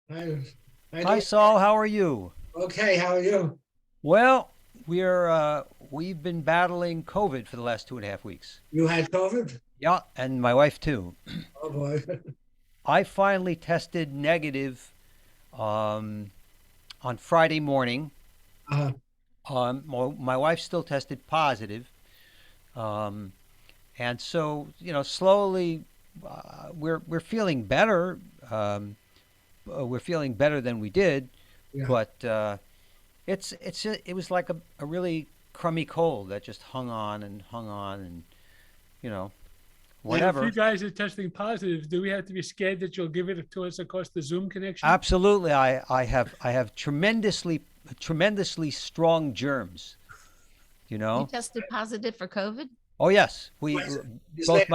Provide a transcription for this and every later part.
I, I Hi, do. Saul. How are you? Okay, how are you? Well, we've been battling COVID for the last 2.5 weeks. You had COVID? Yeah, and my wife too. Oh boy. I finally tested negative um, on Friday morning. Uh, My wife still tested positive, um, and so slowly we're feeling better. Um, we're feeling better than we did, yeah. but it was like a really crummy cold that just hung on and you know So if you whatever. guys are testing positive, do we have to be scared that you'll give it to us across the Zoom connection? Absolutely, I have tremendously strong germs. You You know. tested positive for COVID? Oh yes, we Was it- Is that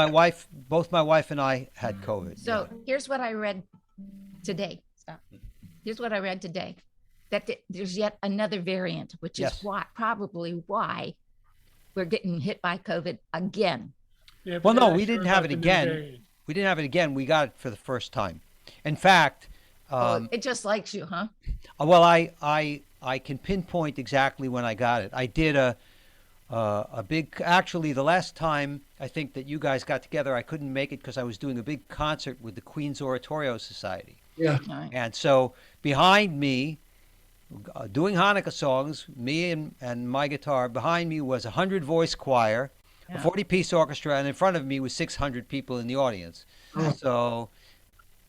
both my wife and I had COVID. Yeah. So here's what I read today. Stop. Here's what I read today that there's yet another variant, which is Yes. probably why we're getting hit by COVID again. Yeah, Well, but they're no, not we sure didn't have about it the new again. variant. We didn't have it again. We got it for the first time. In fact, Oh, it just likes you, huh? well, I can pinpoint exactly when I got it. I did a big, actually, the last time I think that you guys got together, I couldn't make it because I was doing a big concert with the Queens Oratorio Society. yeah. All right. And so behind me, doing Hanukkah songs, me and my guitar, behind me was a 100 voice choir, a Yeah. 40-piece orchestra, and in front of me was 600 people in the audience. Oh, So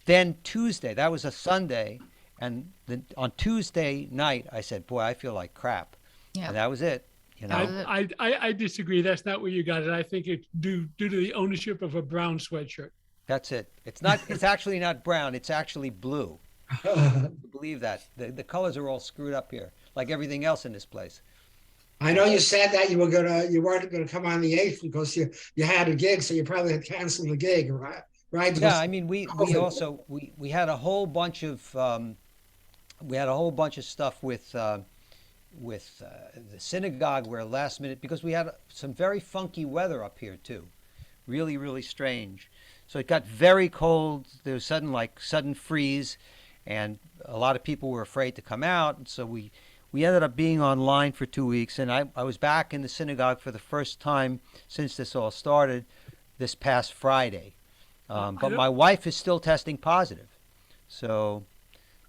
then Tuesday, that was a Sunday, and then on Tuesday night, I said, boy, I feel like crap. Yeah. And that was it, you That was know? it. I disagree. That's not where you got it. I think it's due to the ownership of a brown sweatshirt. That's it. It's actually not brown, it's actually blue. Believe that. The colors are all screwed up here, like everything else in this place. I know you said that you weren't gonna come on the 8th because you had a gig, so you probably had canceled the gig, right? Right? Yeah, Because I mean, we COVID. also we had a whole bunch of stuff with the synagogue where last minute because we had some very funky weather up here too, really strange. So it got very cold. There was sudden freeze, and a lot of people were afraid to come out. And so we ended up being online for 2 weeks, and I was back in the synagogue for the first time since this all started this past Friday. I But don't my wife is still testing positive. So,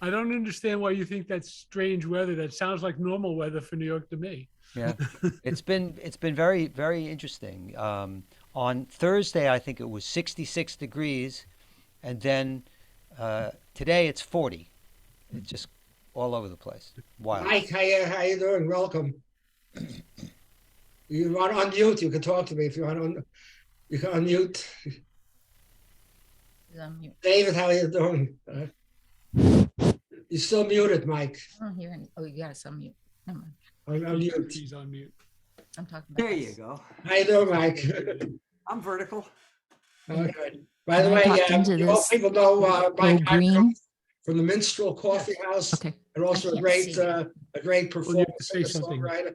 I don't understand why you think that's strange weather. That sounds like normal weather for New York to me. yeah, it's been very interesting. On Thursday, I think it was 66 degrees, and then today it's 40. It's just all over the place. Wild. Mike, how you doing? Welcome. You want to unmute, you can talk to me if you want to you can unmute. David, how you doing? You're still muted, Mike. I don't hear any. Oh, you got to unmute. Never mind. Unmute. He's on mute. I'm talking about There this. you go. How you doing, Mike? I'm vertical. Okay. By the And I way, talked into you hope this people know Mike little green. from the Minstrel Coffee House, Okay. and also I a can't great see. a great Well, you performer, have to say singer, something. songwriter.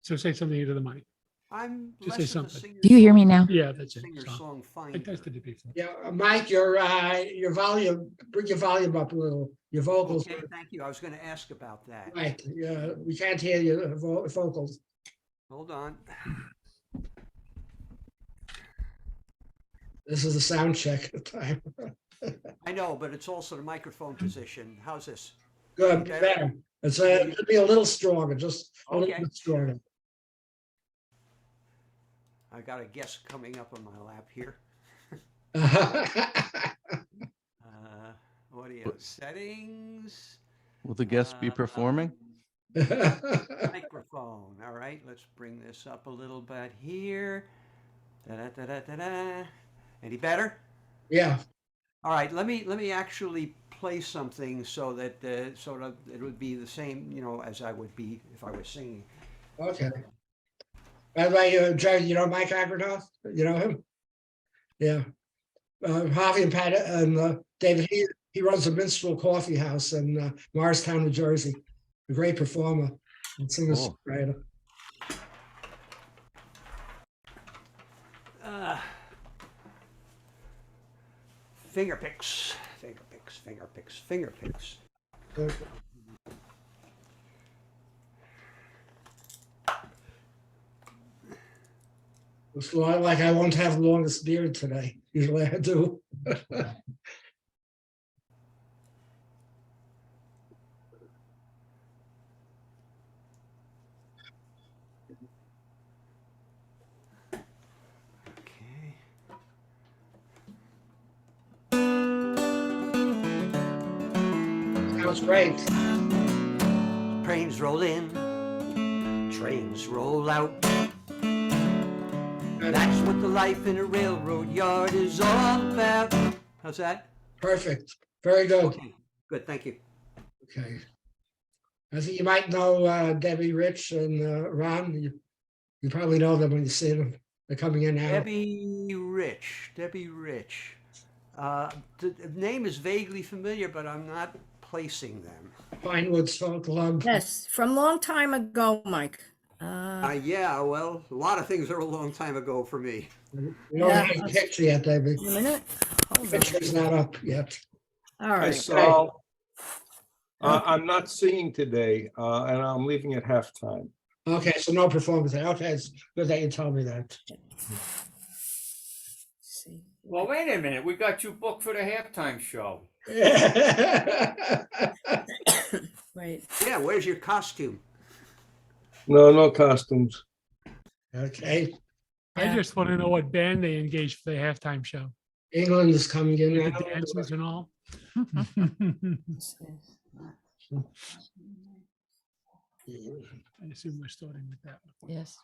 So say something into the mic. I'm Just less say of a something. singer. Do you hear me now? Yeah, that's it. Singer So, song I finder. tested it before. Yeah, Mike, your volume, bring your volume up a little. Your vocals, Okay, thank you. I was going to ask about that. right? Yeah, we can't hear your vocals. Hold on. This is a sound check time. I know, but it's also the microphone position. How's this? Good, Okay. better. It could be a little stronger, just a little Okay. bit stronger. I got a guest coming up on my lap here. Audio settings. Will the guest be performing? Microphone. All right, let's bring this up a little bit here. Da-da-da-da-da-da. Any better? Yeah. All right, let me actually play something so that it would be the same, as I would be if I was singing. Okay. By the way, Jerry, you know Mike Agronoff? You know him? Yeah. Harvey and Pat and David, he runs a minstrel coffee house in Morristown, New Jersey. A great performer and Cool. singer-songwriter. Uh, finger picks, finger picks, finger picks, finger picks. Looks like I won't have the longest beard today. Usually I do. Okay. Sounds great. Trains roll in, trains roll out. That's what the life in a railroad yard is all about. How's that? Perfect. Very good. Okay, good, thank you. Okay. I think you might know Debbie Rich and Ron. You probably know them when you see them. They're coming in now. Debbie Rich. The name is vaguely familiar, but I'm not placing them. Pinewoods Folk Club. Yes, from long time ago, Mike. Yeah, well, a lot of things are a long time ago for me. We don't have a picture yet, Debbie. A minute. Hold on. Picture's not up yet. All Hi, right. Saul. I'm not singing today, and I'm leaving at halftime. Okay, so no performance. Okay, it's good that you told me that. See. Well, wait a minute. We got you booked for the halftime show. Wait. Yeah, where's your costume? No costumes. Okay, I just want to know what band they engaged for the halftime show. England is coming in The now. dancers and all. I assume we're starting with that one. Yes.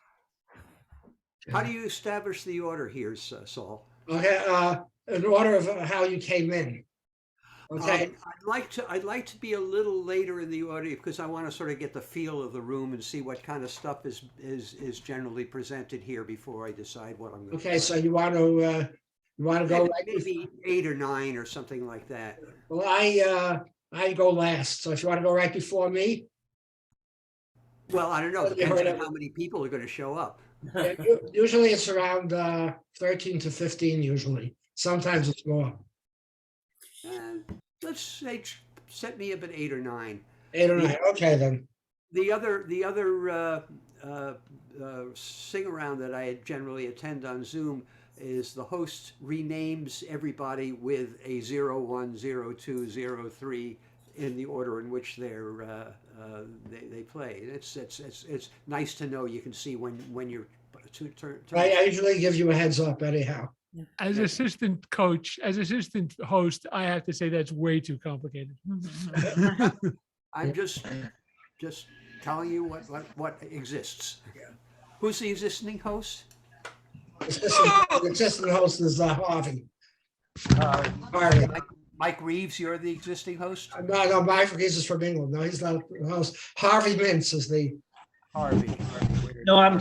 How do you establish the order here, Saul? Okay, in order of how you came in. Okay, I'd like to be a little later in the order because I want to sort of get the feel of the room and see what kind of stuff is generally presented here before I decide what I'm going to. okay, so you want to go like Maybe 8 or 9 or something like that. Well, I go last, so if you want to go right before me. Well, I don't know. Yeah, Depends on whatever. how many people are going to show up. Usually it's around 13 to 15 usually. Sometimes it's more. Let's say set me up at 8 or 9. 8 or 9. Okay, then. The other sing around that I generally attend on Zoom is the host renames everybody with a 0, 1, 0, 2, 0, 3 in the order in which they play. It's nice to know. You can see when you're turn. I usually give you a heads up anyhow. As assistant coach, as assistant host, I have to say that's way too complicated. I'm just telling you what exists. Who's the existing host? The assistant host is Harvey. Harvey. Mike Reeves, you're the existing host? No, Mike Reeves is from England. No, he's not the host. Harvey Mintz is the. Harvey. No, I'm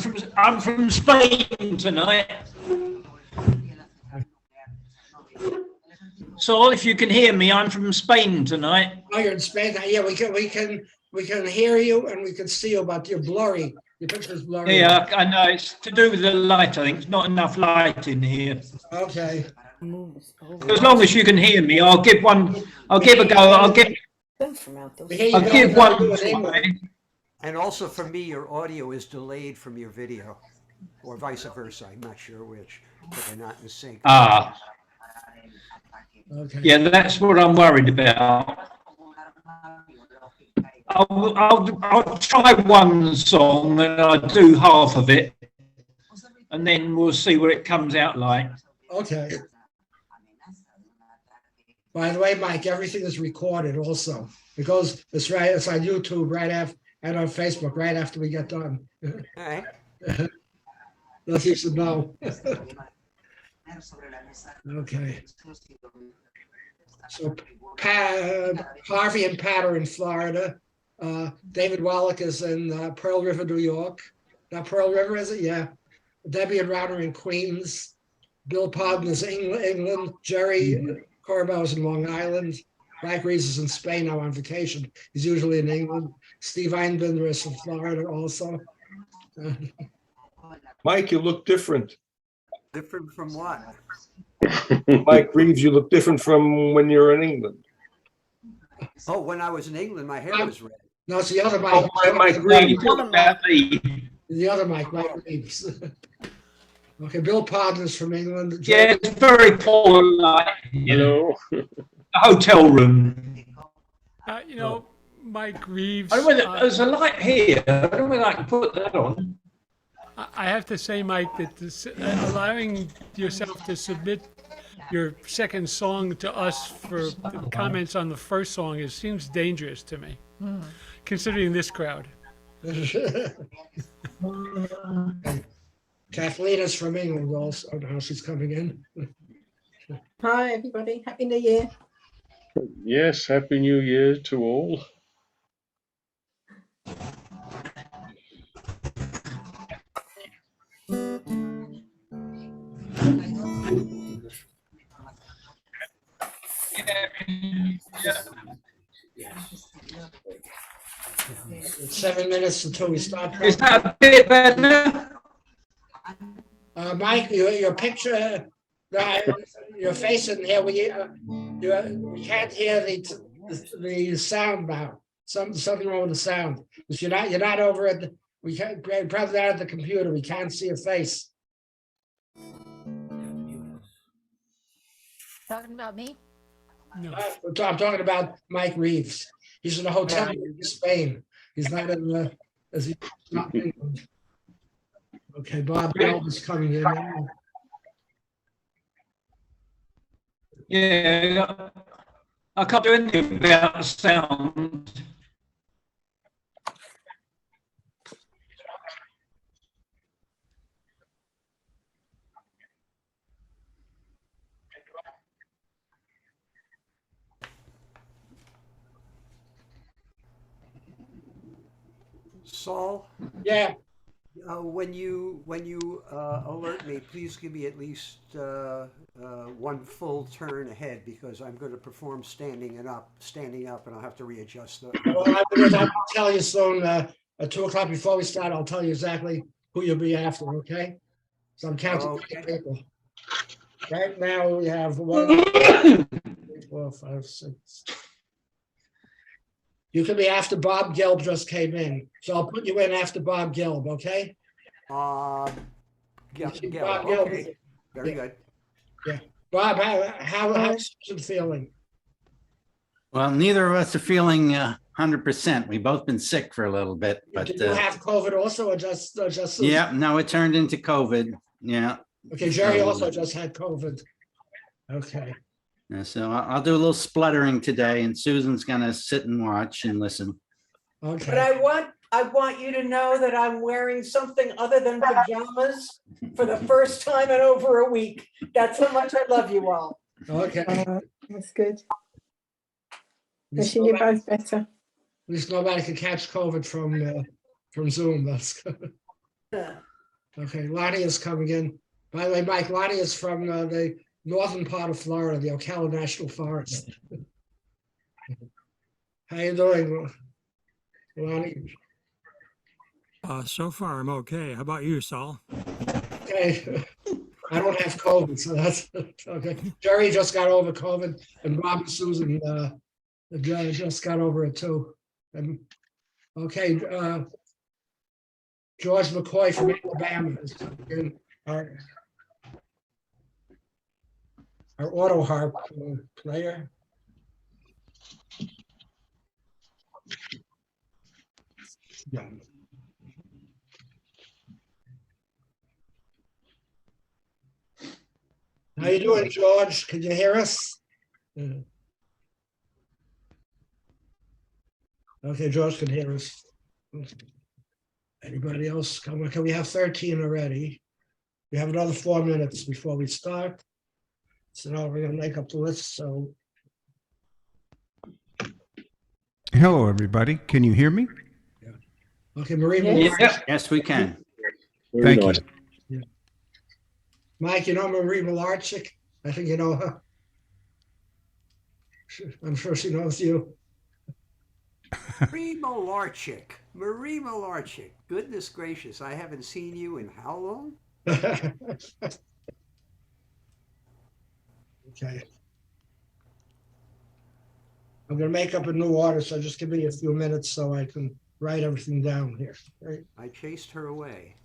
from Spain tonight. So if you can hear me, I'm from Spain tonight. Oh, you're in Spain. Yeah, we can hear you and we can see you, but you're blurry. Your picture's blurry. Yeah, I know. It's to do with the light. I think it's not enough light in here. Okay. As long as you can hear me, I'll give one. I'll give a go. I'll give We hear you I'll give better one than anyone. try. And also for me, your audio is delayed from your video, or vice versa. I'm not sure which, but they're not in sync. Ah, Okay. yeah, that's what I'm worried about. I'll try one song and I'll do half of it, and then we'll see what it comes out like. Okay. By the way, Mike, everything is recorded also. It's on YouTube right after, and on Facebook right after we get done. All right. Those you should know. Okay. So Harvey and Pat are in Florida. David Wallach is in Pearl River, New York. Not Pearl River, is it? Yeah. Debbie and Ron are in Queens. Bill Podden is England. Jerry Corbo is in Long Island. Mike Reeves is in Spain now on vacation. He's usually in England. Steve Einbinder is from Florida also. Mike, you look different. Different from what? Mike Reeves, you look different from when you're in England. Oh, when I was in England, my hair was red. No, it's the other Oh, Mike. Mike Reed. The other Mike Reeves. Okay, Bill Podden's from England. Yeah, it's very polite. Hello. A hotel room. You know, Mike Reeves. I don't know whether, there's a light here. I don't know whether I can put that on. I have to say, Mike, that this, allowing yourself to submit your second song to us for comments on the first song seems dangerous to me, considering this crowd. Kathleen is from England also. I don't know how she's coming in. Hi, everybody. Happy New Year. Yes, Happy New Year to all. It's 7 minutes until we start. Is that a bit better? Mike, your picture, your face in here, we can't hear the sound now. Something wrong with the sound. Because you're not over at the, we can't, probably not at the computer. We can't see your face. Talking about me? No. I'm talking about Mike Reeves. He's in a hotel in Spain. He's not in the, not in England. Okay, Bob Gelb is coming in. Yeah, I can't do anything about the sound. Saul, Yeah, when you alert me, please give me at least one full turn ahead because I'm going to perform standing up, and I'll have to readjust the. well, I'll tell you soon. At 2 o'clock before we start, I'll tell you exactly who you'll be after. Okay? So I'm counting Okay. people. Right now we have 1, 2, 3, 4, 5, 6. You can be after Bob Gelb just came in, so I'll put you in after Bob Gelb. Okay? Yeah, Bob Gelb. okay. Very good. Bob, how's Susan feeling? Well, neither of us are feeling 100%. We've both been sick for a little bit, but Did you have COVID also, or just Susan? yeah, no, it turned into COVID. Yeah. Okay, Jerry also just had COVID. Okay. Yeah, so I'll do a little spluttering today, and Susan's gonna sit and watch and listen. But Okay. I want you to know that I'm wearing something other than pajamas for the first time in over a week. That's how much I love you all. Okay. That's good. At least Wishing you nobody- both better. At least nobody can catch COVID from Zoom. That's good. Yeah. Okay, Lonnie is coming in. By the way, Mike, Lonnie is from the northern part of Florida, the Ocala National Forest. How you doing, Lonnie? So far, I'm okay. How about you, Saul? Okay. I don't have COVID, so that's okay. Jerry just got over COVID, and Bob and Susan just got over it too. And okay, George McCoy from Alabama is coming in. Our auto harp player. Yeah. How you doing, George? Can you hear us? Yeah. Okay, George can hear us. Anybody else come? Okay, we have 13 already. We have another 4 minutes before we start. So now we're gonna make up the list, so. Hello, everybody. Can you hear me? Okay, Marie. Yes, we can. Thank you. Yeah. Mike, you know Marie Malarchik? I think you know her. I'm sure she knows you. Marie Malarchik. Goodness gracious, I haven't seen you in how long? Okay. I'm gonna make up a new order, so just give me a few minutes so I can write everything down here. Right? I chased her away.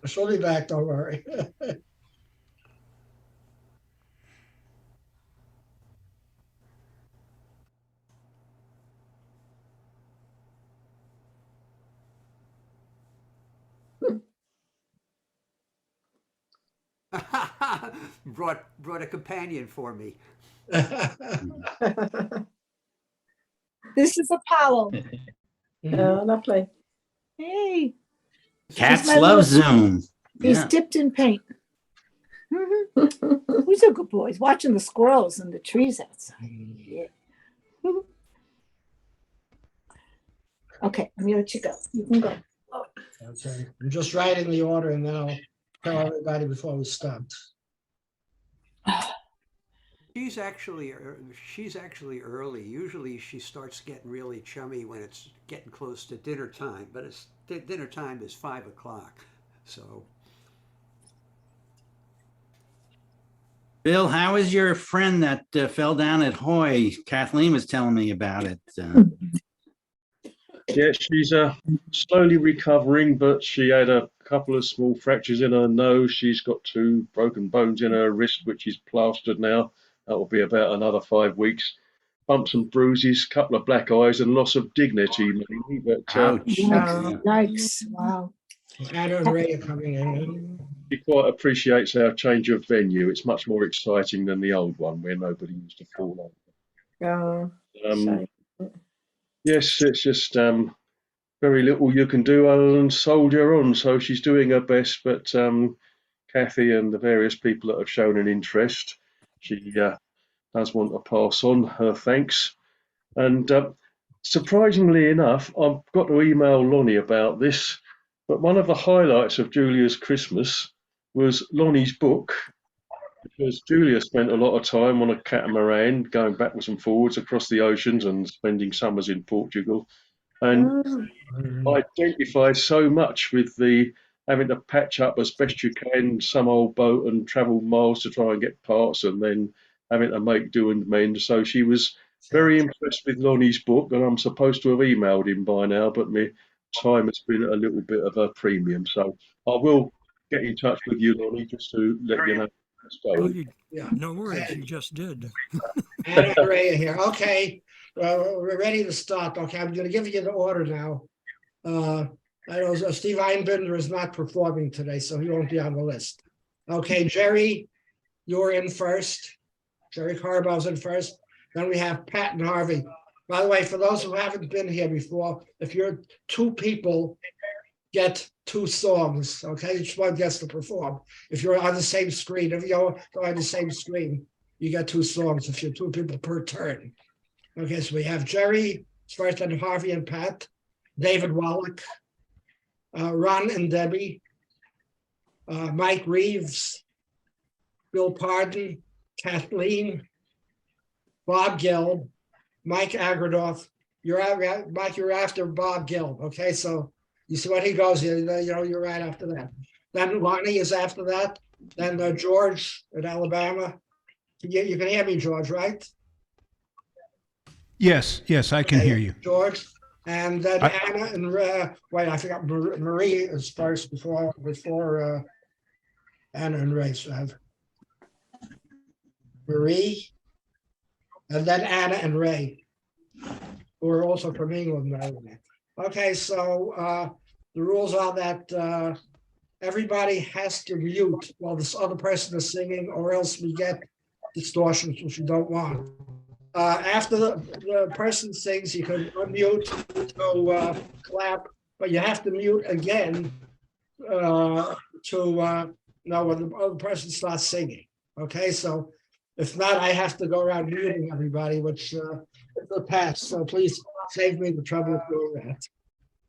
She'll be back, don't worry. brought a companion for me. This is Apollo. Oh, lovely. Hey. Cats my love little- Zoom. He's Yeah. dipped in paint. Who's a good boy? He's watching the squirrels and the trees outside. Yeah. Okay, I'm gonna let you go. You can go. Okay, I'm just writing the order and then I'll tell everybody before we start. She's actually early. Usually she starts getting really chummy when it's getting close to dinner time, but dinner time is 5 o'clock. So Bill, how is your friend that fell down at Hoy? Kathleen was telling me about it. Yeah, she's slowly recovering, but she had a couple of small fractures in her nose. She's got 2 broken bones in her wrist, which is plastered now. That will be about another 5 weeks. Bumps and bruises, couple of black eyes, and loss of dignity, mainly. But Yikes. Wow. Anna and Ray are coming in. she quite appreciates our change of venue. It's much more exciting than the old one where nobody used to fall Oh, over. Yes, it's just very little you can do other than soldier on. So she's doing her best, but Kathy and the various people that have shown an interest, she does want to pass on her thanks. And surprisingly enough, I've got to email Lonnie about this, but one of the highlights of Julia's Christmas was Lonnie's book, because Julia spent a lot of time on a catamaran going backwards and forwards across the oceans and spending summers in Portugal. And identify so much with the having to patch up as best you can some old boat and travel miles to try and get parts and then having to make do and mend. So she was very impressed with Lonnie's book, and I'm supposed to have emailed him by now, but my time has been at a little bit of a premium. So I will get in touch with you, Lonnie, just to let you know how it's going. Yeah. No worries, you just did. Anna and Ray are here. Okay, we're ready to start. Okay, I'm gonna give you the order now. I know Steve Einbinder is not performing today, so he won't be on the list. Okay, Jerry, you're in first. Jerry Carbow's in first. Then we have Pat and Harvey. By the way, for those who haven't been here before, if you're 2 people, get 2 songs. Okay, each one gets to perform. If you're on the same screen, if you're on the same screen, you get 2 songs. If you're 2 people per turn. Okay, so we have Jerry first, and Harvey and Pat, David Wallach, Ron and Debbie, Mike Reeves, Bill Pardon, Kathleen, Bob Gill, Mike Agradoff. Mike, you're after Bob Gill. Okay, so you see what he goes, you're right after that. Then Lonnie is after that. Then George in Alabama. You can hear me, George, right? Yes, I can hear you. George. And then Anna and wait, I forgot Marie is first before Anna and Ray. So I have Marie, and then Anna and Ray, who are also from England. Okay, so the rules are that everybody has to mute while this other person is singing, or else we get distortions, which we don't want. After the person sings, you can unmute to clap, but you have to mute again to know when the other person starts singing. Okay, so if not, I have to go around muting everybody, which is a pass. So please save me the trouble of doing that.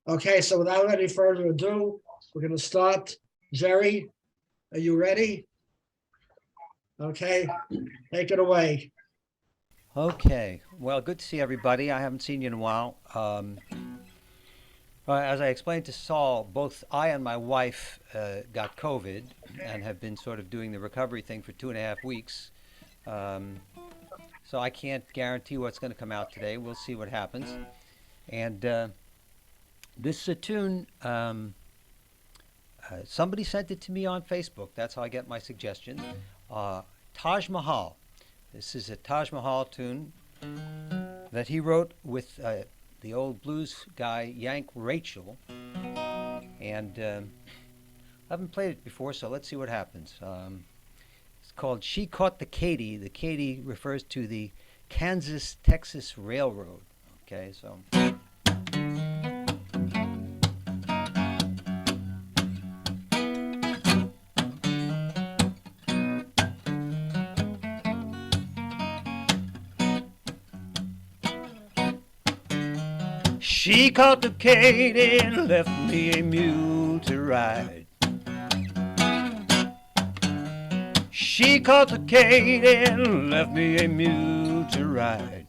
Okay, so without any further ado, we're going to start. Jerry, are you ready? Okay, take it away. Okay. Well, good to see everybody. I haven't seen you in a while. As I explained to Saul, both I and my wife got COVID and have been sort of doing the recovery thing for 2.5 weeks. So I can't guarantee what's going to come out today. We'll see what happens. And this is a tune, somebody sent it to me on Facebook. That's how I get my suggestions. Taj Mahal. This is a Taj Mahal tune that he wrote with the old blues guy Yank Rachel. And I haven't played it before, so let's see what happens. It's called She Caught the Katy. The Katy refers to the Kansas-Texas Railroad. Okay, so... She caught the Katy and left me a mule to ride. She caught the Katy and left me a mule to ride.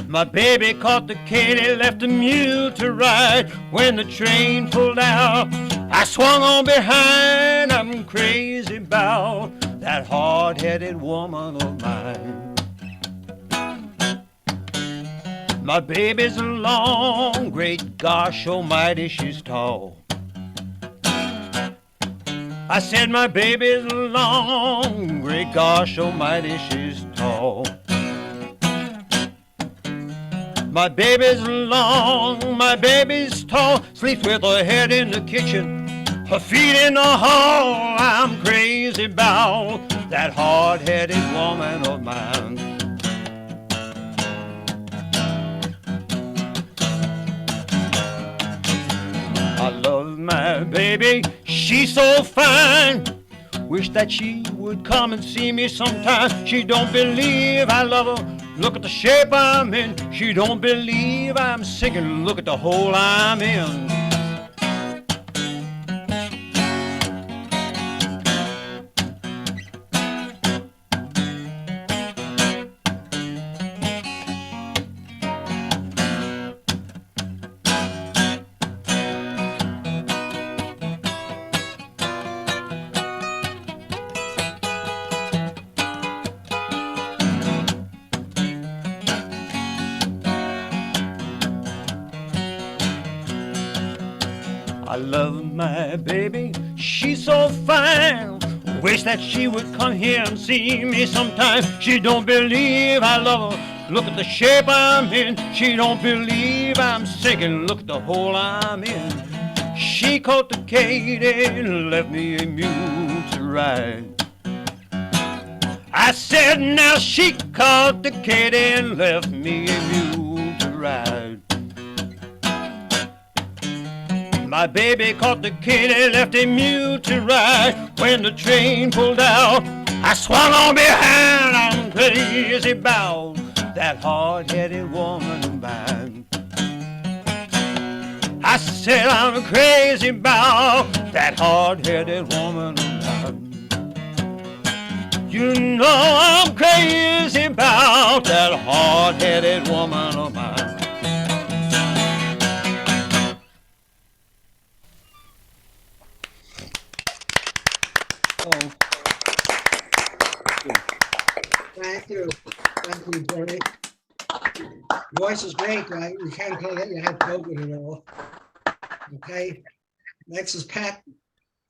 My baby caught the Katy, left a mule to ride. When the train pulled out, I swung on behind. I'm crazy about that hard-headed woman of mine. My baby's long, great gosh almighty, she's tall. I said my baby's long, great gosh almighty, she's tall. My baby's long, my baby's tall, sleeps with her head in the kitchen, her feet in the hall. I'm crazy about that hard-headed woman of mine. I love my baby, she's so fine. Wish that she would come and see me sometime. She don't believe I love her. Look at the shape I'm in. She don't believe I'm singing. Look at the hole I'm in. I love my baby, she's so fine. Wish that she would come here and see me sometime. She don't believe I love her. Look at the shape I'm in. She don't believe I'm singing. Look at the hole I'm in. She caught the Katy and left me a mule to ride. I said now she caught the Katy and left me a mule to ride. My baby caught the Katy, left a mule to ride. When the train pulled out, I swung on behind. I'm crazy about that hard-headed woman of mine. I said I'm crazy about that hard-headed woman of mine. You know I'm crazy about that hard-headed woman of mine. Thank you. Thank you, Bernie. Voice is great, right? You can't tell that you had COVID and all. Okay. Next is Pat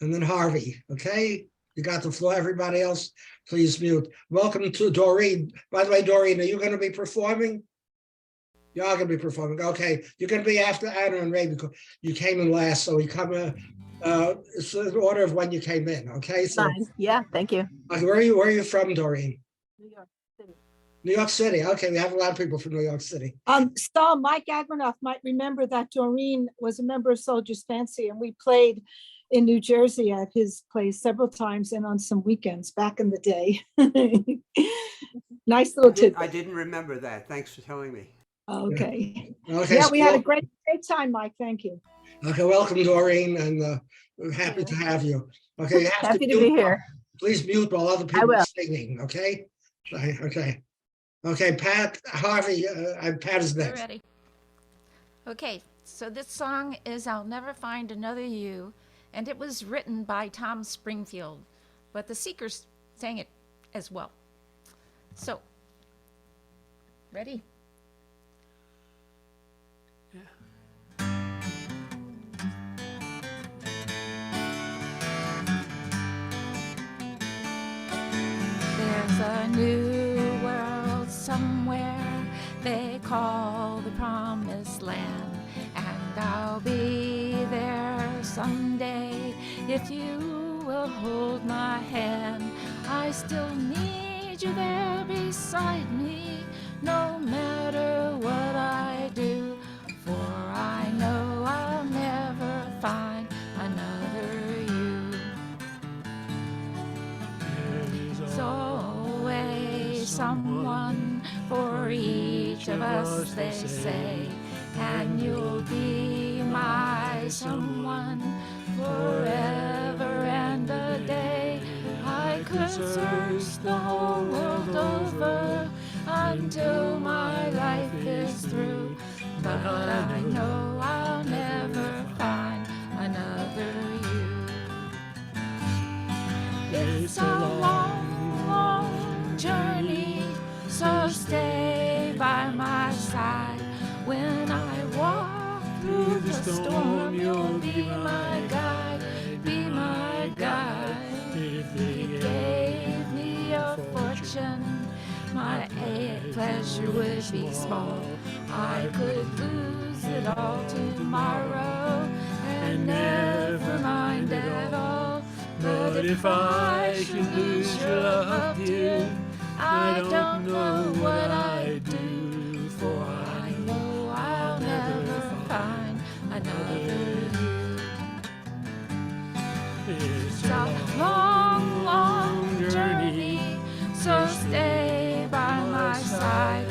and then Harvey. Okay. You got the floor. Everybody else, please mute. Welcome to Doreen. By the way, Doreen, are you going to be performing? You are going to be performing. Okay. You're going to be after Anna and Ray because you came in last. So we come it's in order of when you came in. Okay. So Fine. Yeah, thank you. okay, where are you from, Doreen? New York City. New York City. Okay, we have a lot of people from New York City. So Mike Agranoff might remember that Doreen was a member of Soldier's Fancy, and we played in New Jersey at his place several times and on some weekends back in the day. Nice little tidbit. I didn't remember that. Thanks for telling me. Okay. Okay, Yeah, so we had a great time, Mike. Thank you. okay, welcome, Doreen, and we're happy to have you. Okay, you have Happy to mute be here. Please mute while other people will. are singing. Okay. Okay. Okay, Pat, Harvey, Pat is We're next. ready. Okay, so this song is I'll Never Find Another You, and it was written by Tom Springfield, but the Seekers sang it as well. So, ready? There's a new world somewhere they call the promised land, and I'll be there someday if you will hold my hand. I still need you there beside me, no matter what I do, for I know I'll never find another you. There's always someone for each of us, they say, and you'll be my someone forever and a day. I could search the whole world over until my life is through, but I know I'll never find another you. It's a long, long journey, so stay by my side. When I walk through the storm, you'll be my guide, be my guide. If they gave me a fortune, my pleasure would be small. I could lose it all tomorrow and never mind at all. But if I should lose your love, dear, I don't know what I'd do, for I know I'll never find another you. It's a long, long journey, so stay by my side.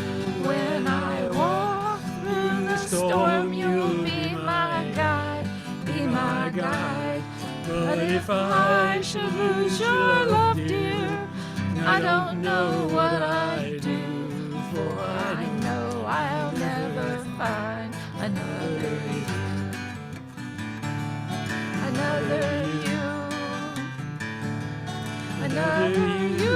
When I walk through the storm, you'll be my guide, be my guide. But if I should lose your love, dear, I don't know what I'd do, for I know I'll never find another you. Another you. Another you.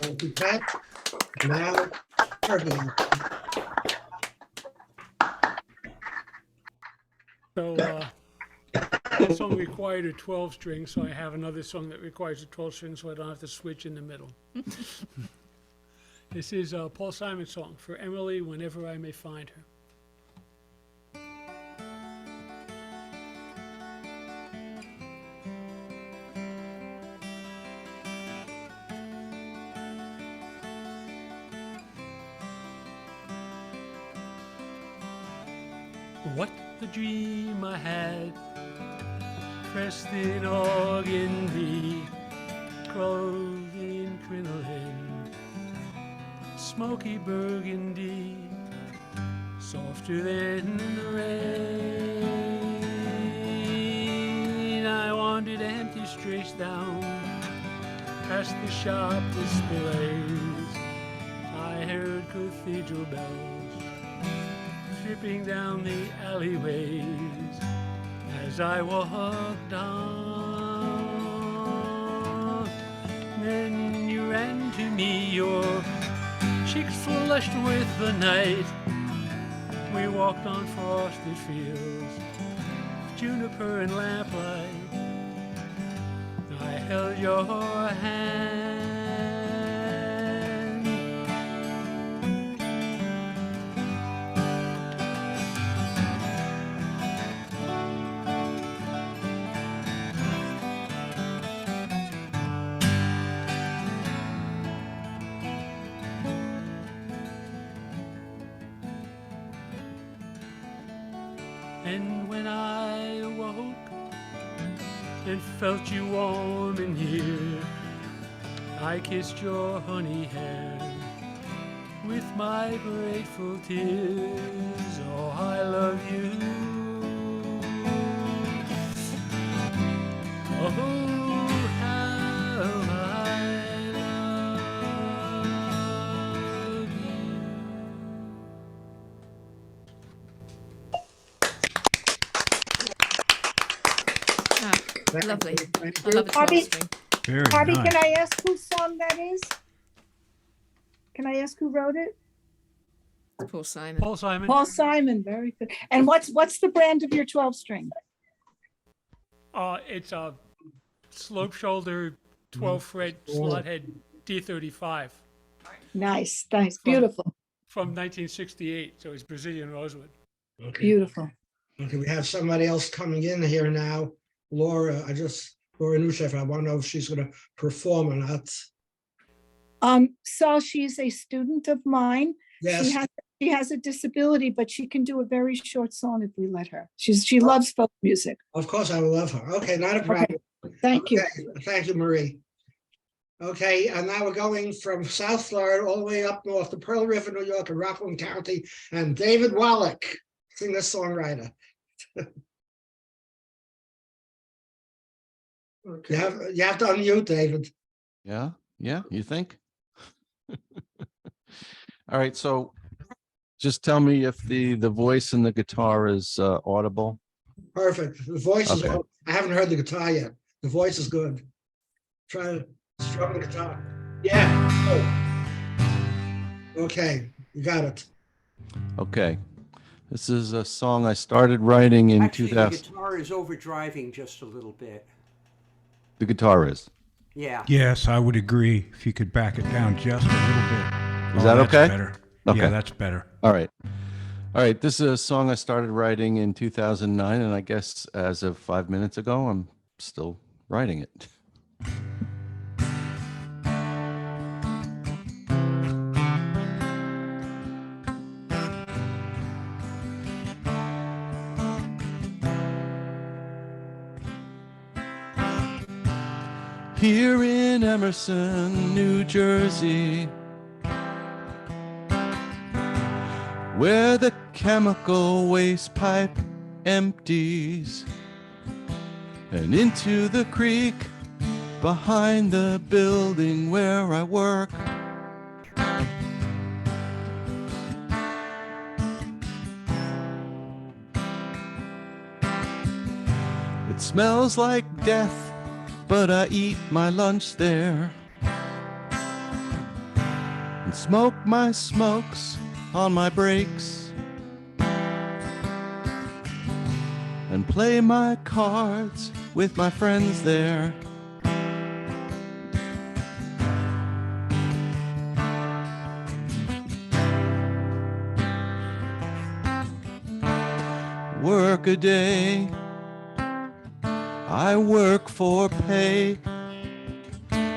Thank you, Pat. Now, Herbie. So that song required a 12 string, so I have another song that requires a 12 string, so I don't have to switch in the middle. This is a Paul Simon song, For Emily, Whenever I May Find Her. What a dream I had, pressed in organdy, clothed in crinoline, smoky burgundy, softer than the rain. I wandered empty streets down, past the sharp displays. I heard cathedral bells tripping down the alleyways as I walked on. Then you ran to me, your cheeks flushed with the night. We walked on frosted fields, juniper and lamplight. I held your hand. And when I awoke and felt you warm in here, I kissed your honey hand with my grateful tears. Oh, I love you. Oh, how I love you. Lovely. Thank I you. love a 12 Bobby- string. Very Harvey, nice. can I ask whose song that is? Can I ask who wrote it? Paul Simon. Paul Simon. Paul Simon, very good. And what's the brand of your 12 string? It's a slope shoulder 12 fret slot head D35 Nice, beautiful, from 1968. So it's Brazilian rosewood. Okay. beautiful. Okay, we have somebody else coming in here now. Laura Newchef, I want to know if she's going to perform or not. Saul, she's a student of mine. Yes. She has a disability, but she can do a very short song if we let her. She loves folk music. Of course, I will love her. Okay, not a problem. Thank you. Okay, thank you, Marie. Okay, and now we're going from South Florida all the way up north to Pearl River, New York, and Rockland County, and David Wallach, singer-songwriter. You have to unmute, David. Yeah, you think? All right, so just tell me if the voice and the guitar is audible. Perfect. The voice is, Okay. I haven't heard the guitar yet. The voice is good. Try to strum the guitar. Yeah. Oh. Okay, you got it. Okay. This is a song I started writing in Actually, the 2000. guitar is overdriving just a little bit. The guitar is. Yeah. Yes, I would agree. If you could back it down just a little bit. Is that that's okay? Better. Okay. Yeah, that's better. All right. All right. This is a song I started writing in 2009, and I guess as of 5 minutes ago, I'm still writing it. Here in Emerson, New Jersey, where the chemical waste pipe empties and into the creek behind the building where I work. It smells like death, but I eat my lunch there and smoke my smokes on my breaks and play my cards with my friends there. Work a day, I work for pay,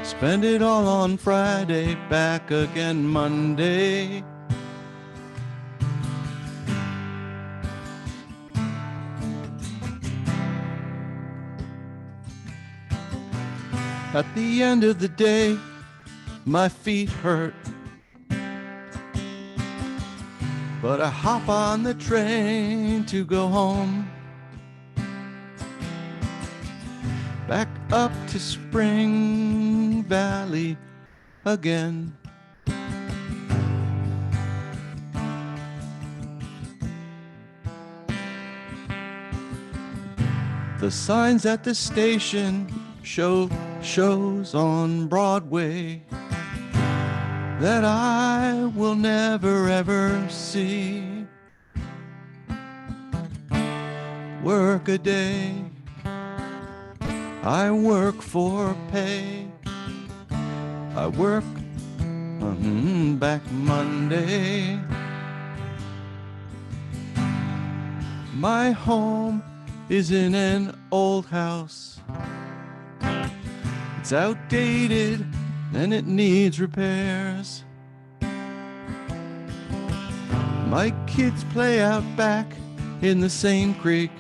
spend it all on Friday, back again Monday. At the end of the day, my feet hurt, but I hop on the train to go home. Back up to Spring Valley again. The signs at the station show shows on Broadway that I will never ever see. Work a day, I work for pay. I work back Monday. My home is in an old house. It's outdated and it needs repairs. My kids play out back in the same creek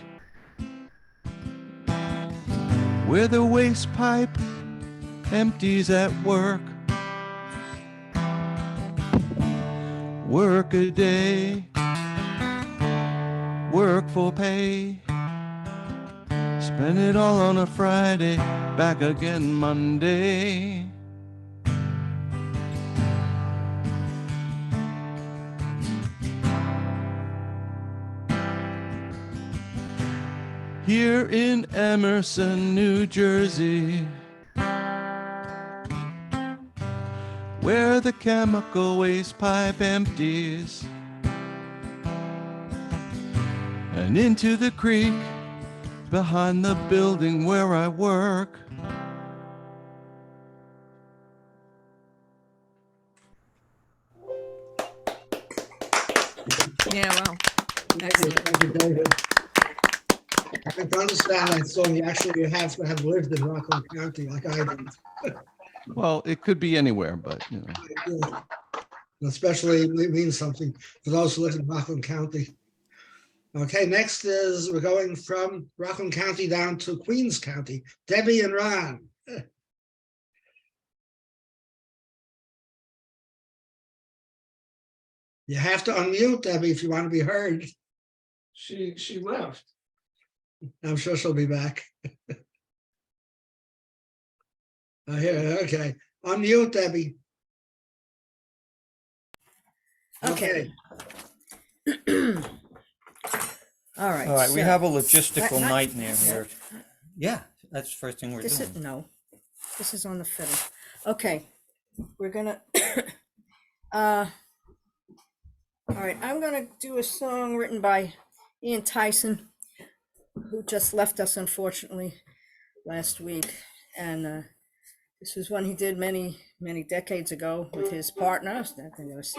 where the waste pipe empties at work. Work a day, work for pay, spend it all on a Friday, back again Monday. here in Emerson, New Jersey, where the chemical waste pipe empties and into the creek behind the building where I work. Yeah, well, excellent. Thank you, David. I can understand that song. You actually have to have lived in Rockland County like I did. Well, it could be anywhere, but you know. Yeah. Especially it means something for those who live in Rockland County. Okay, next is we're going from Rockland County down to Queens County. Debbie and Ron. You have to unmute, Debbie, if you want to be heard. She left. I'm sure she'll be back. Here, okay. Unmute, Debbie. Okay. All right. All right, we so- have a logistical Not- nightmare here. Yeah, that's the first thing we're This doing. is, no, this is on the fiddle. Okay, we're gonna, all right, I'm gonna do a song written by Ian Tyson, who just left us unfortunately last week. And this was one he did many, many decades ago with his partner. I think it was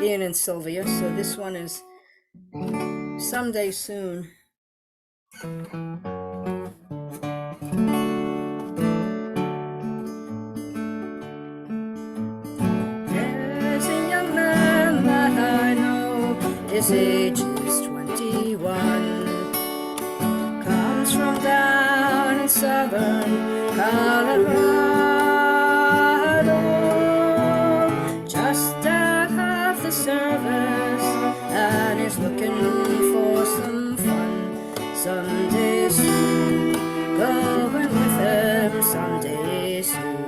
Ian and Sylvia. So this one is Someday Soon. There's a young man that I know, his age is 21, comes from down in southern Colorado, just out of the service, and is looking for some fun someday soon, going with him someday soon.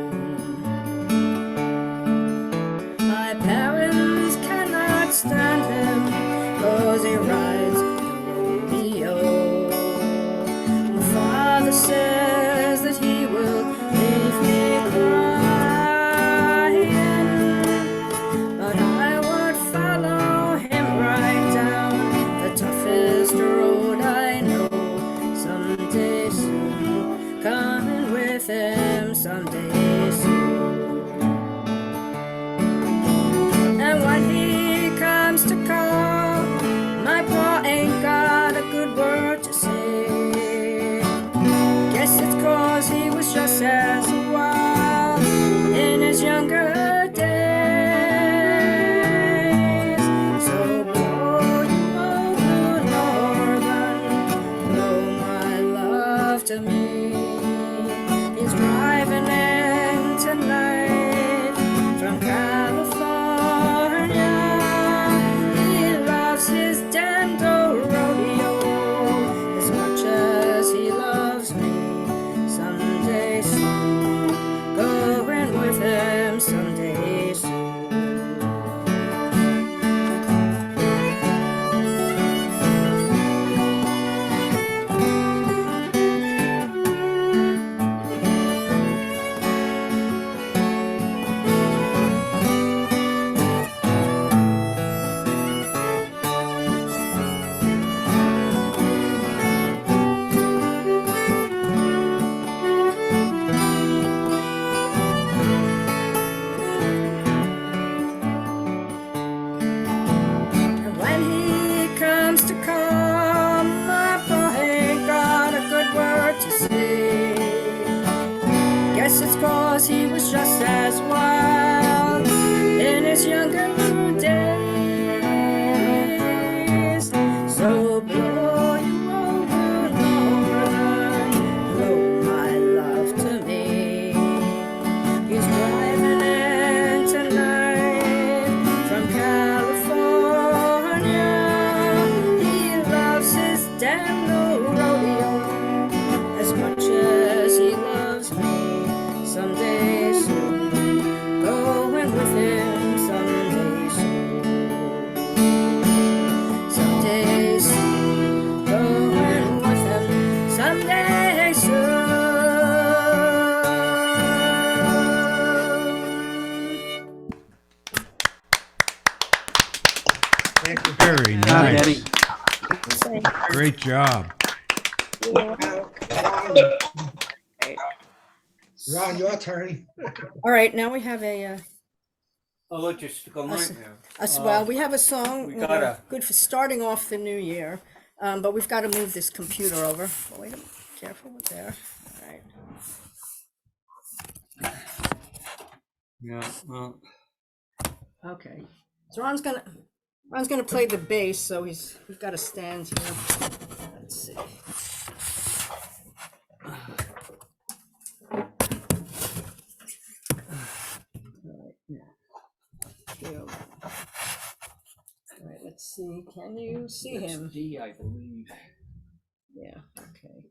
My parents cannot stand him, 'cause he rides the rodeo. My father says that he will leave me crying, but I would follow him right down the toughest road I know. Someday soon, coming with him someday soon. And when he comes to call, my pa ain't got a good word to say. Guess it's 'cause he was just as wild in his younger days. So blow you old Blue Northern, blow my love to me. He's driving in tonight from California. He loves his Dando rodeo as much as he loves me. Someday soon, going with him someday soon. Thank you. Very Good job, nice. Eddie. Great job. Ron, your turn. All right, now we have a Logistical nightmare. well, we have a song we gotta- good for starting off the new year, but we've got to move this computer over. Oh, wait a minute, careful with there. All right. Yeah, well, Okay. So Ron's gonna play the bass, so we've got a stand here. Let's see. All right, let's see. Can you see him? D, I believe. Yeah, okay.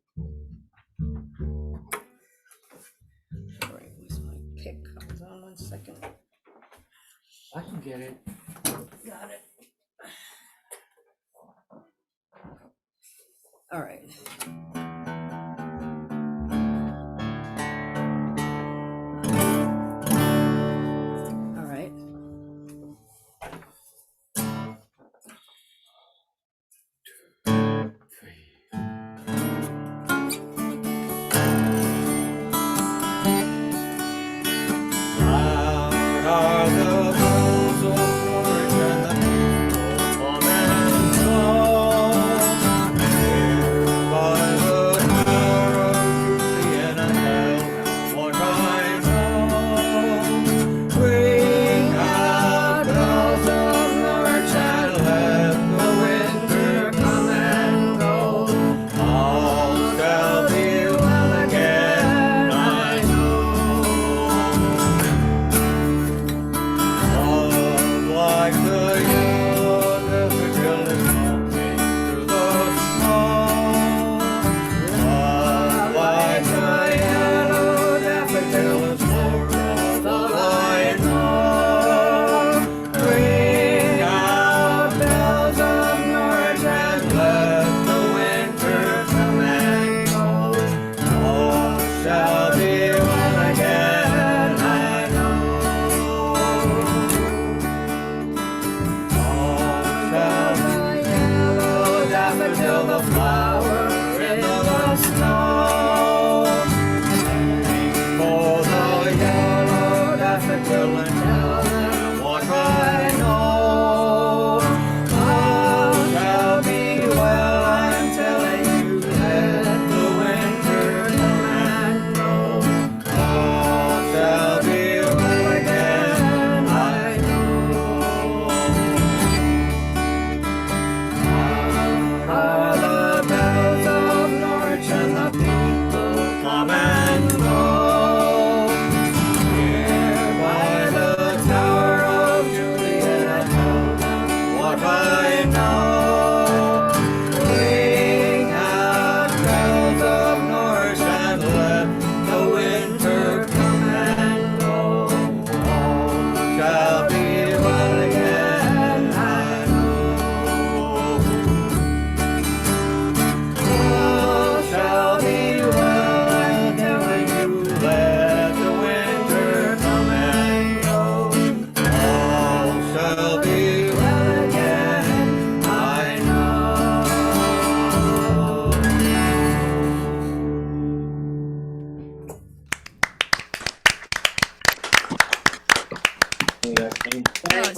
All right, where's my pick? Hold on 1 second. I can get it. Got it. All right. All right.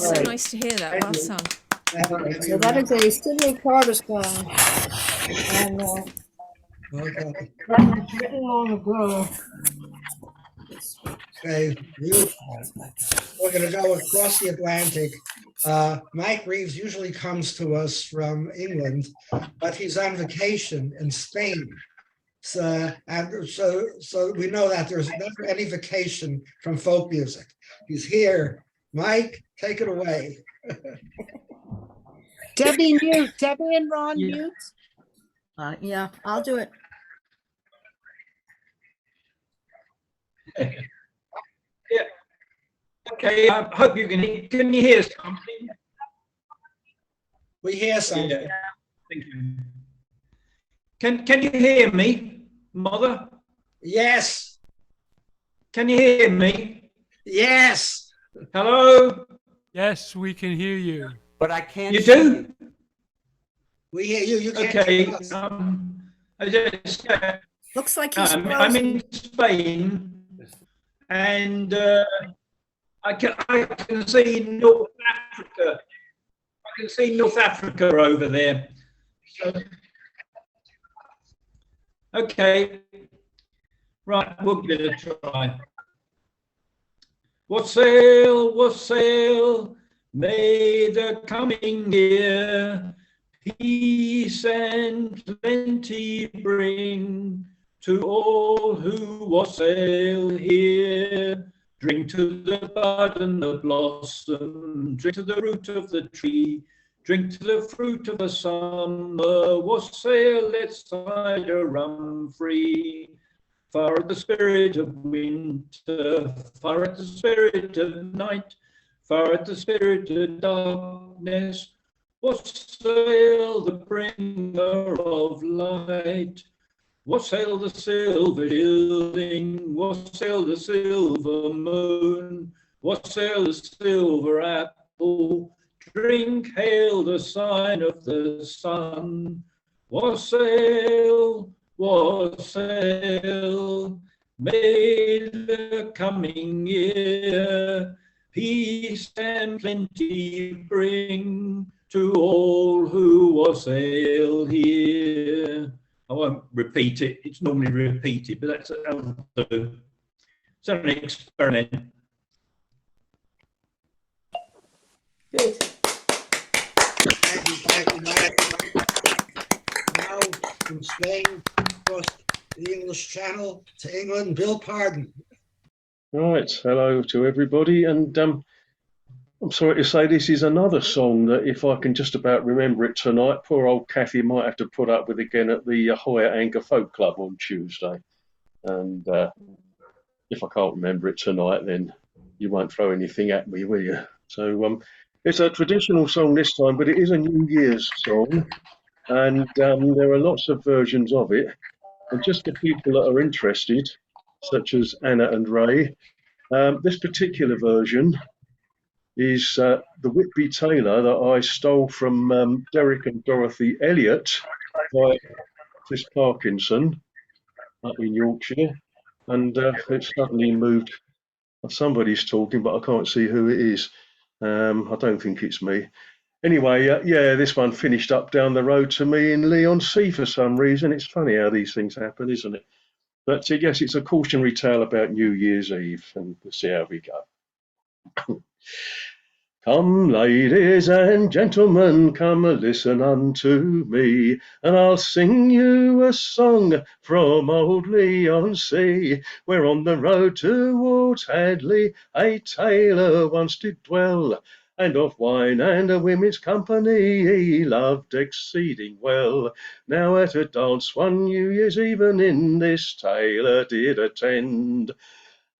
It's so nice to hear that. Well sung. So that is a Sydney Carter song. And Okay. that was written long ago. Okay, we're gonna go across the Atlantic. Mike Reeves usually comes to us from England, but he's on vacation in Spain. So we know that there's never any vacation from folk music. He's here. Mike, take it away. Debbie mute. Debbie and Ron mute. Yeah, I'll do it. Yeah. Okay, I hope you can you hear something? We hear something. Yeah. Thank you. Can you hear me, Mother? Yes. Can you hear me? Yes. Hello? Yes, we can hear you. But I can't You see do? We hear you. You can't Okay. hear us. I just, Looks like he's I'm frozen. in Spain, and I can see North Africa. I can see North Africa over there. So, okay, right, we'll give it a try. What sail may the coming year peace and plenty bring to all who wassail here. Drink to the bud and the blossom, drink to the root of the tree, drink to the fruit of the summer, wassail, let cider run free. Far at the spirit of winter, far at the spirit of night, far at the spirit of darkness, wassail the bringer of light. Wassail the silver gilding, wassail the silver moon, wassail the silver apple, drink hail the sign of the sun. Wassail, wassail, may the coming year peace and plenty bring to all who wassail here. I won't repeat it. It's normally repeated, but that's it's an experiment. Good. Thank you, Mike. Now from Spain, across the English Channel to England, Bill Pardon. Right, hello to everybody, and I'm sorry to say this is another song that if I can just about remember it tonight, poor old Kathy might have to put up with again at the Hoya Anchor Folk Club on Tuesday. And if I can't remember it tonight, then you won't throw anything at me, will you? So it's a traditional song this time, but it is a New Year's song, and there are lots of versions of it. And just for people that are interested, such as Anna and Ray, this particular version is the Whitby Taylor that I stole from Derek and Dorothy Elliott by Chris Parkinson up in Yorkshire, and it's suddenly moved. Somebody's talking, but I can't see who it is. I don't think it's me. Anyway, yeah, this one finished up down the road to me in Leon C for some reason. It's funny how these things happen, isn't it? But yes, it's a cautionary tale about New Year's Eve, and we'll see how we go. Come, ladies and gentlemen, come listen unto me, and I'll sing you a song from old Leon C. Where on the road towards Hadley a tailor once did dwell, and of wine and a women's company he loved exceeding well. Now at a dance one New Year's evening this tailor did attend.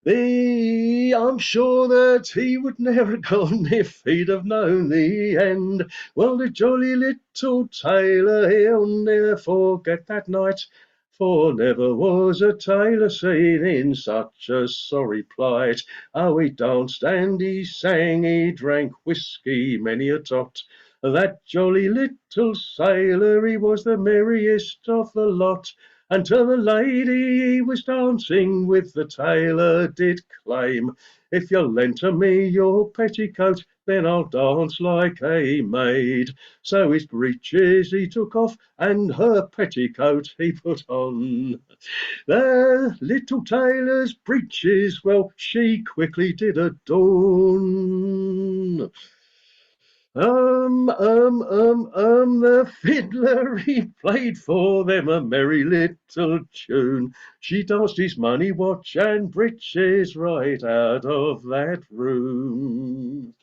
I'm sure that he would never have gone if he'd have known the end. Well, the jolly little tailor, he'll never forget that night, for never was a tailor seen in such a sorry plight. Oh, he danced and he sang, he drank whiskey many a tot. That jolly little sailor, he was the merriest of the lot. Until the lady he was dancing with the tailor did claim, if you'll lend to me your petticoat, then I'll dance like a maid. So his breeches he took off, and her petticoat he put on. The little tailor's breeches, well, she quickly did adorn. The fiddler, he played for them a merry little tune. She danced his money watch and breeches right out of that room.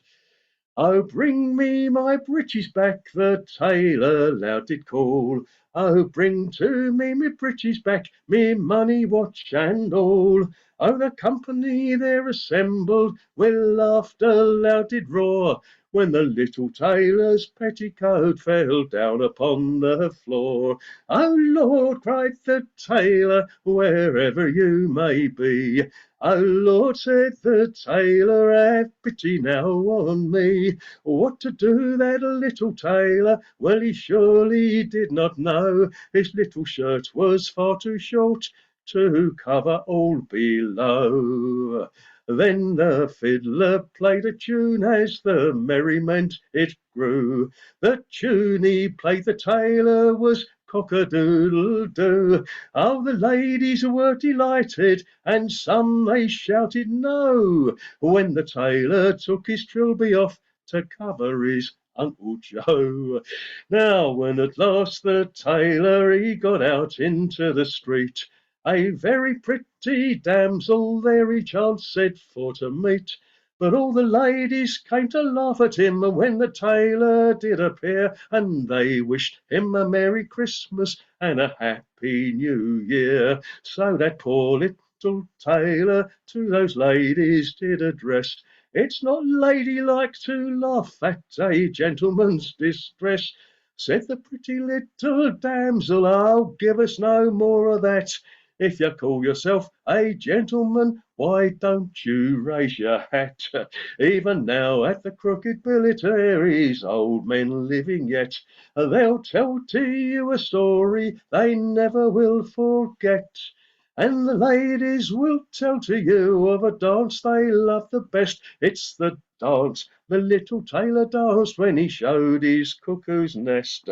Oh, bring me my breeches back, the tailor loud did call. Oh, bring to me my breeches back, me money watch and all. Oh, the company there assembled with laughter loud did roar, when the little tailor's petticoat fell down upon the floor. "Oh Lord," cried the tailor, "wherever you may be." "Oh Lord," said the tailor, "have pity now on me." What to do that little tailor? Well, he surely did not know. His little shirt was far too short to cover all below. Then the fiddler played a tune as the merriment it grew. The tune he played the tailor was cock-a-doodle-doo. Oh, the ladies were delighted, and some they shouted no, when the tailor took his trilby off to cover his Uncle Joe. Now, when at last the tailor he got out into the street, a very pretty damsel there he chanced set for to meet. But all the ladies came to laugh at him when the tailor did appear, and they wished him a Merry Christmas and a Happy New Year. So that poor little tailor to those ladies did address, "It's not ladylike to laugh at a gentleman's distress." Said the pretty little damsel, "Oh, give us no more of that. If you call yourself a gentleman, why don't you raise your hat? Even now at the Crooked Billet there is old men living yet. They'll tell to you a story they never will forget. And the ladies will tell to you of a dance they love the best. It's the dance the little tailor danced when he showed his cuckoo's nest."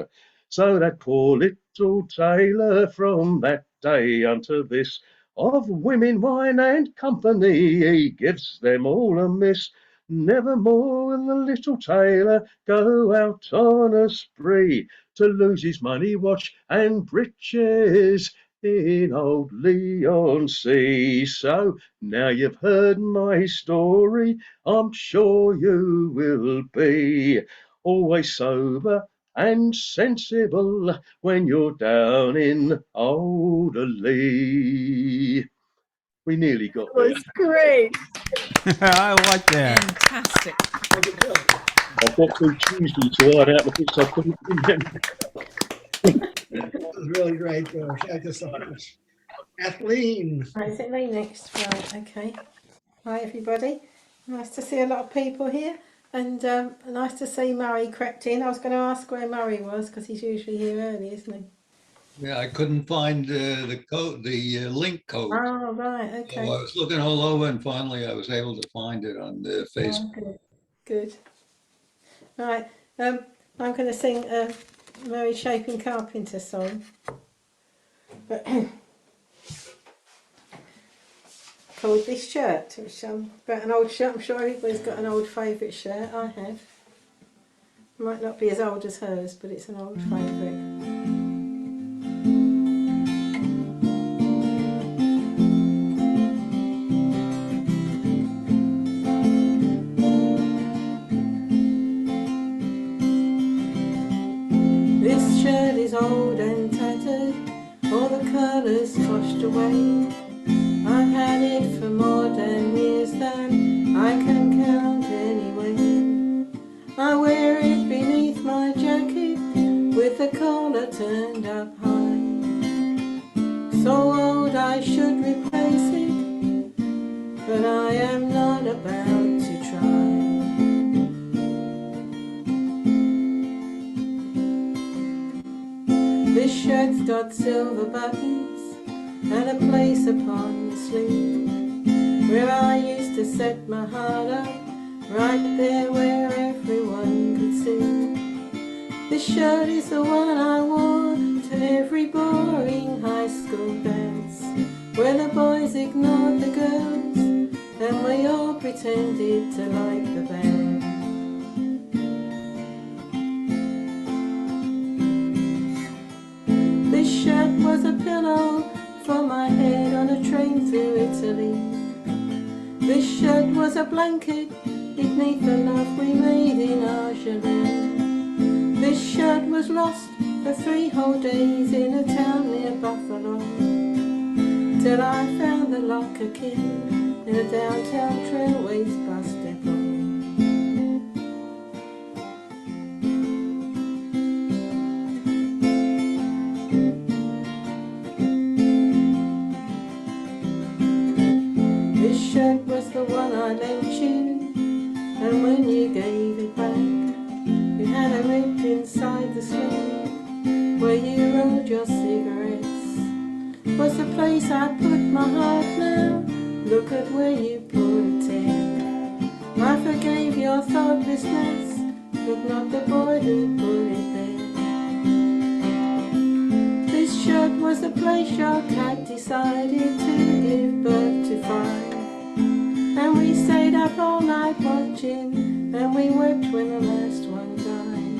So that poor little tailor from that day unto this, of women, wine, and company, he gives them all a miss. Never more will the little tailor go out on a spree to lose his money, watch, and breeches in old Leigh-on-Sea. So now you've heard my story, I'm sure you will be always sober and sensible when you're down in Alderley. We nearly got there. was great. I like that. Fantastic. I've got till Tuesday to iron out the bits I couldn't remember. That was really great, George. Thank you so much. Kathleen. Right, is it me next? Right, okay. Hi, everybody. Nice to see a lot of people here. And nice to see Murray crept in. I was going to ask where Murray was because he's usually here early, isn't he? Yeah, I couldn't find the code, the link code. Oh, right, So okay. I was looking all over, and finally I was able to find it on the Facebook. Oh, good. Right, I'm going to sing a Mary Shaping Carpenter song. Called This Shirt, which about an old shirt. I'm sure everybody's got an old favourite shirt. I have. Might not be as old as hers, but it's an old favourite. This shirt is old and tattered, all the colours washed away. I've had it for more than years than I can count anyway. I wear it beneath my jacket with the collar turned up high. So old I should replace it, but I am not about to try. This shirt's got silver buttons and a place upon the sleeve where I used to set my heart up, right there where everyone could see. This shirt is the one I wore to every boring high school dance, where the boys ignored the girls and we all pretended to like the band. This shirt was a pillow for my head on a train through Italy. This shirt was a blanket beneath the love we made in Argelès. This shirt was lost for 3 whole days in a town near Buffalo, till I found the locker key in a downtown trailways bus depot. shirt was the one I lent you, and when you gave it back, it had a rip inside the sleeve where you rolled your cigarettes. Was the place I put my heart now? Look at where you put it. I forgave your thoughtlessness, but not the boy who put it there. This shirt was the place your cat decided to give birth to five, and we stayed up all night watching, and we wept when the last one died.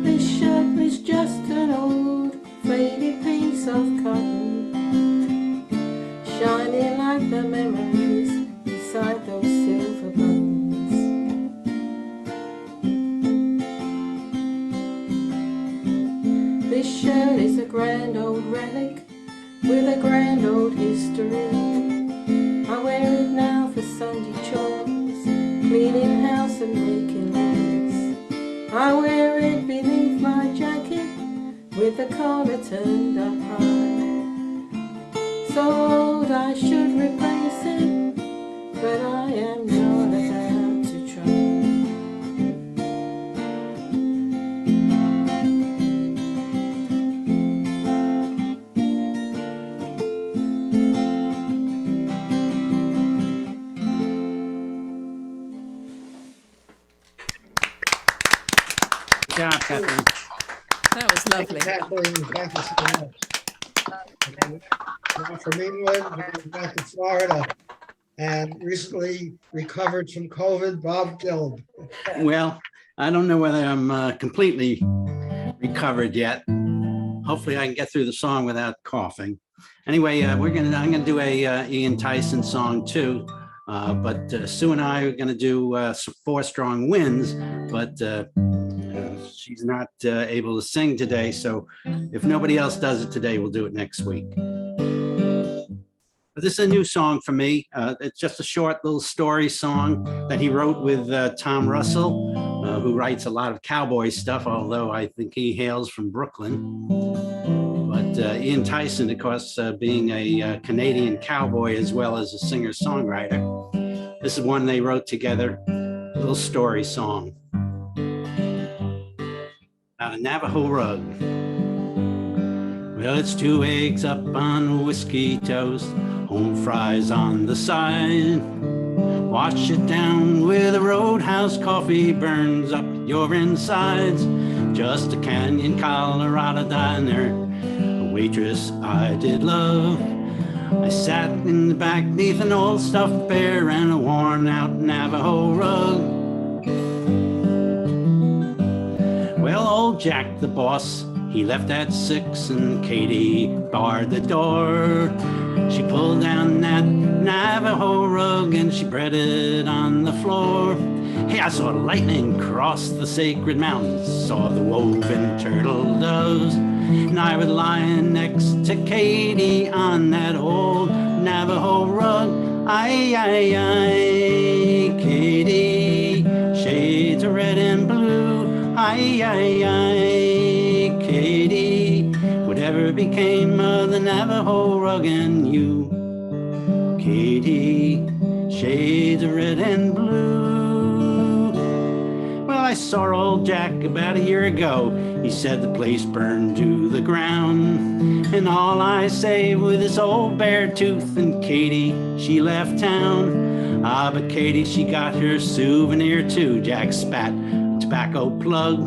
This shirt was just an old faded piece of cotton, shining like the memories beside those silver buttons. This shirt is a grand old relic with a grand old history. I wear it now for Sunday chores, cleaning house and raking leaves. I wear it beneath my jacket with the collar turned up high. So old I should replace it, but I am not about to try. Good job, Kathleen. That was lovely. Kathleen, thank you so much. I'm from England, moved back to Florida, and recently recovered from COVID, Bob Gelb. Well, I don't know whether I'm completely recovered yet. Hopefully I can get through the song without coughing. Anyway, I'm gonna do a Ian Tyson song too. But Sue and I are gonna do Four Strong Winds, but she's not able to sing today. So if nobody else does it today, we'll do it next week. But this is a new song for me. It's just a short little story song that he wrote with Tom Russell, who writes a lot of cowboy stuff, although I think he hails from Brooklyn. But Ian Tyson, of course, being a Canadian cowboy as well as a singer-songwriter. This is one they wrote together, a little story song. About a Navajo rug. Well, it's 2 eggs up on whiskey toast, home fries on the side. Wash it down with a Roadhouse coffee, burns up your insides. Just a Canyon, Colorado diner, a waitress I did love. I sat in the back beneath an old stuffed bear and a worn out Navajo rug. Well, old Jack, the boss, he left at 6 and Katie barred the door. She pulled down that Navajo rug and she spread it on the floor. Hey, I saw lightning cross the sacred mountains, saw the woven turtle doves. And I was lying next to Katie on that old Navajo rug. Aye, aye, aye, Katie, shades of red and blue. Aye, aye, aye, Katie, whatever became of the Navajo rug and you? Katie, shades of red and blue. Well, I saw old Jack about a year ago. He said the place burned to the ground. And all I say with this old bare tooth, and Katie, she left town. Ah, but Katie, she got her souvenir too. Jack spat a tobacco plug.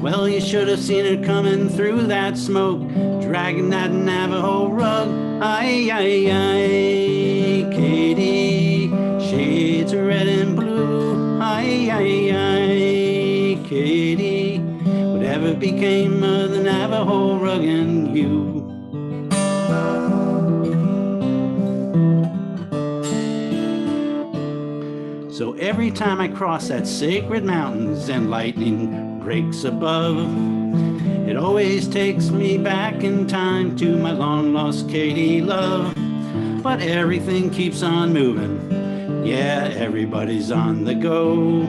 Well, you should have seen her coming through that smoke, dragging that Navajo rug. Aye, aye, aye, Katie, shades of red and blue. Aye, aye, aye, Katie, whatever became of the Navajo rug and you? So every time I cross that sacred mountains and lightning breaks above, it always takes me back in time to my long-lost Katie love. But everything keeps on moving. Yeah, everybody's on the go.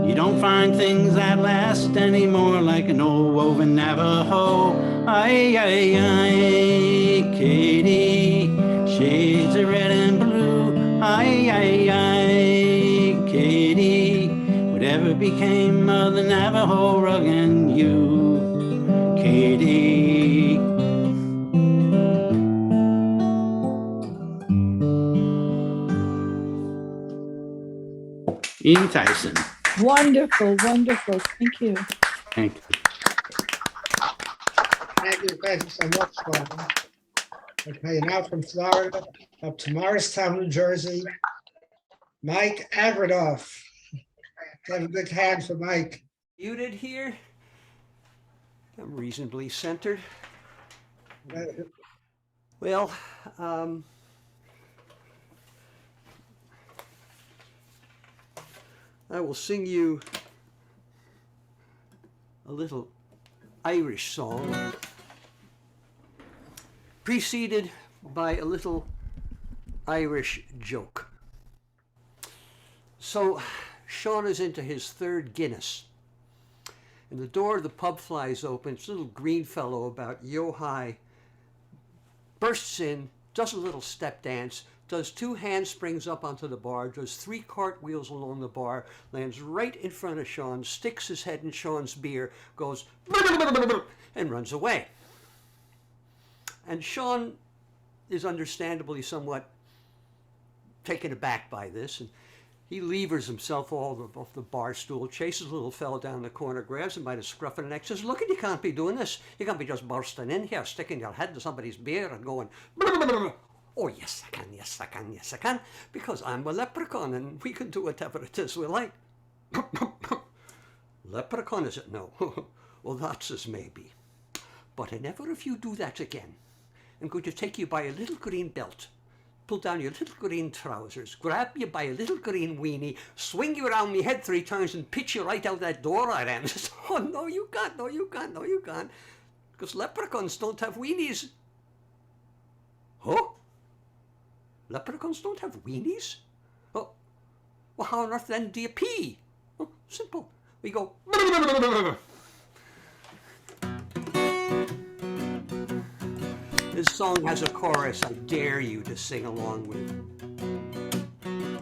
You don't find things that last anymore like an old woven Navajo. Aye, aye, aye, Katie, shades of red and blue. became of the Navajo rug and you, Katie. Ian Tyson. Wonderful, wonderful. Thank you. Thank you. Thank you so much, Barbara. Okay, now from Florida up to Morristown, New Jersey, Mike Agradoff. Have a big hand for Mike. Muted here. I'm reasonably centered. Well, I will sing you a little Irish song, preceded by a little Irish joke. So Sean is into his third Guinness, and the door of the pub flies open. It's a little green fellow about yo-high, bursts in, does a little step dance, does 2 handsprings up onto the bar, does 3 cartwheels along the bar, lands right in front of Sean, sticks his head in Sean's beer, goes and runs away. And Sean is understandably somewhat taken aback by this, and he levers himself off the bar stool, chases a little fellow down the corner, grabs him by the scruff of the neck, says, "Look, you can't be doing this. You can't be just bursting in here, sticking your head to somebody's beer and going, oh, yes, I can, yes, I can, yes, I can, because I'm a leprechaun and we can do whatever it is we like." Leprechaun, is it? No. Well, that's as maybe. But never if you do that again, I'm going to take you by a little green belt, pull down your little green trousers, grab you by a little green weenie, swing you around me head 3 times and pitch you right out that door I am. Says, "Oh, no, you can't, no, you can't, no, you can't, because leprechauns don't have weenies." Huh? Leprechauns don't have weenies? Oh, well, how on earth then do you pee? Oh, simple. We go. This song has a chorus I dare you to sing along with.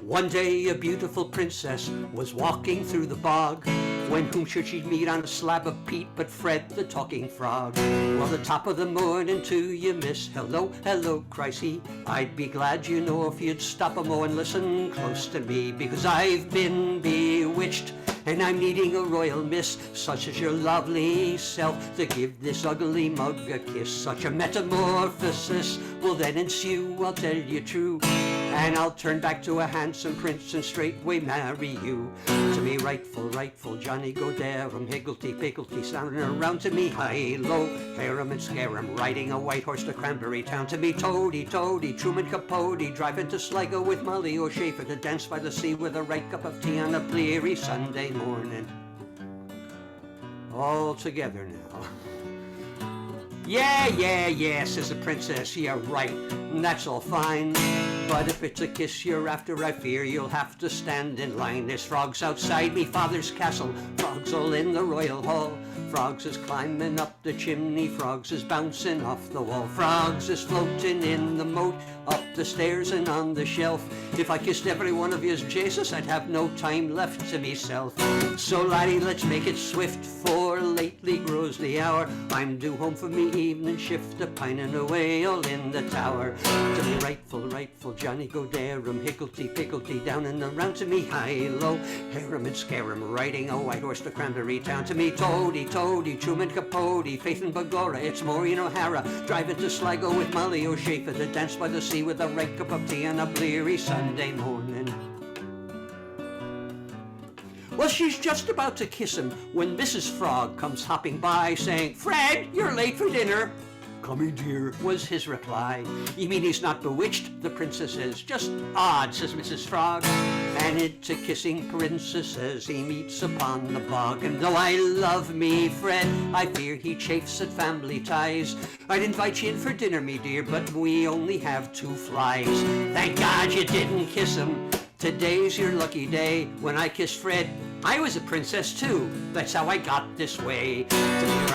One day a beautiful princess was walking through the bog, when whom should she meet on a slab of peat but Fred the talking frog. "Well, the top of the morning to you, miss, hello, hello," cries he. "I'd be glad, you know, if you'd stop a mo and listen close to me, because I've been bewitched, and I'm needing a royal miss, such as your lovely self, to give this ugly mug a kiss. Such a metamorphosis will then ensue, I'll tell you true, and I'll turn back to a handsome prince and straightway marry you. To me rightful Johnny go there, higgledy-piggledy, sounding around to me high-low, harum and scarum, riding a white horse to Cranberry Town. To me toady, Truman Capote, driving to Sligo with Molly O'Shafer, to dance by the sea with a right cup of tea on a bleary Sunday morning. All together now. Yeah, says the princess, you're right, and that's all fine. But if it's a kiss you're after, I fear you'll have to stand in line. There's frogs outside me father's castle, frogs all in the royal hall. Frogs is climbing up the chimney, frogs is bouncing off the wall. Frogs is floating in the moat, up the stairs and on the shelf. If I kissed every one of yous, Jesus, I'd have no time left to myself. So laddie, let's make it swift, for lately grows the hour. I'm due home for me evening shift, a pining away all in the tower. To me rightful Johnny go there, higgledy-piggledy, down and around. To me high-low, harum and scarum, riding a white horse to Cranberry Town. To me toady, Truman Capote, Faith and Begorra, it's Maureen O'Hara, driving to Sligo with Molly O'Shafer, to dance by the sea with a red cup of tea on a bleary Sunday morning. Well, she's just about to kiss him when Mrs. Frog comes hopping by, saying, "Fred, you're late for dinner." "Coming, dear," was his reply. "You mean he's not bewitched?" the princess says. "Just odd," says Mrs. Frog. And into kissing princesses he meets upon the bog. And though I love me Fred, I fear he chafes at family ties. I'd invite you in for dinner, me dear, but we only have 2 flies. Thank God you didn't kiss him. Today's your lucky day. When I kissed Fred, I was a princess too, that's how I got this way. To me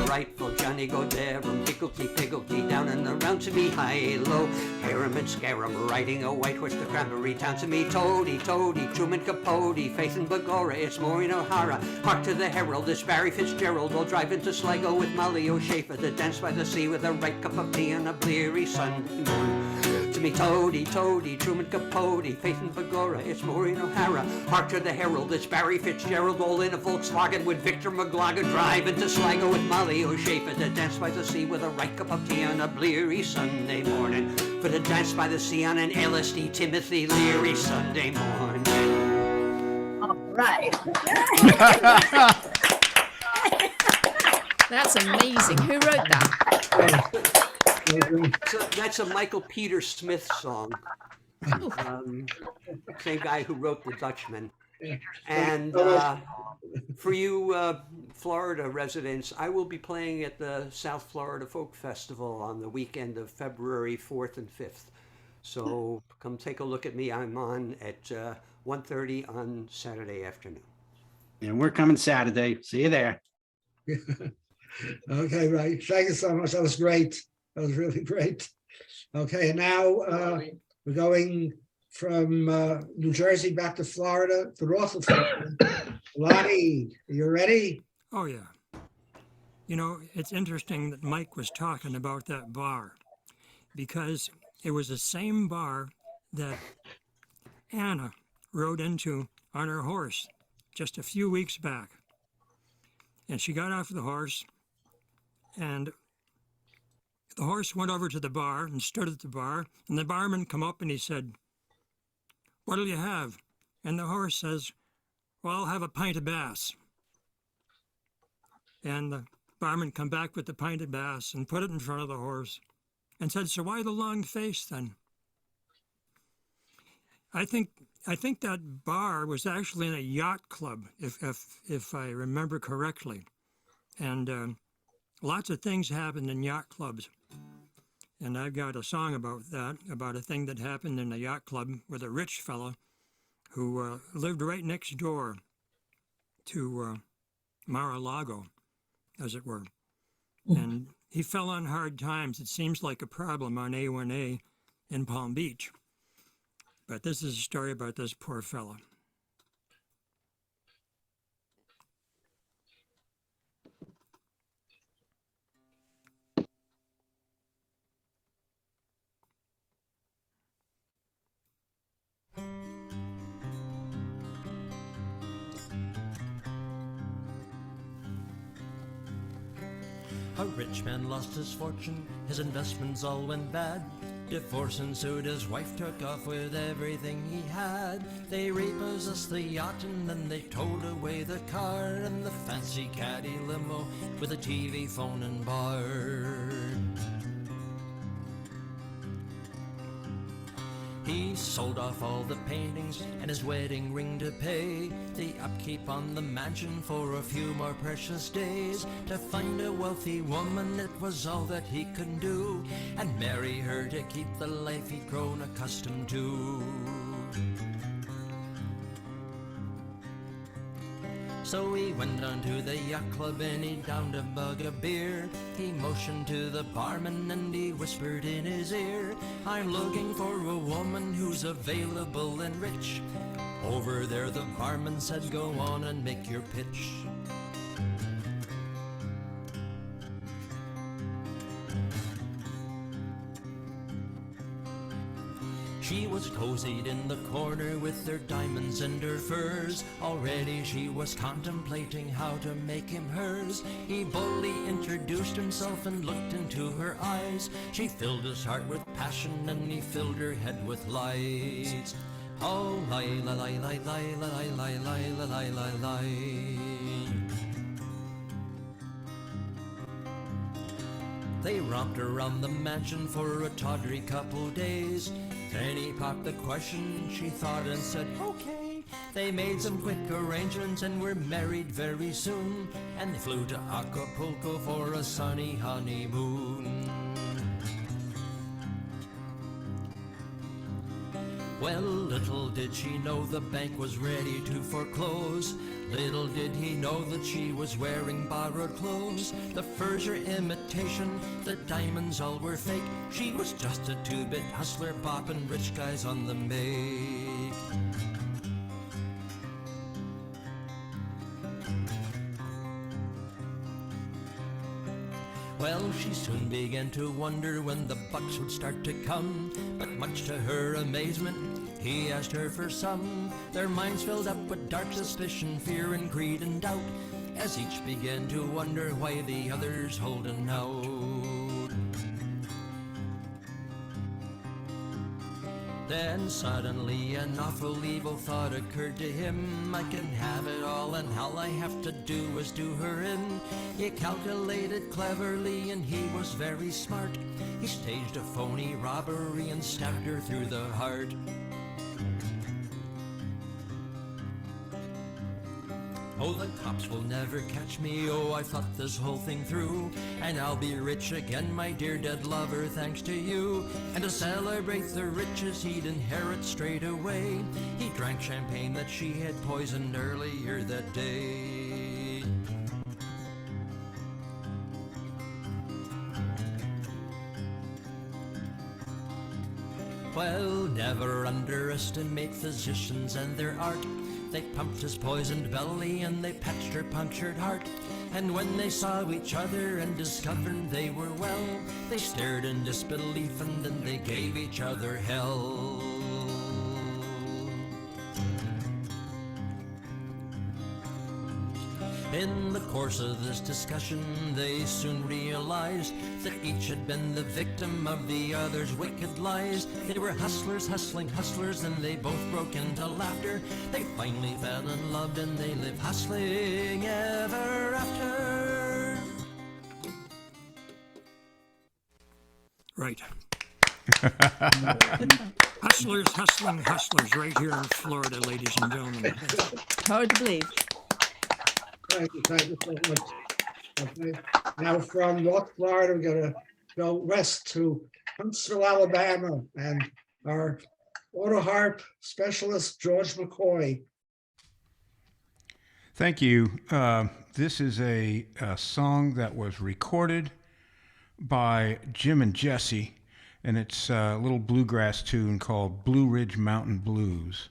rightful, Johnny go there, higgledy-piggledy, down and around to me high-low. Harem and scarum, riding a white horse to Cranberry Town. To me toady, Truman Capote, Faith and Begorra, it's Maureen O'Hara. Hark to the herald, it's Barry Fitzgerald, while driving to Sligo with Molly O'Shafer, to dance by the sea with a right cup of tea on a bleary Sunday morn. To me toady, Truman Capote, Faith and Begorra, it's Maureen O'Hara. Hark to the herald, it's Barry Fitzgerald, all in a Volkswagen with Victor McLaughlin, driving to Sligo with Molly O'Shafer, to dance by the sea with a right cup of tea on a bleary Sunday morning. For the dance by the sea on an LSD Timothy Leary Sunday morning. All right. That's amazing. Who wrote that? So that's a Michael Peter Smith song. Same guy who wrote The Dutchman. And for you Florida residents, I will be playing at the South Florida Folk Festival on the weekend of February 4th and 5th. So come take a look at me. I'm on at 1:30 on Saturday afternoon. And we're coming Saturday. See you there. Okay, right. Thank you so much. That was great. That was really great. Okay, and now we're going from New Jersey back to Florida, to north of Florida. Lonnie, you ready? Oh, yeah. You know, it's interesting that Mike was talking about that bar, because it was the same bar that Anna rode into on her horse just a few weeks back. And she got off the horse, and the horse went over to the bar and stood at the bar, and the barman come up and he said, "What'll you have?" And the horse says, "Well, I'll have a pint of Bass." And the barman come back with the pint of Bass and put it in front of the horse and said, "So why the long face then?" I think that bar was actually in a yacht club, if I remember correctly. And lots of things happen in yacht clubs. And I've got a song about that, about a thing that happened in a yacht club with a rich fella who lived right next door to Mar-a-Lago, as it were. And he fell on hard times. It seems like a problem on A1A in Palm Beach. But this is a story about this poor fella. A rich man lost his fortune, his investments all went bad. Divorce ensued, his wife took off with everything he had. They repossessed the yacht and then they towed away the car and the fancy caddy limo with a TV, phone and bar. He sold off all the paintings and his wedding ring to pay the upkeep on the mansion for a few more precious days. To find a wealthy woman, it was all that he could do, and marry her to keep the life he'd grown accustomed to. So he went down to the yacht club and he downed a mug of beer. He motioned to the barman and he whispered in his ear, "I'm looking for a woman who's available and rich." Over there the barman said, "Go on and make your pitch." She was cozied in the corner with her diamonds and her furs. Already she was contemplating how to make him hers. He boldly introduced himself and looked into her eyes. She filled his heart with passion and he filled her head with light. Oh, lie, lie, lie, lie, lie, lie, lie, lie, lie, lie, lie. They romped around the mansion for a tawdry couple days. Then he popped the question, she thought and said, "Okay." They made some quick arrangements and were married very soon. And they flew to Acapulco for a sunny honeymoon. Well, little did she know the bank was ready to foreclose. Little did he know that she was wearing borrowed clothes. The furs are imitation, the diamonds all were fake. She was just a two-bit hustler bopping rich guys on the make. Well, she soon began to wonder when the bucks would start to come, but much to her amazement, he asked her for some. Their minds filled up with dark suspicion, fear and greed and doubt, as each began to wonder why the other's holding out. Then suddenly an awful evil thought occurred to him. I can have it all and all I have to do is do her in. He calculated cleverly and he was very smart. He staged a phony robbery and stabbed her through the heart. Oh, the cops will never catch me, oh, I thought this whole thing through, and I'll be rich again, my dear dead lover, thanks to you. And to celebrate the riches he'd inherit straight away, he drank champagne that she had poisoned earlier that day. Well, never underestimate physicians and their art. They pumped his poisoned belly and they patched her punctured heart. And when they saw each other and discovered they were well, they stared in disbelief and then they gave each other hell. In the course of this discussion, they soon realized that each had been the victim of the other's wicked lies. They were hustlers hustling hustlers, and they both broke into laughter. They finally fell in love and they lived hustling ever after. Right. Hustlers hustling hustlers right here in Florida, ladies and gentlemen. Hard to believe. Thank you so much. Okay. Now from North Florida, we're going to go west to Huntsville, Alabama, and our auto harp specialist, George McCoy. Thank you. This is a song that was recorded by Jim and Jesse, and it's a little bluegrass tune called Blue Ridge Mountain Blues.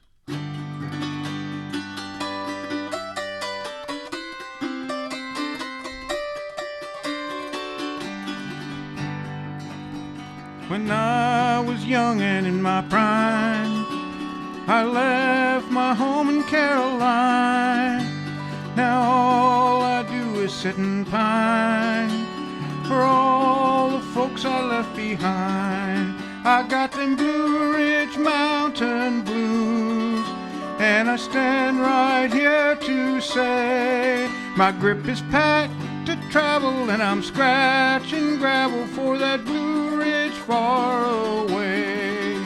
When I was young and in my prime, I left my home in Caroline. Now all I do is sit and pine for all the folks I left behind. I got them Blue Ridge Mountain Blues, and I stand right here to say my grip is packed to travel, and I'm scratching gravel for that Blue Ridge far away.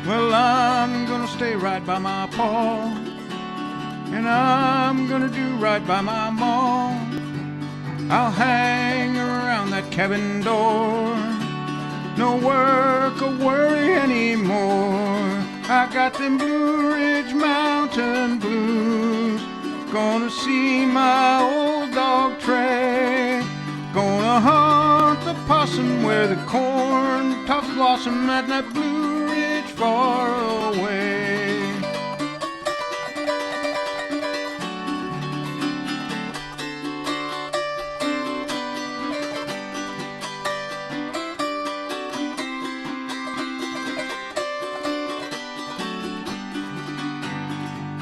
Well, I'm gonna stay right by my paw, and I'm gonna do right by my mom. I'll hang around that cabin door, no work or worry anymore. I got them Blue Ridge Mountain Blues, gonna see my old dog Trey, gonna hunt the possum where the corn tops blossom at that Blue Ridge far away.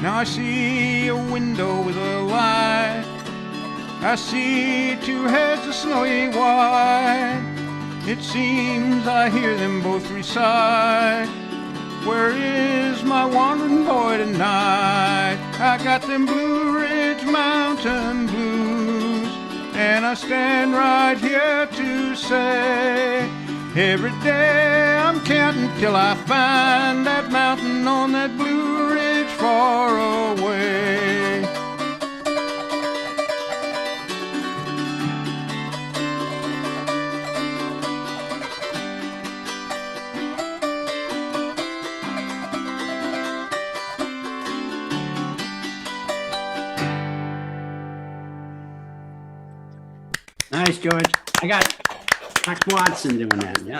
Now I see a window with a light, I see two heads of snowy white. It seems I hear them both recite, where is my wandering boy tonight? I got them Blue Ridge Mountain Blues, and I stand right here to say every day I'm tent until I find that mountain on that blue ridge far away. Nice, George. I got Max Watson doing that. Yeah.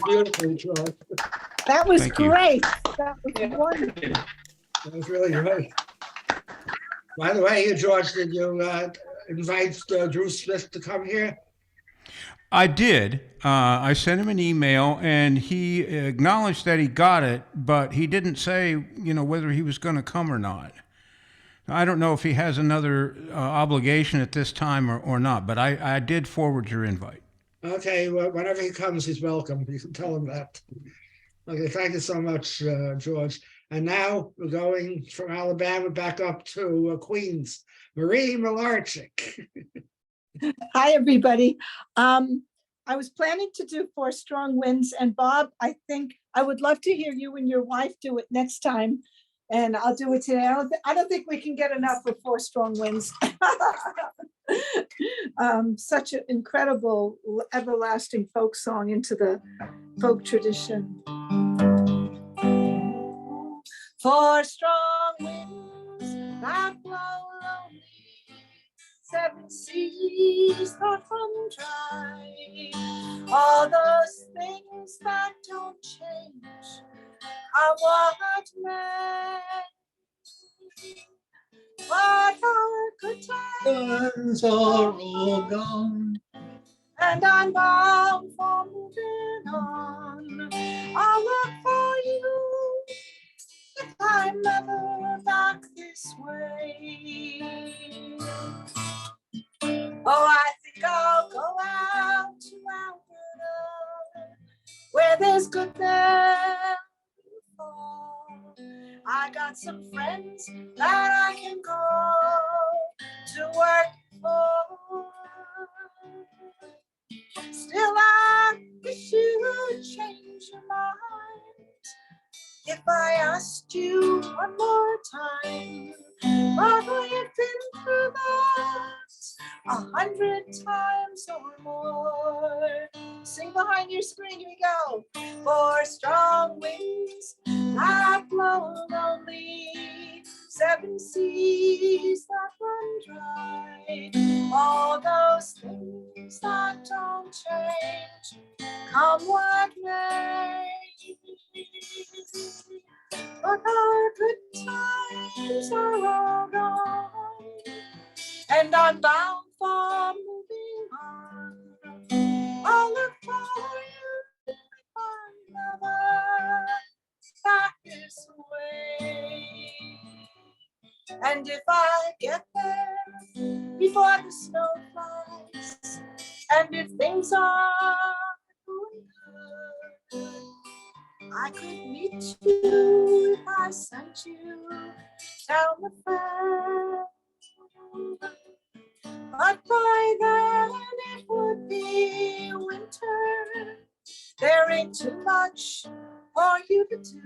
Beautiful, George. That was Thank you. great. That was wonderful. That was really great. By the way, George, did you invite Drew Smith to come here? I did. I sent him an email, and he acknowledged that he got it, but he didn't say, whether he was going to come or not. I don't know if he has another obligation at this time or not, but I did forward your invite. Okay, well, whenever he comes, he's welcome. You can tell him that. Okay, thank you so much, George. And now we're going from Alabama back up to Queens. Marie Malarchik. Hi, everybody. I was planning to do Four Strong Winds, and Bob, I think I would love to hear you and your wife do it next time, and I'll do it today. I don't think we can get enough of Four Strong Winds. Such an incredible, everlasting folk song into the folk tradition. Four strong winds that blow lonely, seven seas that run dry, all those things that don't change are what make. But our good times are all gone, and I'm bound for moving on. I'll look for you if I'm ever back this way. Oh, I think I'll go out to Alberta, where there's good there. I got some friends that I can go to work for. Still, I wish you would change your mind if I asked you one more time. But we've been through that 100 times or more. Sing behind your screen, here we go. Four strong winds that blow lonely, seven seas that run dry, all those things that don't change, come what may. But our good times are all gone, and I'm bound for moving on. I'll look for you if I'm never back this way. And if I get there before the snow flies, and if things are going good, I could meet you if I sent you down the fair. But by then it would be winter. There ain't too much for you to do,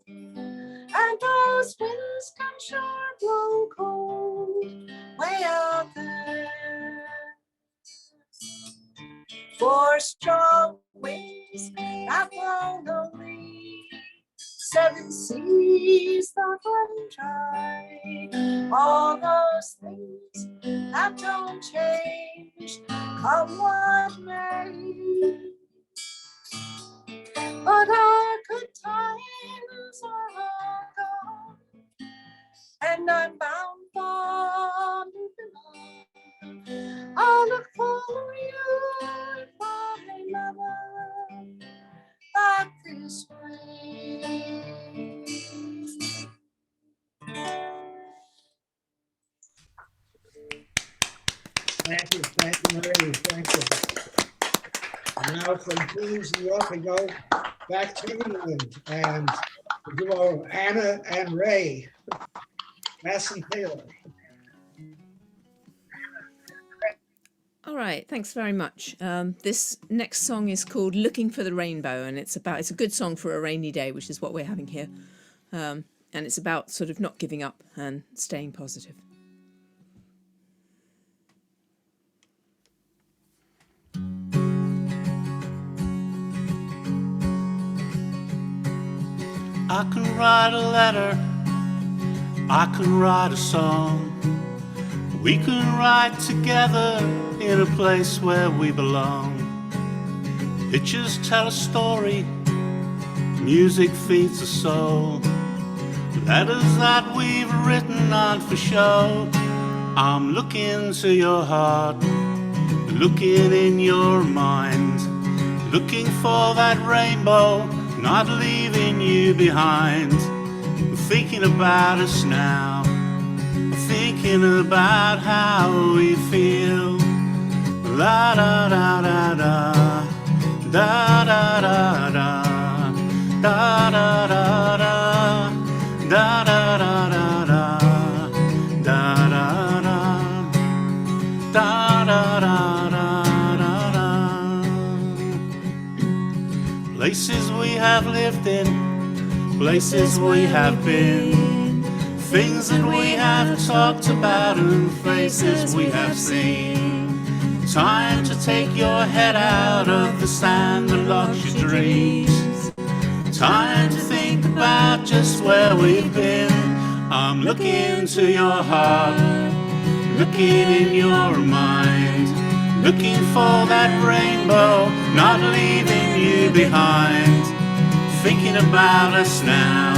and those winds can sure blow cold way out there. Four strong winds that blow lonely, seven seas that run dry, all those things that don't change, come what may. But our good times are all gone, and I'm bound for moving on. I'll look for you if I'm never back this way. Thank you, Marie, thank you. And now from Queens, New York, we go back to England, and the duo Anna and Ray, Mass and Taylor. All right, thanks very much. This next song is called Looking for the Rainbow, and it's a good song for a rainy day, which is what we're having here. And it's about sort of not giving up and staying positive. I can write a letter, I can write a song. We can ride together in a place where we belong. Pictures tell a story, music feeds the soul. Letters that we've written aren't for show. I'm looking to your heart, looking in your mind, looking for that rainbow, not leaving you behind. Thinking about us now, thinking about how we feel. La da da da da, da da da da, da da da da, da da da da da, da da da, da da da da. Places we have lived in, places we have been, things that we have talked about and faces we have seen. Time to take your head out of the sand and launch your dreams. Time to think about just where we've been. I'm looking to your heart, looking in your mind, looking for that rainbow, not leaving you behind. Thinking about us now,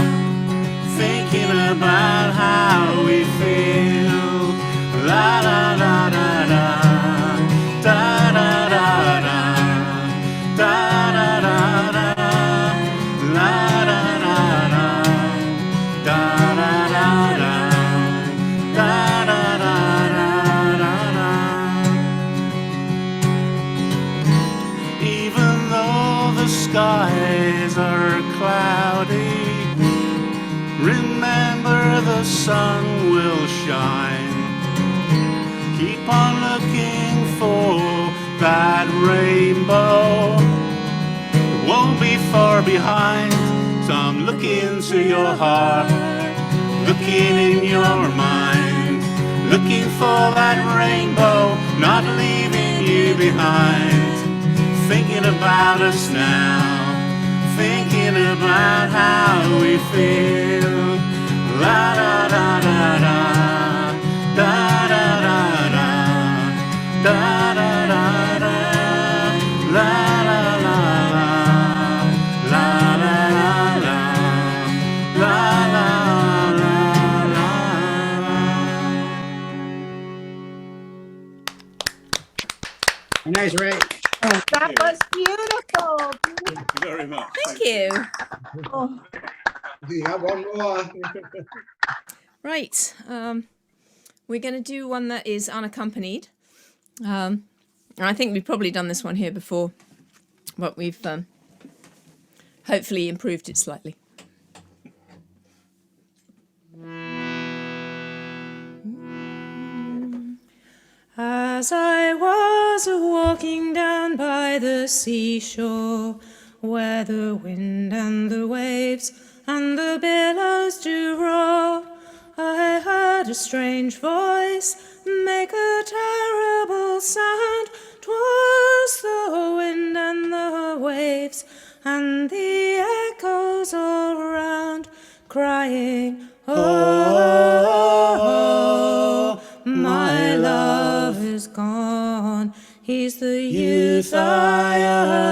thinking about how we feel. La la la la la, da da da da, da da da da, la da da da, da da da da, da da da da da. Even though the skies are cloudy, remember the sun will shine. Keep on looking for that rainbow, it won't be far behind. So I'm looking to your heart, looking in your mind, looking for that rainbow, not leaving you behind. Thinking about us now, thinking about how we feel. La da da da da, da da da da, da da da da, la la la la, la la la la, la la la la. Nice, Ray. That was beautiful. Thank you very much. Thank you. Oh. You got one more. Right, we're going to do one that is unaccompanied. And I think we've probably done this one here before, but we've hopefully improved it slightly. As I was walking down by the seashore, where the wind and the waves and the billows do roar, I heard a strange voice make a terrible sound. 'Twas the wind and the waves and the echoes all around, crying, oh, my love is gone. He's the youth I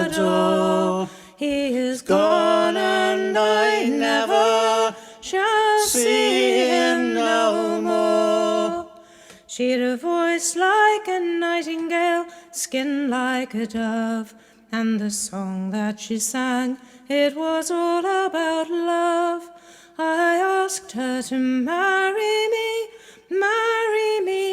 adore. He is gone and I never shall see him no more. She'd a voice like a nightingale, skin like a dove, and the song that she sang, it was all about love. I asked her to marry me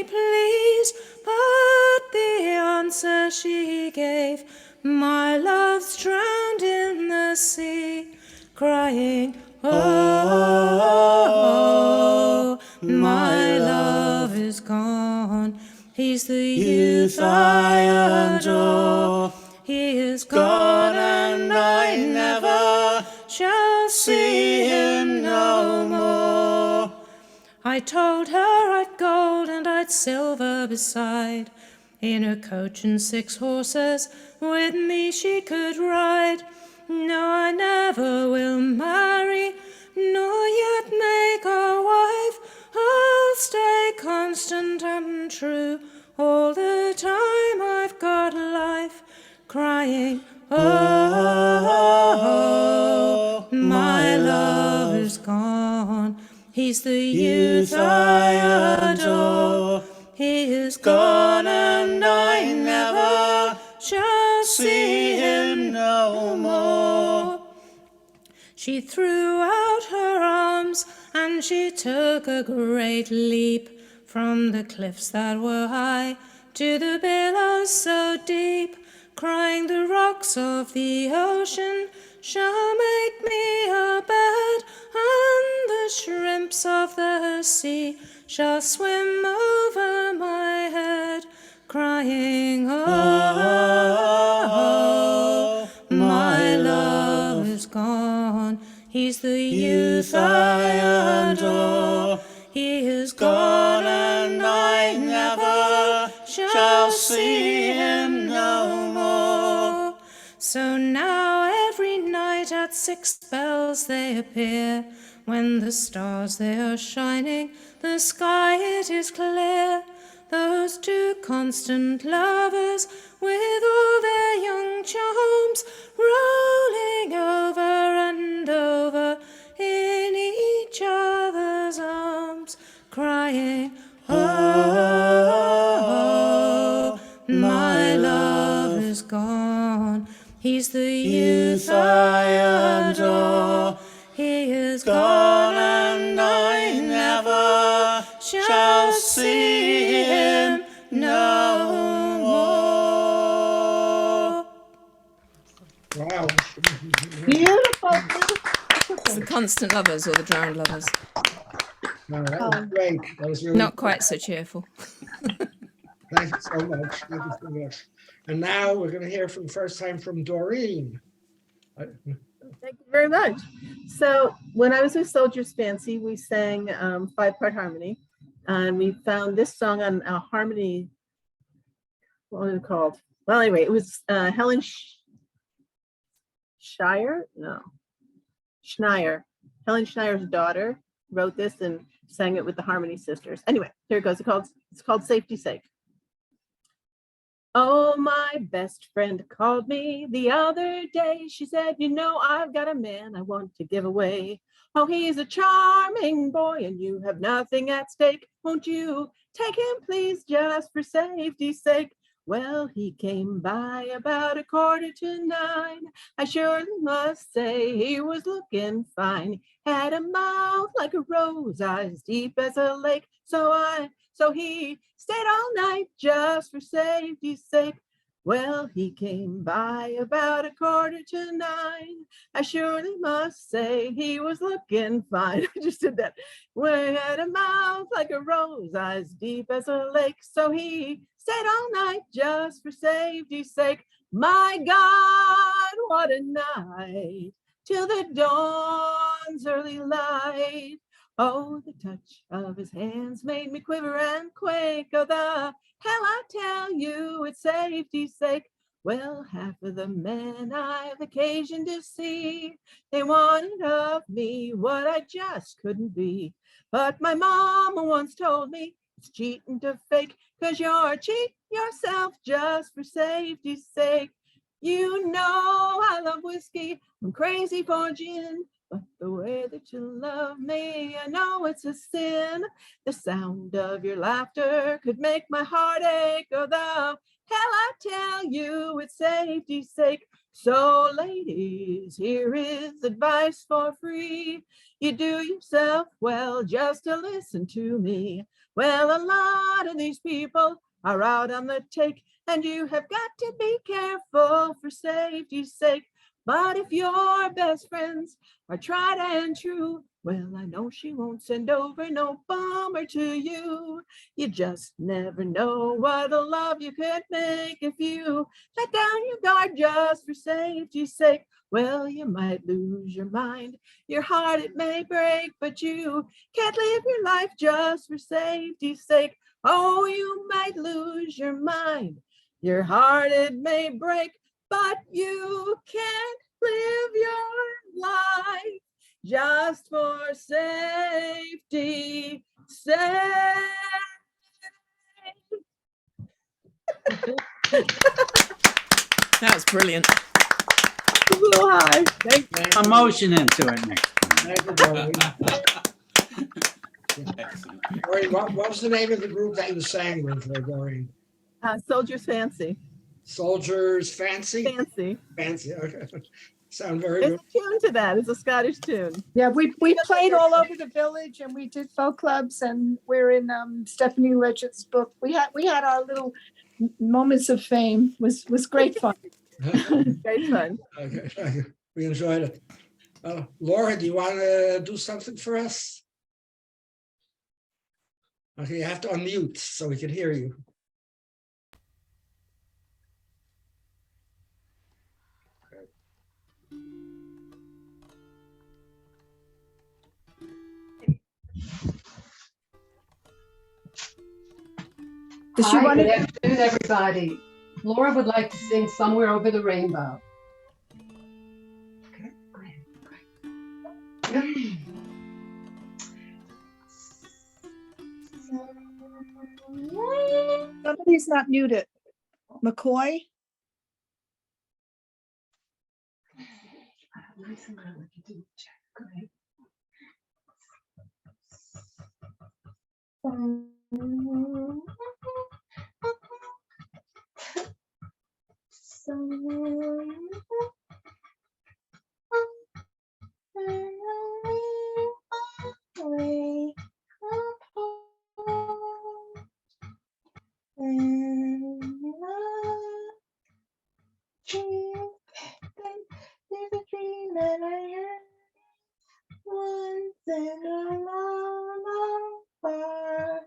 please, but the answer she gave, my love's drowned in the sea, crying, oh, my love is gone. He's the youth I adore. He is gone and I never shall see him no more. I told her I'd gold and I'd silver beside. In a coach and 6 horses, with me she could ride. No, I never will marry, nor yet make a wife. I'll stay constant and true all the time I've got life. Crying, oh, my love is gone. He's the youth I adore. He is gone and I never shall see him no more. She threw out her arms and she took a great leap from the cliffs that were high to the billows so deep, crying, the rocks of the ocean shall make me a bed, and the shrimps of the sea shall swim over my head, crying, oh, my love is gone. He's the youth I adore. He is gone and I never shall see him no more. So now every night at 6 bells they appear. When the stars they are shining, the sky it is clear. Those 2 constant lovers with all their young charms, rolling over and over in each other's arms, crying, oh, my love is gone. He's the youth I adore. He is gone and I never shall see him no more. Wow. Beautiful. It's the constant lovers or the drowned lovers. No, that was great. That was really Not quite so cheerful. Thank you so much. Thank you so much. And now we're going to hear for the first time from Doreen. Thank you very much. So when I was with Soldier's Fancy, we sang 5-part harmony, and we found this song on a harmony. What was it called? Well, anyway, it was Helen Schneier. Helen Schneier's daughter wrote this and sang it with the Harmony Sisters. Anyway, here it goes. It's called Safety Sake. Oh, my best friend called me the other day. She said, you know, I've got a man I want to give away. Oh, he's a charming boy and you have nothing at stake. Won't you take him, please, just for safety's sake? Well, he came by about 9:15. I surely must say he was looking fine. Had a mouth like a rose, eyes deep as a lake. So he stayed all night just for safety's sake. Well, he came by about 9:15. I surely must say he was looking fine. I just did that. We had a mouth like a rose, eyes deep as a lake. So he stayed all night just for safety's sake. My God, what a night, till the dawn's early light. Oh, the touch of his hands made me quiver and quake. Oh, the hell I tell you, it's safety's sake. Well, half of the men I've occasion to see, they wanted of me what I just couldn't be. But my mama once told me it's cheating to fake, 'cause you're cheating yourself just for safety's sake. You know I love whiskey, I'm crazy for gin, but the way that you love me, I know it's a sin. The sound of your laughter could make my heart ache. Oh, the hell I tell you, it's safety's sake. So ladies, here is advice for free. You do yourself well just to listen to me. Well, a lot of these people are out on the take, and you have got to be careful for safety's sake. But if your best friends are tried and true, well, I know she won't send over no bummer to you. You just never know what a love you could make if you let down your guard just for safety's sake. Well, you might lose your mind, your heart it may break, but you can't live your life just for safety's sake. Oh, you might lose your mind, your heart it may break, but you can't live your life just for safety sake. That was brilliant. A little high. Thank you. Emotion into it next Thank you, Doreen. Excellent. Doreen, what was the name of the group that you sang with, Doreen? Soldier's Fancy. Soldiers Fancy? Fancy. Fancy, okay. Sound very There's good. a tune to that. It's a Scottish tune. Yeah, we played all over the village and we did folk clubs and we're in Stephanie Ledger's book. We had our little moments of fame. Was great fun. Great fun. Okay, thank you. We enjoyed it. Laura, do you want to do something for us? Okay, you have to unmute so we can hear you. Does she want Good to? afternoon, everybody. Laura would like to sing Somewhere Over the Rainbow. Somebody's not muted. McCoy? There's a dream that I had once in a long, long far.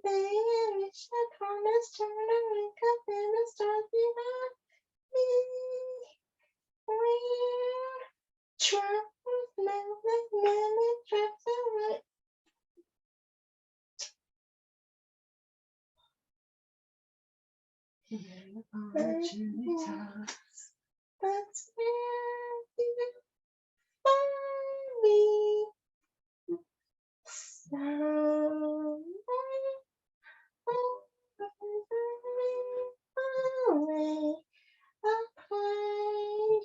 They wish I promised to wake up and the stars behind me. Where troubles melt like lemon drops away. That's where you find me. Somewhere away apart,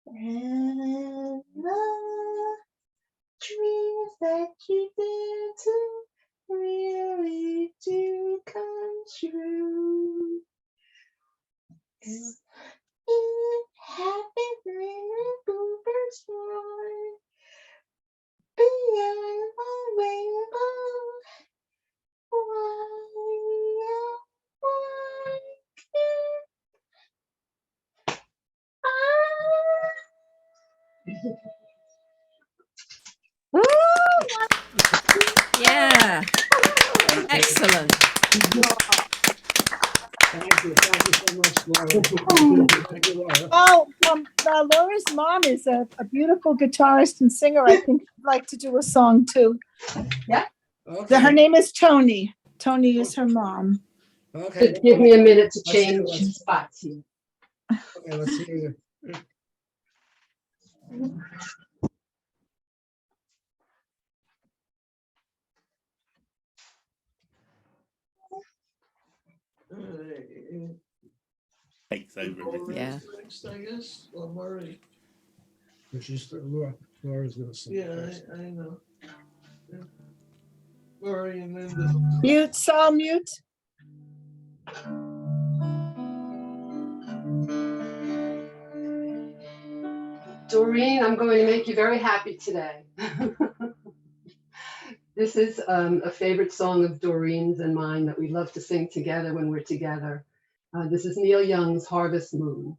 and the dreams that you dare to really do come true. It happens when the bluebirds fly beyond the rainbow. Yeah. Excellent. Thank you so much, Laura. Thank you, Laura. Oh, Laura's mom is a beautiful guitarist and singer. I think she'd like to do a song too. Yeah. Okay. Her name is Tony. Tony is her mom. Okay. Just give me a minute to Let's hear- change let's- spots here. Okay, let's hear you. Takes over everything. Yeah. Next, I guess, or Murray. Which is Laura's gonna sing. Yeah, I know. Yeah. Murray and then the. Mute, Saul, mute. Doreen, I'm going to make you very happy today. This is a favorite song of Doreen's and mine that we love to sing together when we're together. This is Neil Young's Harvest Moon.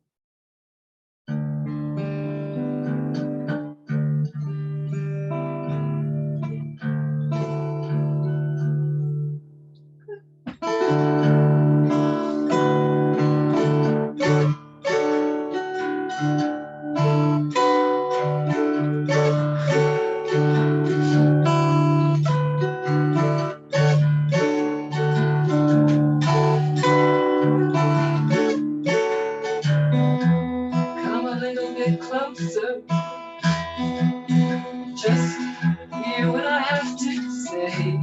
Come a little bit closer, just hear what I have to say.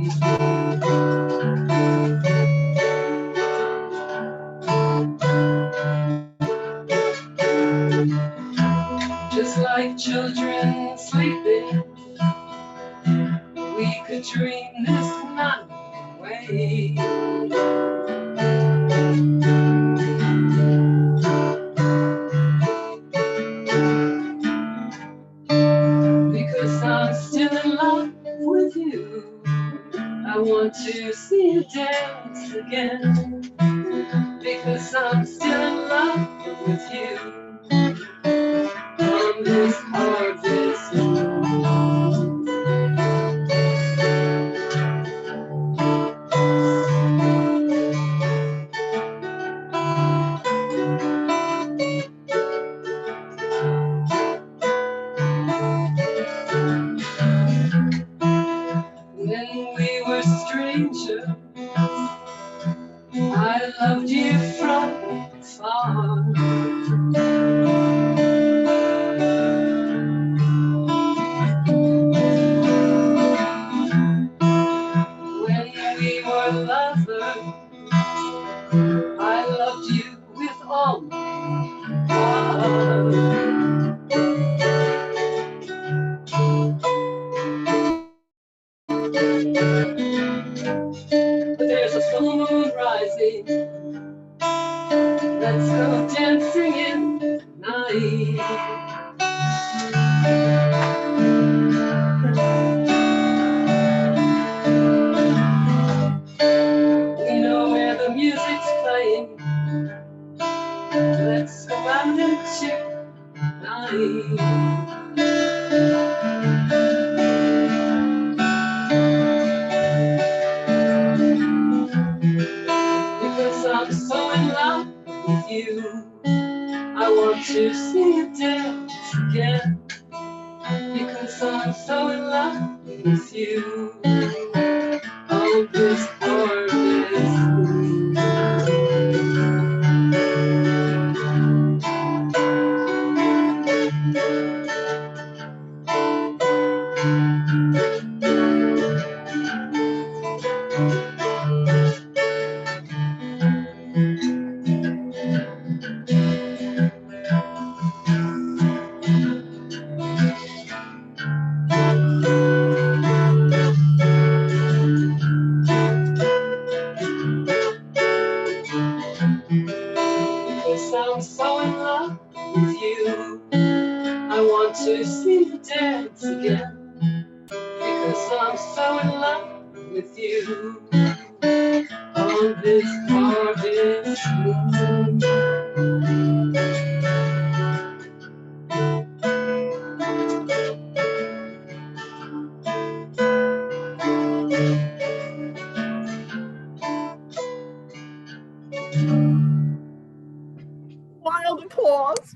Just like children sleeping, we could dream this night away. Because I'm still in love with you. I want to see you dance again. Because I'm still in love with you. On this harvest moon. When we were strangers, I loved you from afar. When we were lovers, I loved you with all my heart. But there's a full moon rising. Let's go dancing in the night. We know where the music's playing. Let's go out into the night. Because I'm so in love with you. I want to see you dance again. Because I'm so in love with you. On this harvest moon. Because I'm so in love with you. I want to see you dance again. Because I'm so in love with you. On this harvest moon. Wild applause.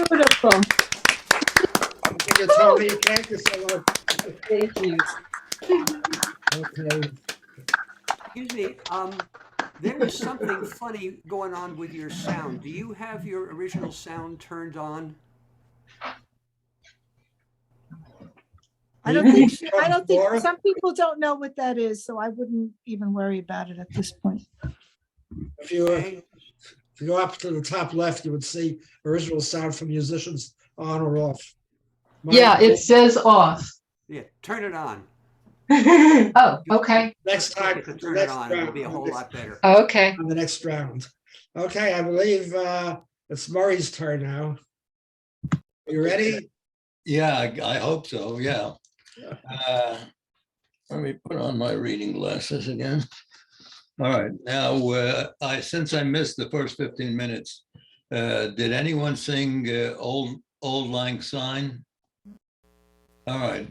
Beautiful. Thank you, Tony. Thank you so much. Thank you. Okay. Excuse me, there is something funny going on with your sound. Do you have your original sound turned on? I don't think some people don't know what that is, so I wouldn't even worry about it at this point. If you go up to the top left, you would see original sound from musicians on or off. Yeah, it says off. Yeah, turn it on. Oh, okay. Next time, To turn it on, it'll be a whole lot better. Okay. On the next round. Okay, I believe it's Murray's turn now. Are you ready? Yeah, I hope so, yeah. Let me put on my reading glasses again. All right. Now, since I missed the first 15 minutes, did anyone sing Old Lang Syne? All right.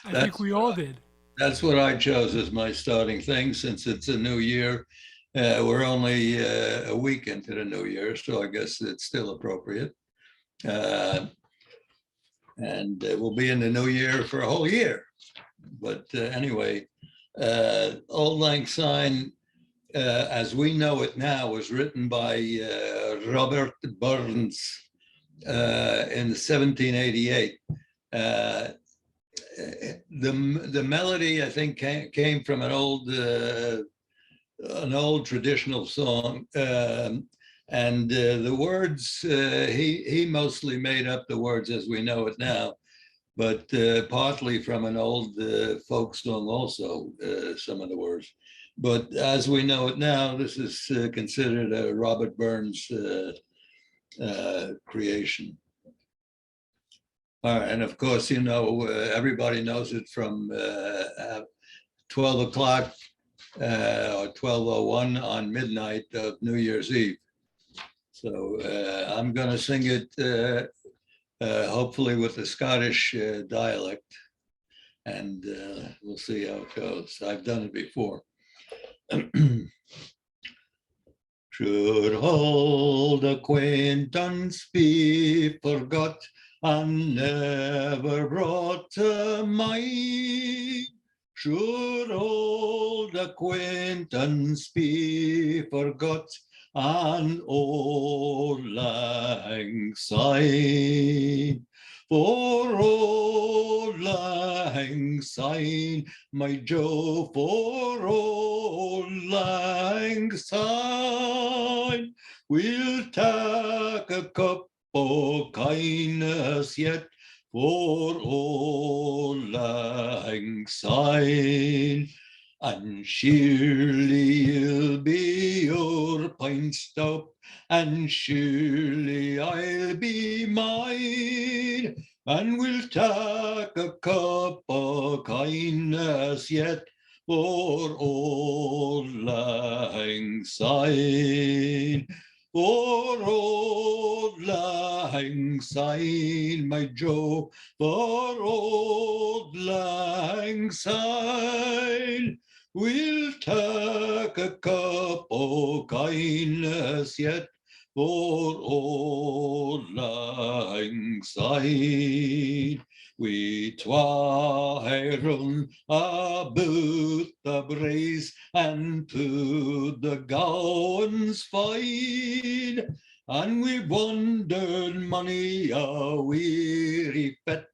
I think we all did. That's what I chose as my starting thing, since it's a new year. We're only a week into the new year, so I guess it's still appropriate. And we'll be in the new year for a whole year. But anyway, Old Lang Syne, as we know it now, was written by Robert Burns in 1788. The melody, I think, came from an old traditional song, and the words, he mostly made up the words as we know it now, but partly from an old folk song also, some of the words. But as we know it now, this is considered a Robert Burns creation. And of course, you know, everybody knows it from 12 o'clock or 12:01 on midnight of New Year's Eve. So I'm going to sing it hopefully with the Scottish dialect, and we'll see how it goes. I've done it before. Should old acquaintance be forgot and never brought to mind? Should old acquaintance be forgot and old lang syne? For old lang syne, my Joe, for old lang syne, we'll take a cup of kindness yet for old lang syne. And surely you'll be your pint stop, and surely I'll be mine, and we'll take a cup of kindness yet for old lang syne. For old lang syne, my Joe, for old lang syne, we'll take a cup of kindness yet for old lang syne. We twa hae run about the braes and to the gowans fine, and we wandered mony a weary fet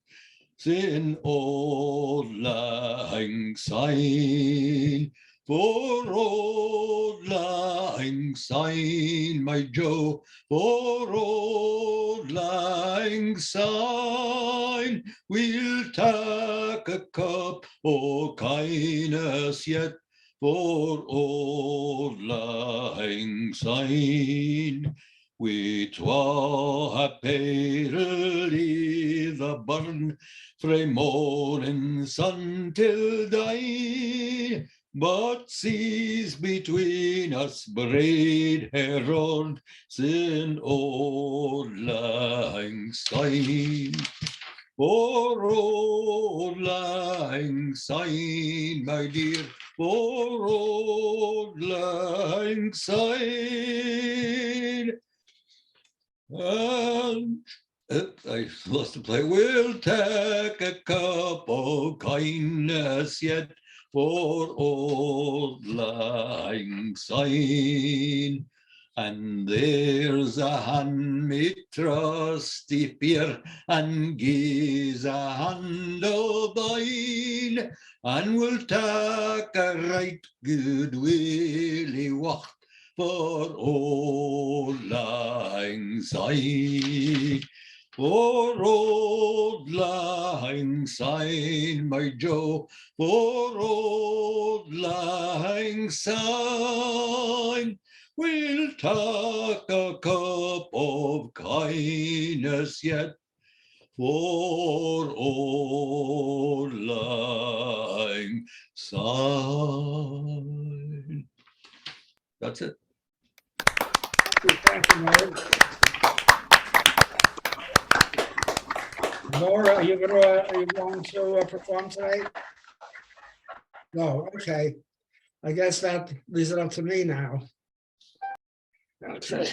in old lang syne. For old lang syne, my Joe, for old lang syne, we'll take a cup of kindness yet for old lang syne. We twa ha' perilly the burn frae morning sun till die, but seas between us braid herald sin old lang syne. For old lang syne, my dear, for old lang syne. And I lost the play. We'll take a cup of kindness yet for old lang syne. And there's a hand me trusty fear, and gives a hand of thine, and we'll take a right good willy wacht for old lang syne. For old lang syne, my Joe, for old lang syne, we'll take a cup of kindness yet for Auld Lang Syne. That's it. Thank you, Maury. Laura, are you going to perform tonight? No, okay. I guess that leaves it up to me now. Okay.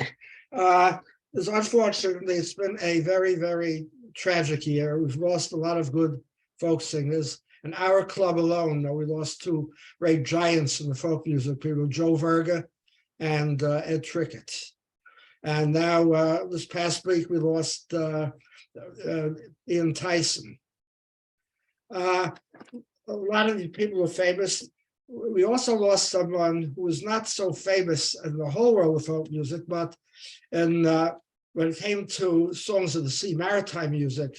It's unfortunately, it's been a very, very tragic year. We've lost a lot of good folk singers. In our club alone, we lost two great giants in the folk music people, Joe Verga and Ed Trickett. And now this past week, we lost Ian Tyson. A lot of these people are famous. We also lost someone who was not so famous in the whole world of folk music, but when it came to songs of the sea, maritime music,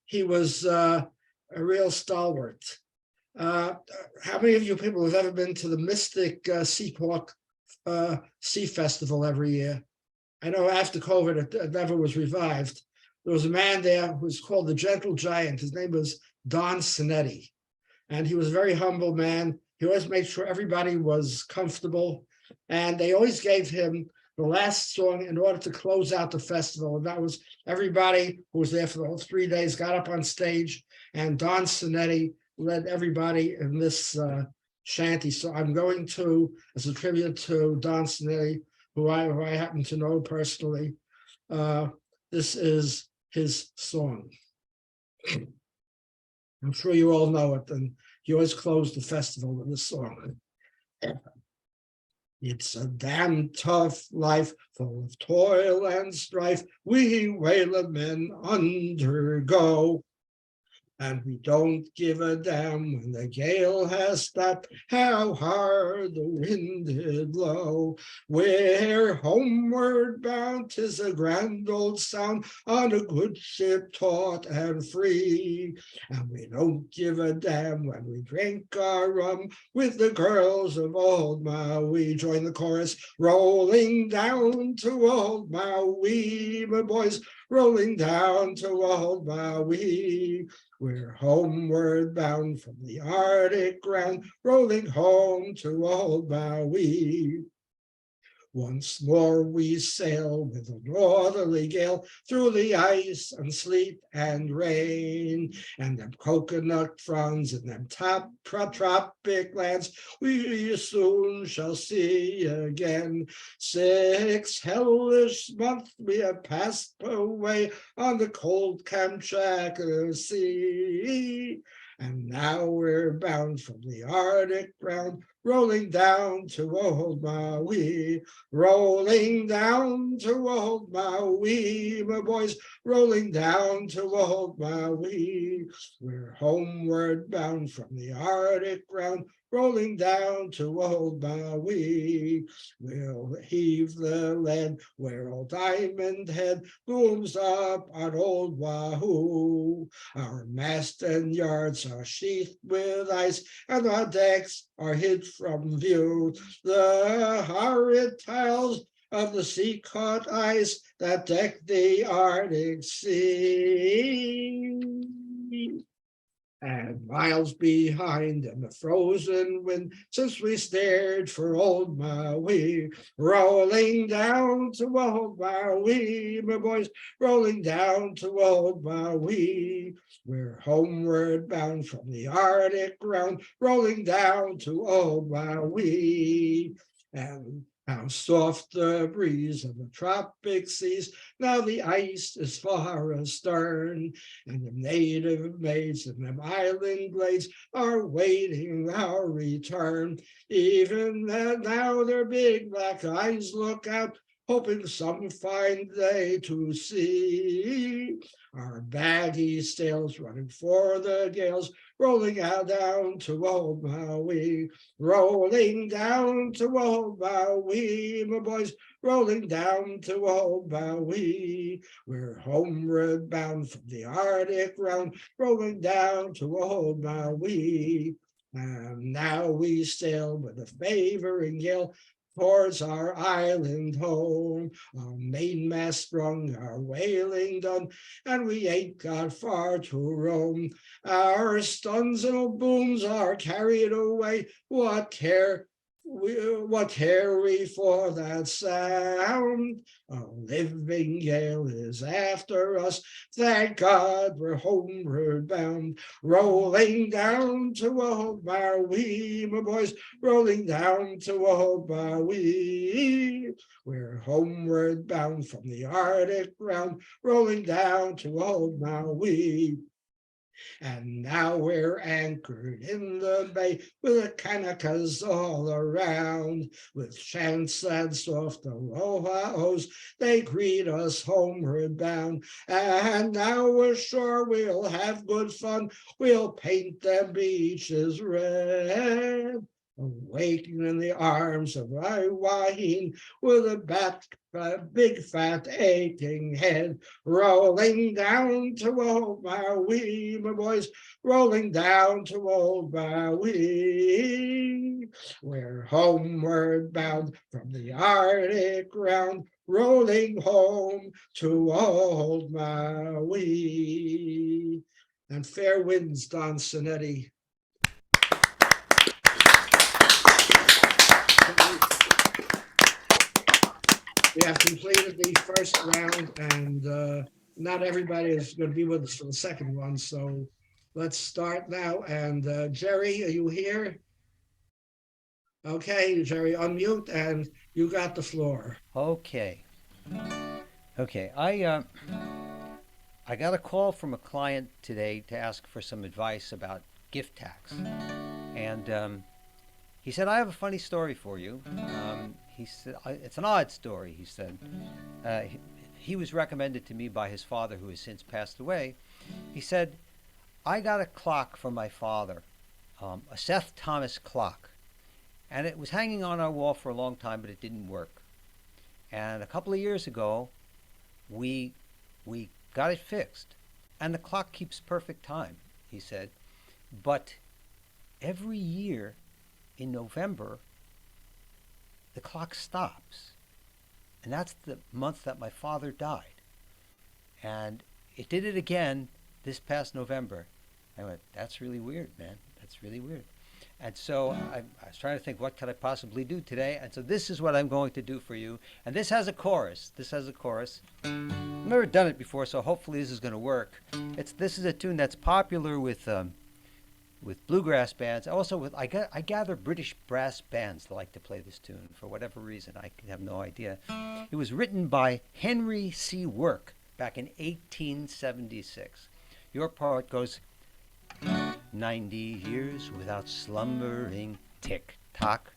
he was a real stalwart. How many of you people have ever been to the Mystic Seaport Sea Festival every year? I know after COVID, it never was revived. There was a man there who was called the Gentle Giant. His name was Don Sinetti. And he was a very humble man. He always made sure everybody was comfortable. And they always gave him the last song in order to close out the festival. And that was everybody who was there for the whole 3 days got up on stage, and Don Sinetti led everybody in this shanty. So I'm going to, as a tribute to Don Sinetti, who I happen to know personally, this is his song. I'm sure you all know it, and he always closed the festival with this song. It's a damn tough life, full of toil and strife, we whalemen undergo. And we don't give a damn when the gale has stopped, how hard the wind did blow. We're homeward bound, 'tis a grand old sound, on a good ship taut and free. And we don't give a damn when we drink our rum with the girls of old Maui. Join the chorus, rolling down to old Maui, my boys, rolling down to old Maui. We're homeward bound from the Arctic ground, rolling home to old Maui. Once more we sail with a northerly gale through the ice and sleet and rain, and them coconut fronds and them tropic lands we soon shall see again. 6 hellish months we have passed away on the cold Kamchatka Sea, and now we're bound from the Arctic ground, rolling down to old Maui, rolling down to old Maui, my boys, rolling down to old Maui. We're homeward bound from the Arctic ground, rolling down to old Maui. We'll heave the lead where old Diamond Head looms up on old Wahoo. Our mast and yards are sheathed with ice, and our decks are hid from view. The horrid tiles of the sea-caught ice that deck the Arctic Sea. And miles behind in the frozen wind, since we stared for old Maui, rolling down to old Maui, my boys, rolling down to old Maui. We're homeward bound from the Arctic ground, rolling down to old Maui. And how soft the breeze of the tropic seas, now the ice is far astern, and the native maids in them island glades are waiting our return. Even now their big black eyes look out, hoping some fine day to see. Our baggy sails running for the gales, rolling out down to old Maui, rolling down to old Maui, my boys, rolling down to old Maui. We're homeward bound from the Arctic ground, rolling down to old Maui. And now we sail with a favoring gale towards our island home. Our mainmast sprung, our whaling done, and we ain't got far to roam. Our stuns and booms are carried away. What care we for that sound? A living gale is after us. Thank God we're homeward bound. Rolling down to old Maui, my boys, rolling down to old Maui. We're homeward bound from the Arctic ground, rolling down to old Maui. And now we're anchored in the bay with the Kanakas all around, with chants and soft aloha-os, they greet us homeward bound. And now we're sure we'll have good fun, we'll paint them beaches red. Awaking in the arms of Iwahine with a big fat aching head, rolling down to old Maui, my boys, rolling down to old Maui. We're homeward bound from the Arctic ground, rolling home to old Maui. And fair winds, Don Sinetti. We have completed the first round, and not everybody is going to be with us for the second one. So let's start now. And Jerry, are you here? Okay, Jerry, unmute, and you got the floor. Okay. I got a call from a client today to ask for some advice about gift tax, and he said, "I have a funny story for you." He said, "It's an odd story." He said, he was recommended to me by his father, who has since passed away. He said, "I got a clock from my father, a Seth Thomas clock, and it was hanging on our wall for a long time, but it didn't work. And a couple of years ago, we got it fixed, and the clock keeps perfect time," he said. "But every year in November, the clock stops. And that's the month that my father died. And it did it again this past November." I went, "That's really weird, man. That's really weird." And so I was trying to think, what could I possibly do today? And so this is what I'm going to do for you. And this has a chorus. I've never done it before, so hopefully this is going to work. This is a tune that's popular with bluegrass bands. Also I gather British brass bands that like to play this tune for whatever reason. I have no idea. It was written by Henry C. Work back in 1876. Your part goes, 90 years without slumbering, tick tock,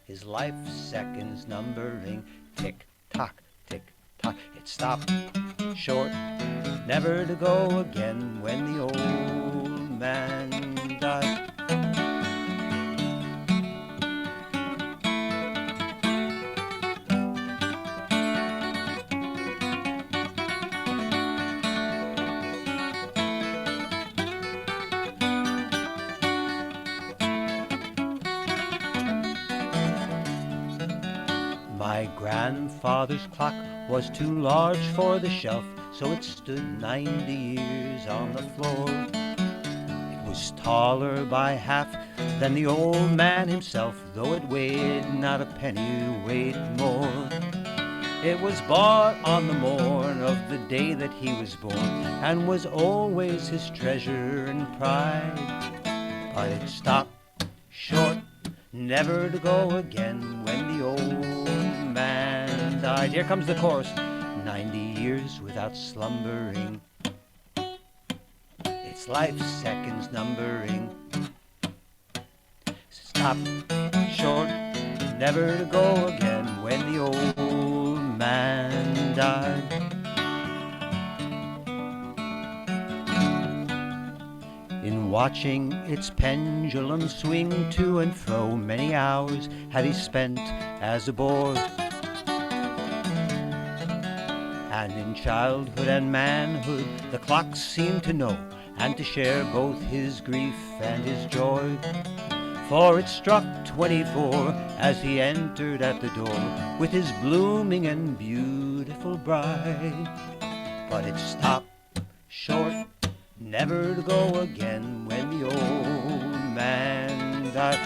his life seconds numbering, tick tock, it stopped short, never to go again when the old man died. My grandfather's clock was too large for the shelf, so it stood 90 years on the floor. It was taller by half than the old man himself, though it weighed not a penny, weighed more. It was bought on the morn of the day that he was born, and was always his treasure and pride. But it stopped short, never to go again when the old man died. Here comes the chorus. 90 years without slumbering, its life seconds numbering. Stop short, never to go again when the old man died. In watching its pendulum swing to and fro, many hours had he spent as a boy. And in childhood and manhood the clock seemed to know, and to share both his grief and his joy. for it struck 24 as he entered at the door with his blooming and beautiful bride. But it stopped short, never to go again when the old man died.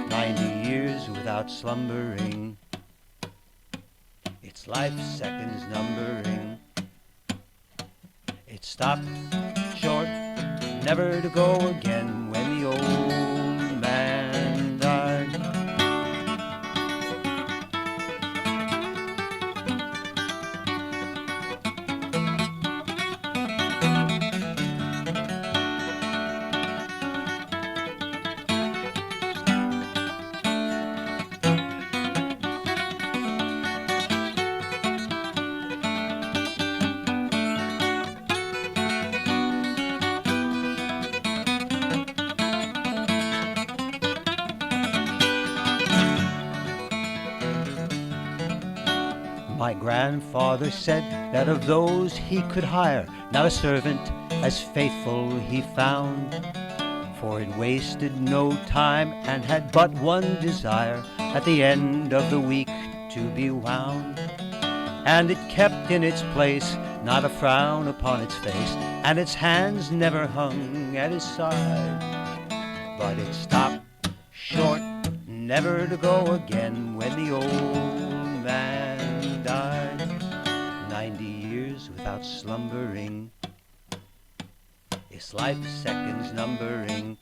90 years without slumbering, its life seconds numbering. It stopped short, never to go again when the old man died. My grandfather said that of those he could hire, not a servant as faithful he found. For it wasted no time and had but one desire, at the end of the week to be wound. And it kept in its place, not a frown upon its face, and its hands never hung at his side. But it stopped short, never to go again when the old man died. 90 years without slumbering, its life seconds numbering.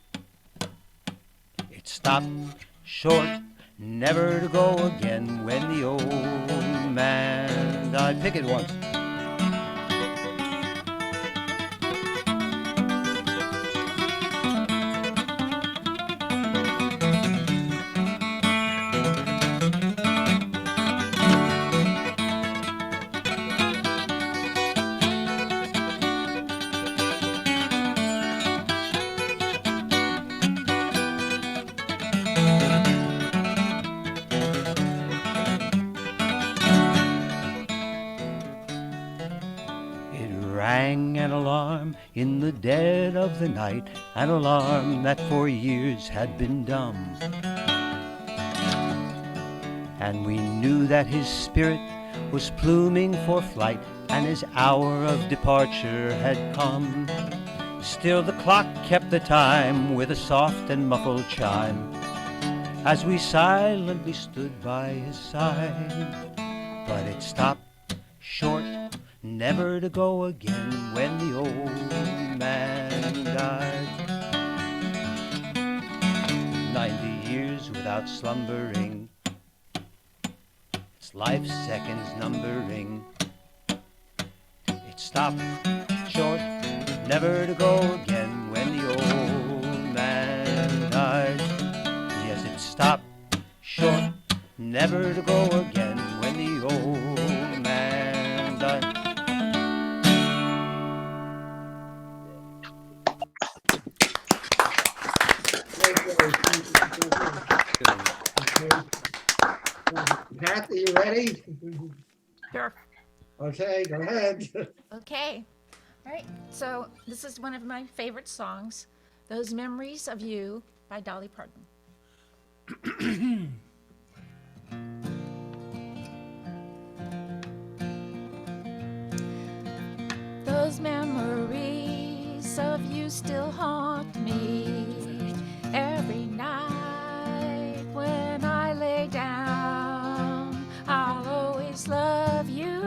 It stopped short, never to go again when the old man died. Pick it once. Rang an alarm in the dead of the night, an alarm that for years had been dumb. And we knew that his spirit was pluming for flight, and his hour of departure had come. Still the clock kept the time with a soft and muffled chime, as we silently stood by his side. But it stopped short, never to go again when the old man died. 90 years without slumbering, its life seconds numbering. It stopped short, never to go again when the old man died. Yes, it stopped short, never to go again when the old man died. Kathy, you ready? Sure. Okay, go ahead. Okay. All right. So this is one of my favorite songs, "Those Memories of You" by Dolly Parton. Those memories of you still haunt me every night when I lay down. I'll always love you,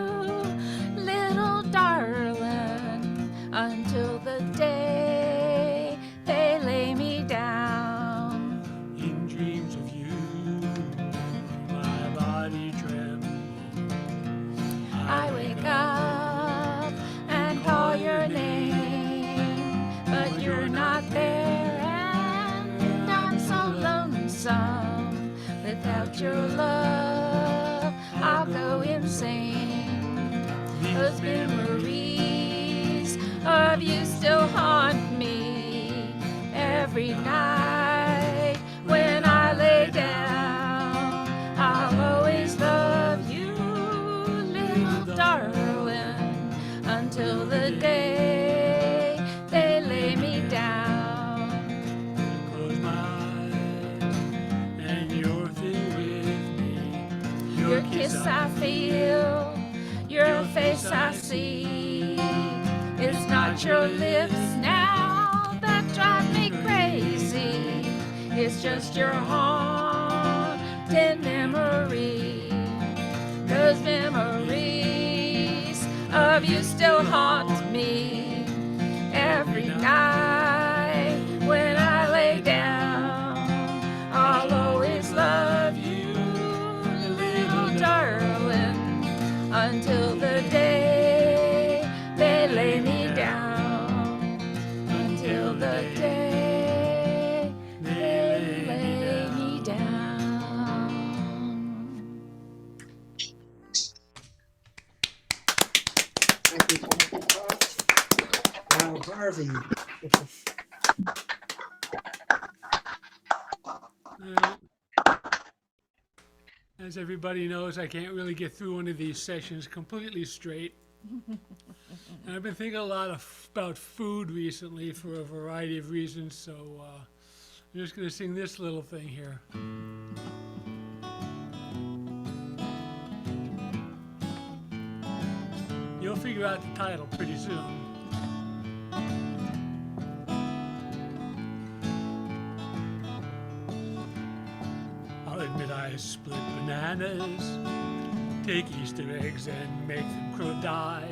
little darling, until the day they lay me down. In dreams of you, my body trembles. I wake up and call your name, but you're not there, and I'm so lonesome. Without your love, I'll go insane. Those memories of you still haunt me every night when I lay down. I'll always love you, little darling, until the day they lay me down. Close my eyes see. It's not your lips now that drive me crazy. It's just your haunted memory. Those memories of you still haunt me every night when I lay down. I'll always love you, little darling, until the day they lay me down. Until the day they lay me down. Thank you, Tom. Now, Harvey. As everybody knows, I can't really get through one of these sessions completely straight. And I've been thinking a lot about food recently for a variety of reasons, so I'm just going to sing this little thing here. You'll figure out the title pretty soon. I'll admit I split bananas, take Easter eggs and make them die.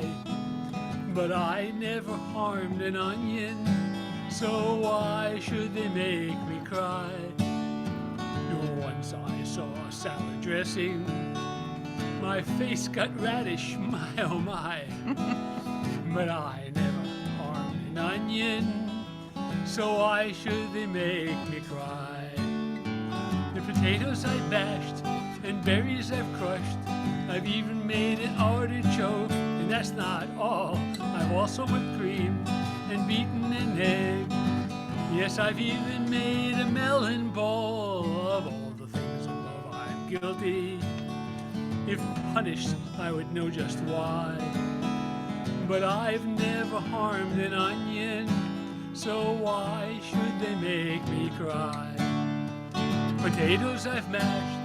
But I never harmed an onion, so why should they make me cry? Once I saw salad dressing, my face got radish, my oh my. But I never harmed an onion, so why should they make me cry? The potatoes I bashed and berries I've crushed. I've even made an artichoke, and that's not all. I've also whipped cream and beaten an egg. Yes, I've even made a melon ball. Of all the things above, I'm guilty. If punished, I would know just why. But I've never harmed an onion, so why should they make me cry? Potatoes I've mashed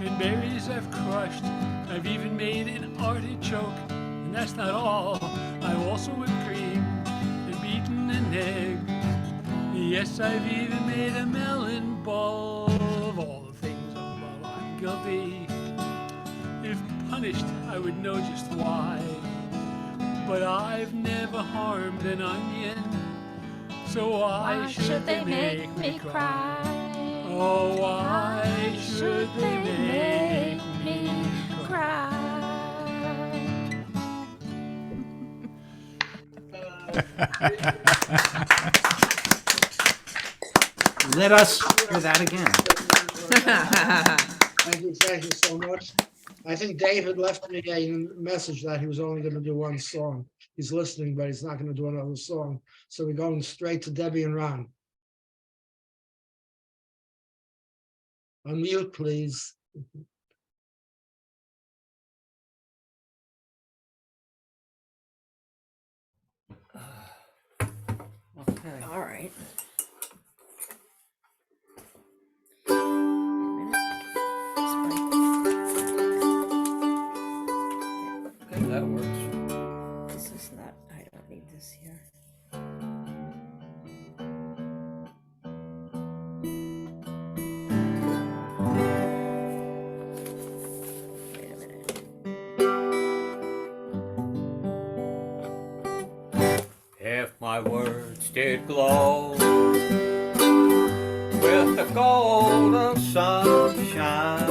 and berries I've crushed. I've even made an artichoke, and that's not all. I've also whipped cream and beaten an egg. Yes, I've even made a melon ball. Of all the things above, I'm guilty. If punished, I would know just why. But I've never harmed an onion, so why should they make me cry? Oh, why should they make me cry? Let us hear that again. Thank you so much. I think David left me a message that he was only going to do one song. He's listening, but he's not going to do another song. So we're going straight to Debbie and Ron. Unmute, please. Okay. All right. Okay, that works. This is not, I don't need this here. Wait a minute. If my words did glow with the golden sunshine,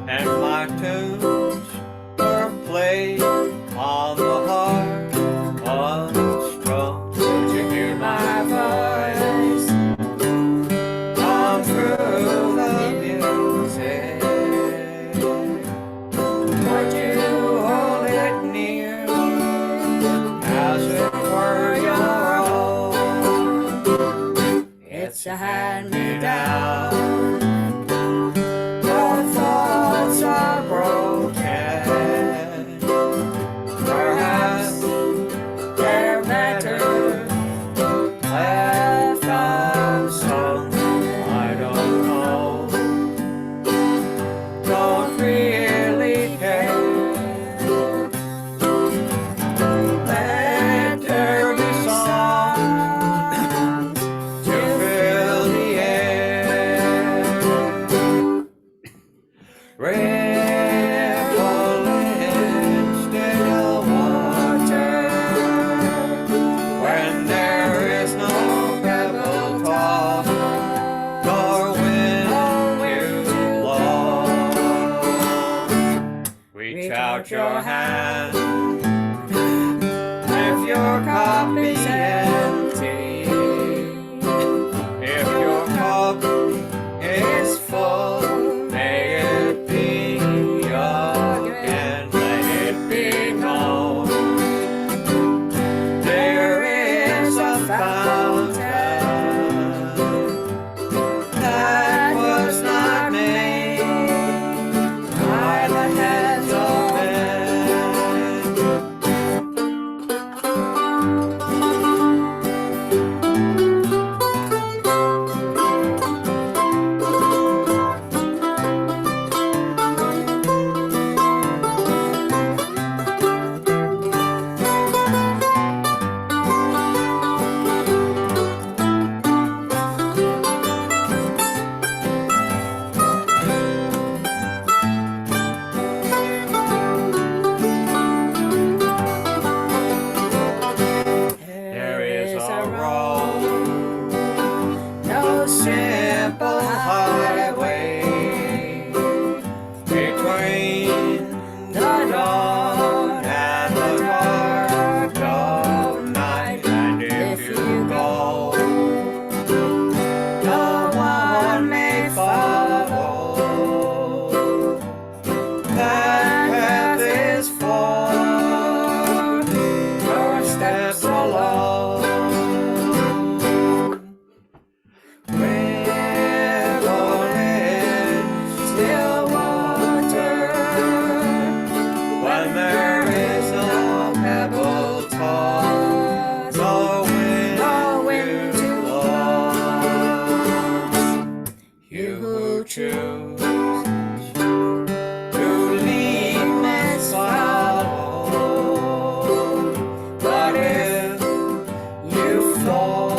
and my tunes were played on the harp unstrung, would you hear my voice come through the music? Would you hold it near as it were your own? It's a hand-me-down Reach out your hand. If your cup is empty, if your cup is full, may it be again, let it be known. There is a fountain that was not made by the hands of men. There is a road, no simple highway between the dawn and the dark of night. And if you go, no one may follow. That path is for your steps alone. Riverland, still water, when there is no pebble toss, no wind to blow. You who choose to lead must follow, but if you fall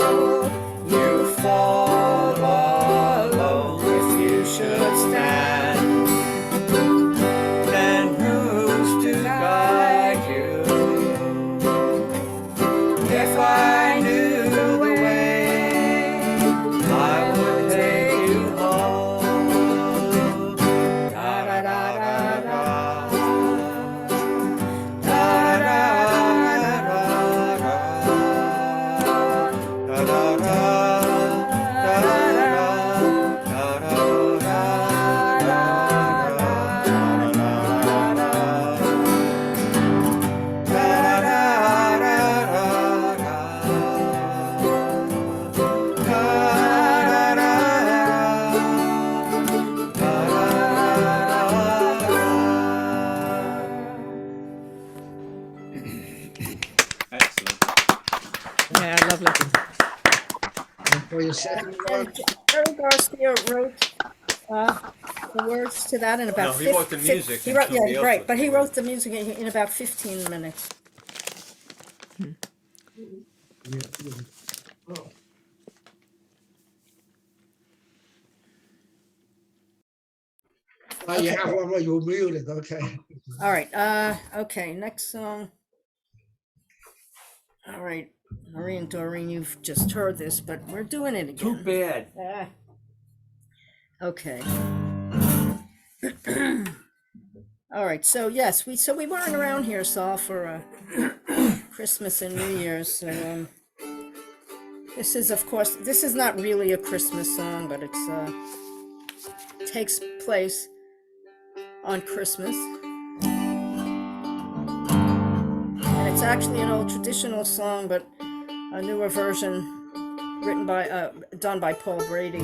alone. If you should stand, then who's to guide you? If I knew the way, I would take you home. Da da da da da. Da da da da da. Da da da. Yeah, lovely. And for your second one, Jerry Garcia wrote the words to that in about No, he wrote the music He and wrote, somebody yeah, else right, wrote but the he words. wrote the music in about 15 minutes. you have one where you were muted, okay. All right, okay, next song. All right, Marie and Doreen, you've just heard this, but we're doing it again. Too bad. Okay. All right, so yes, we weren't around here, Saul, for Christmas and New Year's. So this is, of course, this is not really a Christmas song, but it's takes place on Christmas, and it's actually an old traditional song, but a newer version written by done by Paul Brady.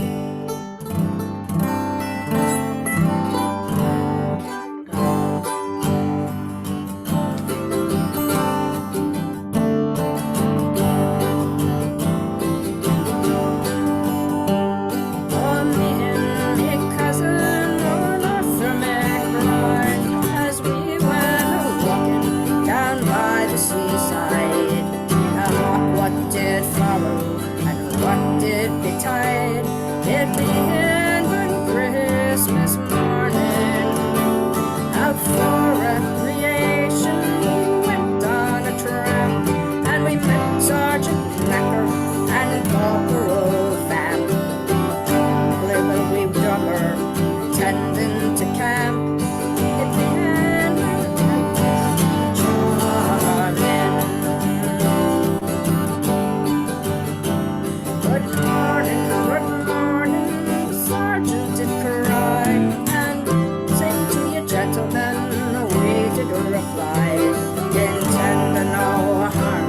replied, intend no harm,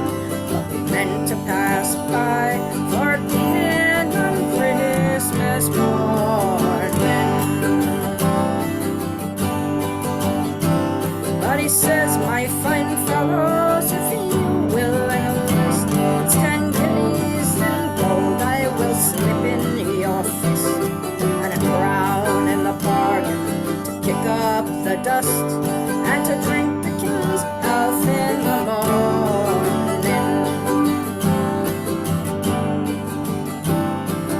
but we meant to pass by for dinner on Christmas morning. But he says, my fine fellows, if you will enlist, it's 10 guineas in gold I will slip in your fist, and a crown in the bargain to kick up the dust, and to drink the king's health in the morning.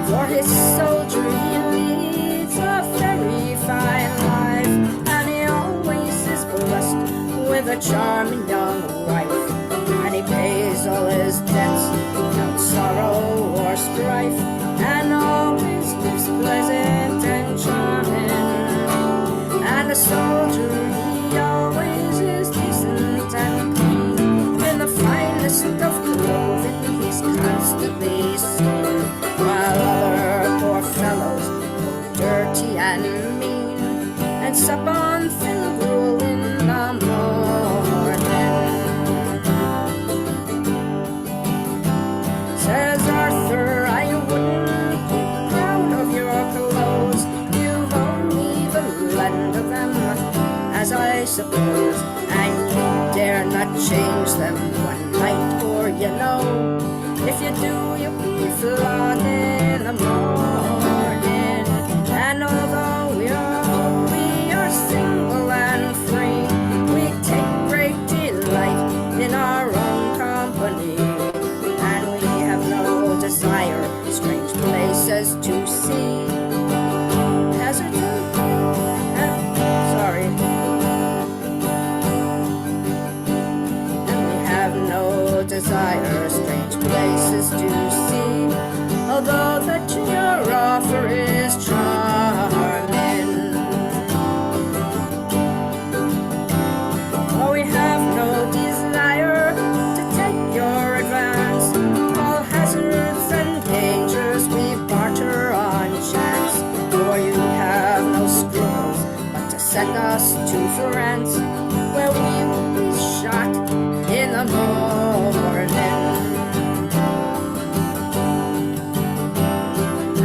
For his soldier he leads a very fine life, and he always is blessed with a charming young wife, and he pays all his debts without sorrow or strife, and always lives pleasant and charming. And the soldier he always is decent and clean, in the finest of clothing he's constantly seen, while other poor fellows go dirty and mean, and sup on thin gruel in the morning. Says Arthur, I wouldn't be proud of your clothes, you've only the lend of them, as I suppose, and you dare not change them one night, or you know, if you do you'll be flogged in the morning. And although we are single and free, we take great delight in our own company, and we have no desire strange places to see. Sorry. And we have no desire strange places to see, although that your offer is charming. For we have no desire to take your advance, all hazards and dangers we barter on chance, for you have no scruples but to send us to France, where we will be shot in the morning.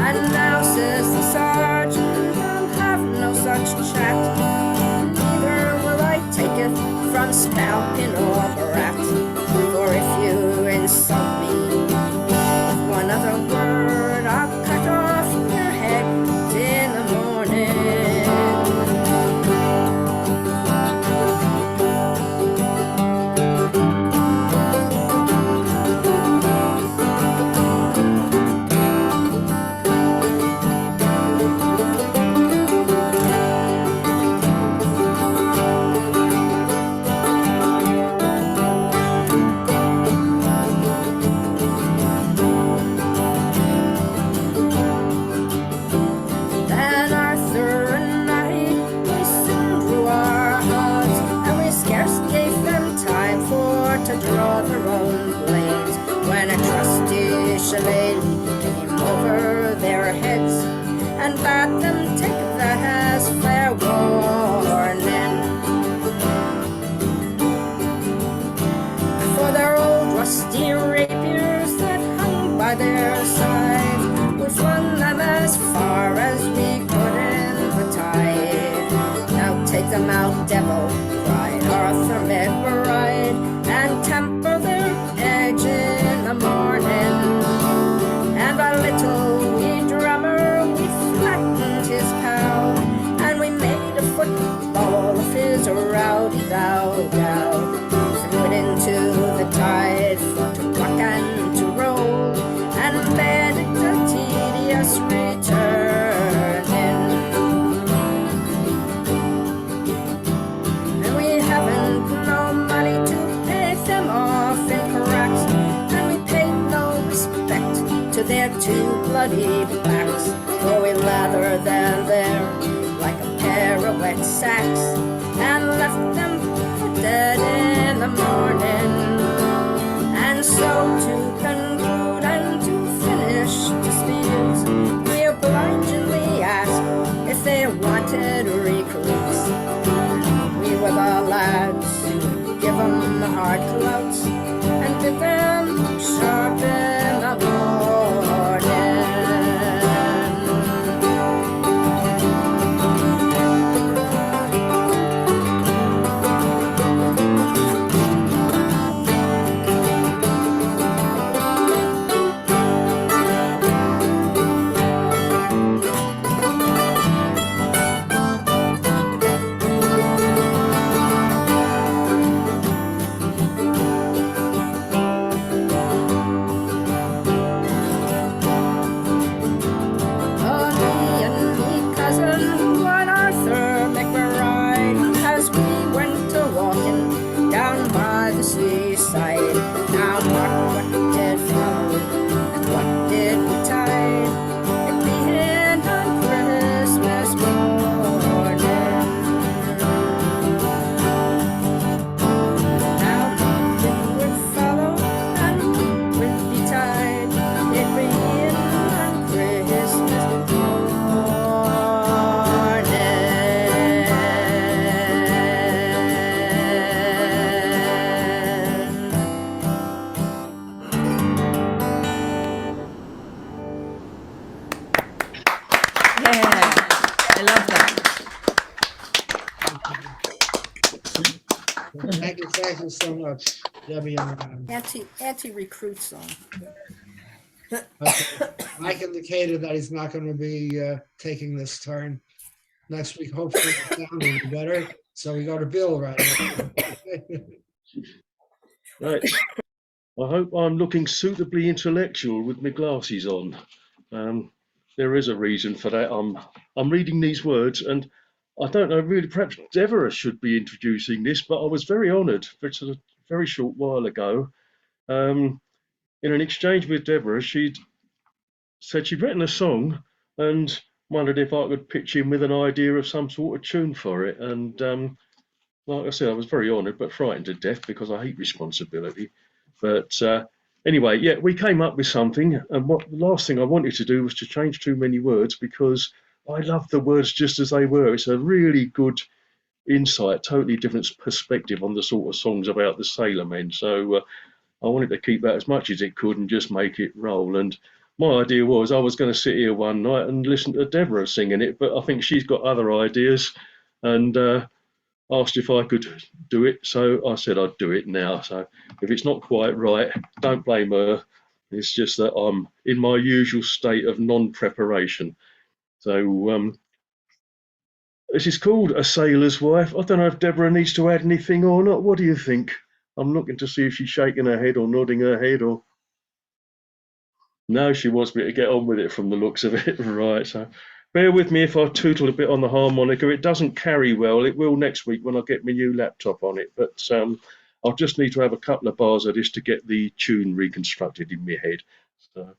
And now, says the sergeant, I'll have no such chat, neither will I take it from spalpeen or brat, for if you insult me with one other word, I'll cut off your head in the morning. Then Arthur and I, we soon drew our odds, and we scarce gave them time for to draw their own blades, when a trusty shillelagh came over their heads, and bade them take that as fair warning. For their old rusty rapiers that hung by their side, we flung them as far as we could in the tide. Now take them out, devil, cried Arthur McBride, and temper their edge in the morning. And by little wee drummer we flattened his cow, and we made a football of his rowdy thou. Threw it into the tide for to rock and to roll, and bade it a tedious returning. And we haven't no money to pay them off in cracks, and we paid no respect to their two bloody backs, for we lathered them there like a pair of wet sacks, and left them for dead in the morning. And so to conclude and to finish disputes, we obligingly asked if they wanted recruits. We were the lads by the seaside. Now mark what did follow and what did betide. It began on Christmas morning. Now it would follow and would betide. It began on Christmas I love that. Thank you so much, Debbie and Ron. Anti-recruit song. Okay. Mike indicated that he's not going to be taking this turn. Next week, hopefully, the sound will be better. So we go to Bill right now. Right. I hope I'm looking suitably intellectual with my glasses on. There is a reason for that. I'm reading these words, and I don't know, really, perhaps Deborah should be introducing this, but I was very honoured. It's a very short while ago. In an exchange with Deborah, she'd said she'd written a song and wondered if I could pitch in with an idea of some sort of tune for it. And like I said, I was very honoured but frightened to death because I hate responsibility. But anyway, yeah, we came up with something. And the last thing I wanted to do was to change too many words because I love the words just as they were. It's a really good insight, totally different perspective on the sort of songs about the sailormen. So I wanted to keep that as much as it could and just make it roll. And my idea was I was going to sit here one night and listen to Deborah singing it, but I think she's got other ideas and asked if I could do it. So I said I'd do it now. So if it's not quite right, don't blame her. It's just that I'm in my usual state of non-preparation. So this is called A Sailor's Wife. I don't know if Deborah needs to add anything or not. What do you think? I'm looking to see if she's shaking her head or nodding her head or... No, she wants me to get on with it from the looks of it. Right, so bear with me if I tootle a bit on the harmonica. It doesn't carry well. It will next week when I get my new laptop on it. But I'll just need to have a couple of bars of this to get the tune reconstructed in my head. So.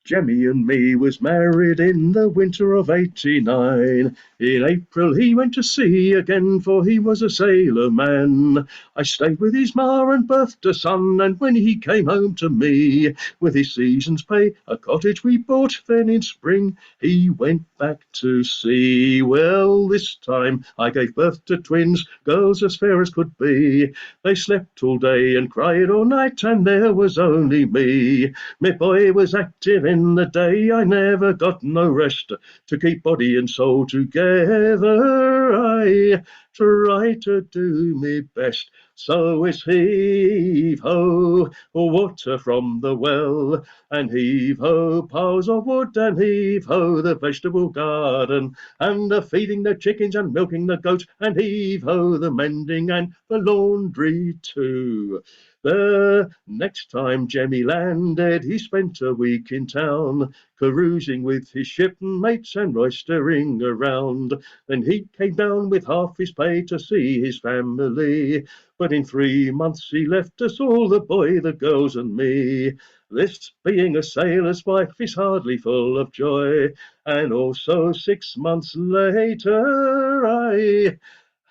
Jemmy and me was married in the winter of '89. In April he went to sea again, for he was a sailor man. I stayed with his ma and birthed a son, and when he came home to me, with his season's pay, a cottage we bought. Then in spring he went back to sea. Well, this time I gave birth to twins, girls as fair as could be. They slept all day and cried all night, and there was only me. My boy was active in the day, I never got no rest. To keep body and soul together, I try to do me best. So it's heave-ho, water from the well, and heave-ho, piles of wood, and heave-ho, the vegetable garden, and the feeding the chickens and milking the goats, and heave-ho, the mending and the laundry too. The next time Jemmy landed, he spent a week in town, carousing with his shipmates and roistering around. Then he came down with half his pay to see his family. But in 3 months he left us all, the boy, the girls, and me. This being a sailor's wife is hardly full of joy. And also 6 months later I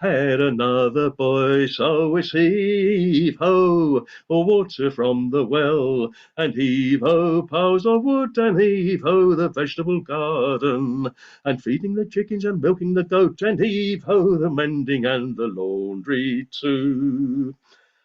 had another boy. So it's heave-ho, water from the well, and heave-ho, piles of wood, and heave-ho, the vegetable garden, and feeding the chickens and milking the goat, and heave-ho, the mending and the laundry too.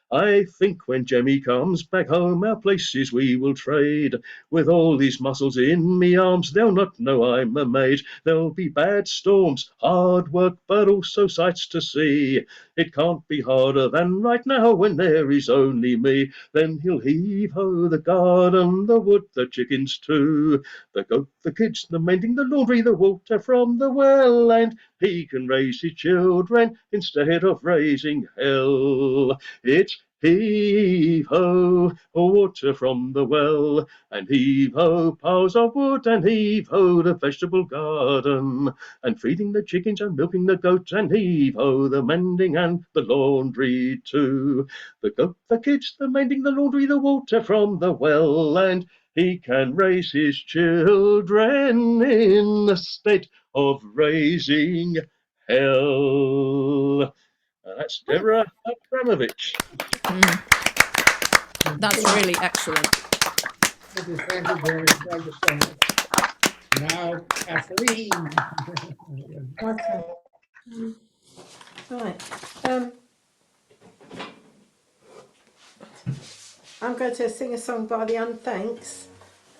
I think when Jemmy comes back home, our places we will trade. With all these muscles in me arms, they'll not know I'm a maid. There'll be bad storms, hard work, but also sights to see. It can't be harder than right now when there is only me. Then he'll heave-ho, the garden, the wood, the chickens too, the goat, the kids, the mending, the laundry, the water from the well, and he can raise his children instead of raising hell. It's Heave ho, water from the well, and heave ho, piles of wood, and heave ho, the vegetable garden, and feeding the chickens and milking the goats, and heave ho, the mending and the laundry too. The goat, the kids, the mending, the laundry, the water from the well, and he can raise his children in the state of raising hell. And that's Deborah Abramovich. That's really excellent. Thank you, Jerry. Thank you so much. Now, Kathleen. Okay. Right. I'm going to sing a song by the Unthanks.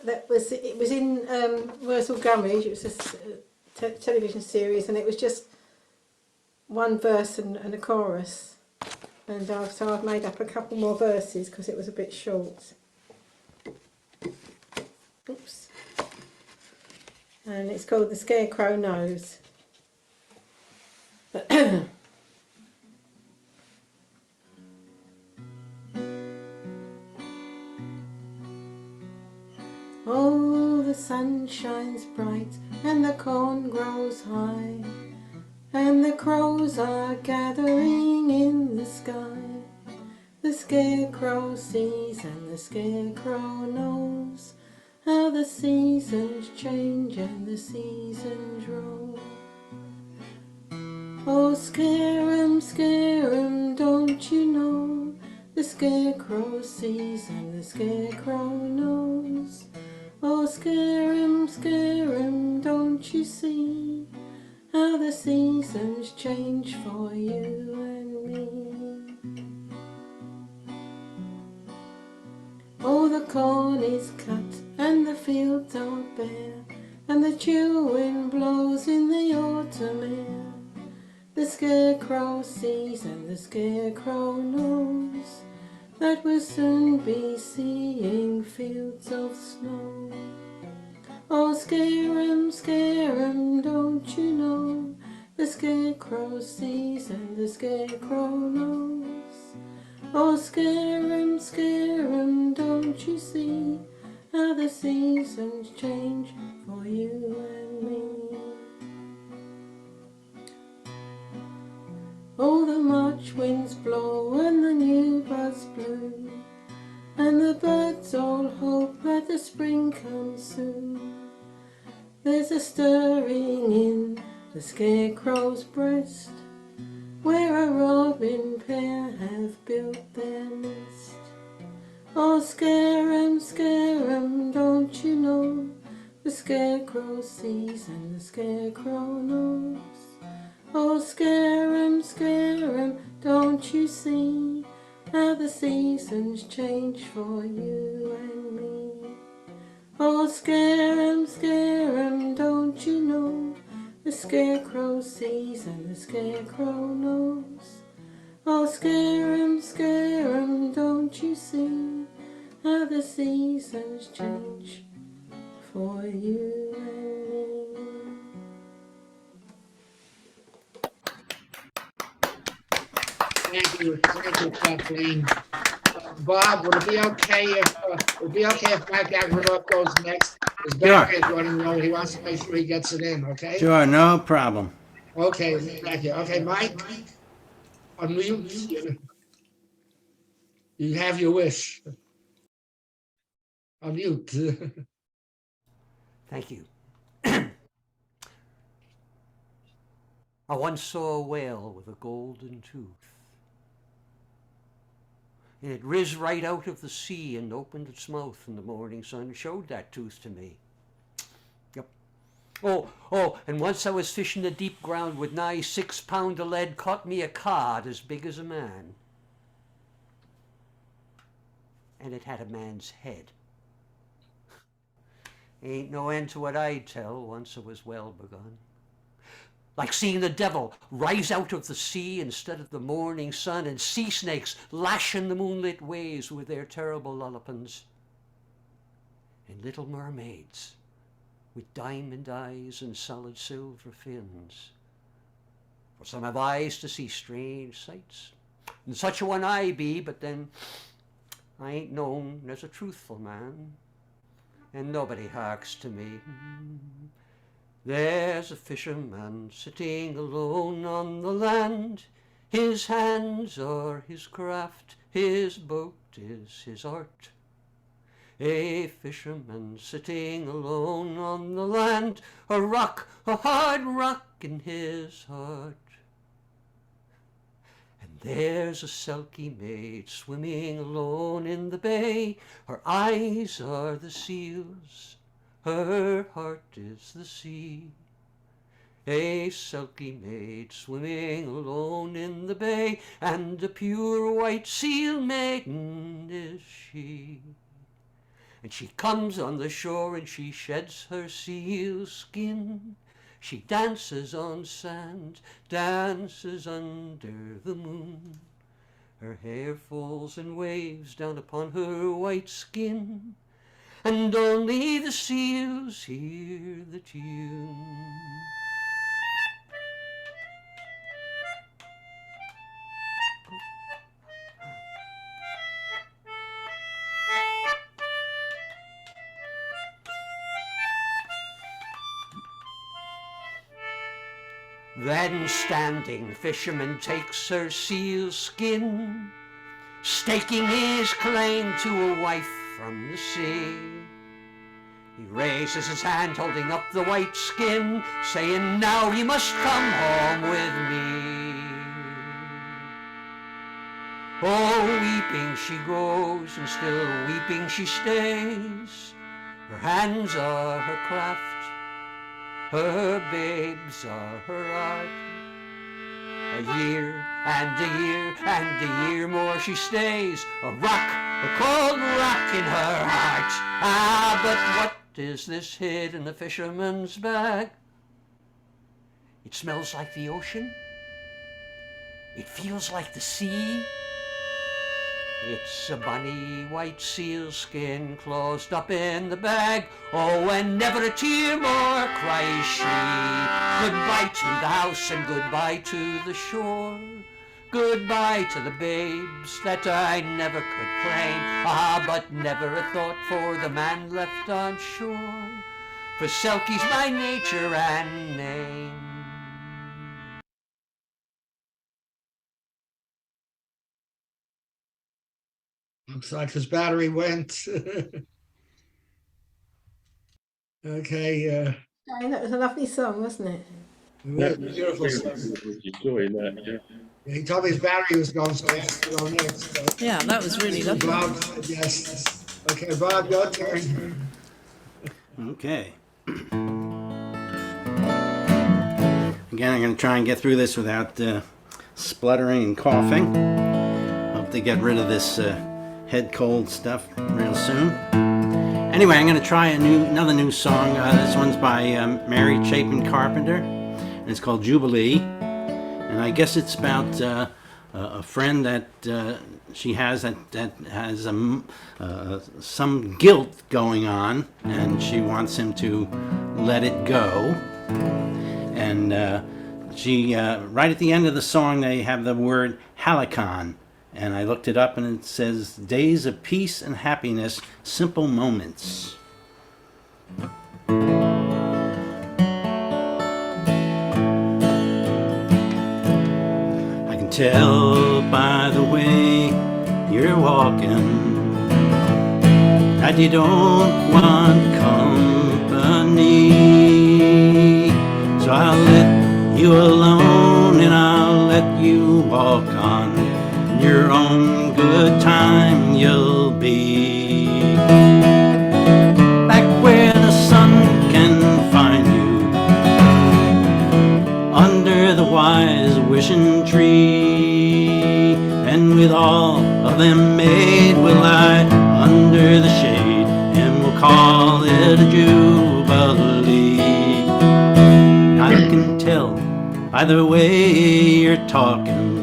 It was in Wurzel Gummidge. It was a television series, and it was just one verse and a chorus. And so I've made up a couple more verses because it was a bit short. Oops. And it's called The Scarecrow Knows. Oh, the sun shines bright and the corn grows high, and the crows are gathering in the sky. The scarecrow sees and the scarecrow knows how the seasons change and the seasons roll. Oh, scare 'em, don't you know? The scarecrow sees and the scarecrow knows. Oh, scare 'em, don't you see how the seasons change for you and me? Oh, the corn is cut and the fields are bare, and the chill wind blows in the autumn air. The scarecrow sees and the scarecrow knows that we'll soon be seeing fields of snow. Oh, scare 'em, don't you know? The scarecrow sees and the scarecrow knows. Oh, scare 'em, don't you see how the seasons change for you and me? Oh, the March winds blow and the new buds bloom, and the birds all hope that the spring comes soon. There's a stirring in the scarecrow's breast, where a robin pair have built their nest. Oh, scare 'em, don't you know? The scarecrow sees and the scarecrow knows. Oh, scare 'em, don't you see how the seasons change for you and me? Oh, scare 'em, don't you know? The scarecrow sees and the scarecrow knows. Oh, scare 'em, don't you see how the seasons change for you and me? Thank you, Kathleen. Bob, would it be okay if Mike Agronoff goes next? Because Barry is running low. He wants to make sure he gets it in. Okay. Sure, no problem. Okay, thank you. Okay, Mike, unmute. You have your wish. Unmute. Thank you. I once saw a whale with a golden tooth, and it riz right out of the sea and opened its mouth, and the morning sun showed that tooth to me. Yep. Oh, and once I was fishing the deep ground with nigh 6 pound of lead, caught me a cod as big as a man, and it had a man's head. Ain't no end to what I'd tell once it was well begun. Like seeing the devil rise out of the sea instead of the morning sun, and sea snakes lashing the moonlit waves with their terrible lullapins, and little mermaids with diamond eyes and solid silver fins. For some have eyes to see strange sights, And such a one I be, but then I ain't known as a truthful man, and nobody harks to me. There's a fisherman sitting alone on the land. His hands are his craft, his boat is his art. A fisherman sitting alone on the land, a rock, a hard rock in his heart. And there's a sulky maid swimming alone in the bay. Her eyes are the seals, her heart is the sea. A sulky maid swimming alone in the bay, and a pure white seal maiden is she. And she comes on the shore and she sheds her seal skin. She dances on sand, dances under the moon. Her hair falls in waves down upon her white skin, and only the seals hear the tune. Then standing fisherman takes her seal skin, staking his claim to a wife from the sea. He raises his hand holding up the white skin, saying, now you must come home with me. Oh, weeping she goes, and still weeping she stays. Her hands are her craft, her babes are her art. A year and a year and a year more she stays, a rock, a cold rock in her heart. Ah, but what is this hid in the fisherman's bag? It smells like the ocean. It feels like the sea. It's a bonny white seal skin closed up in the bag. Oh, and never a tear more cries she. Goodbye to the house and goodbye to the shore. Goodbye to the babes that I never could claim. Ah, but never a thought for the man left on shore. For Selkie's my nature and name. Looks like his battery went. Okay. That was a lovely song, wasn't it? It was beautiful stuff. Enjoying that, yeah. He told me his battery was gone, so I asked to go next. So. Yeah, that was really lovely. Bob, yes. Okay, Bob, your turn. Okay. Again, I'm going to try and get through this without spluttering and coughing. Hope to get rid of this head cold stuff real soon. Anyway, I'm going to try another new song. This one's by Mary Chapin Carpenter, and it's called Jubilee. And I guess it's about a friend that she has that has some guilt going on, and she wants him to let it go. And she right at the end of the song, they have the word halcyon. And I looked it up, and it says, days of peace and happiness, simple moments. I can tell by the way you're walking that you don't want company. So I'll let you alone, and I'll let you walk on. Your own good time you'll be. Back where the sun can find you, under the wise wishing tree. And with all of them made we'll lie under the shade, and we'll call it a jubilee. I can tell by the way you're talking,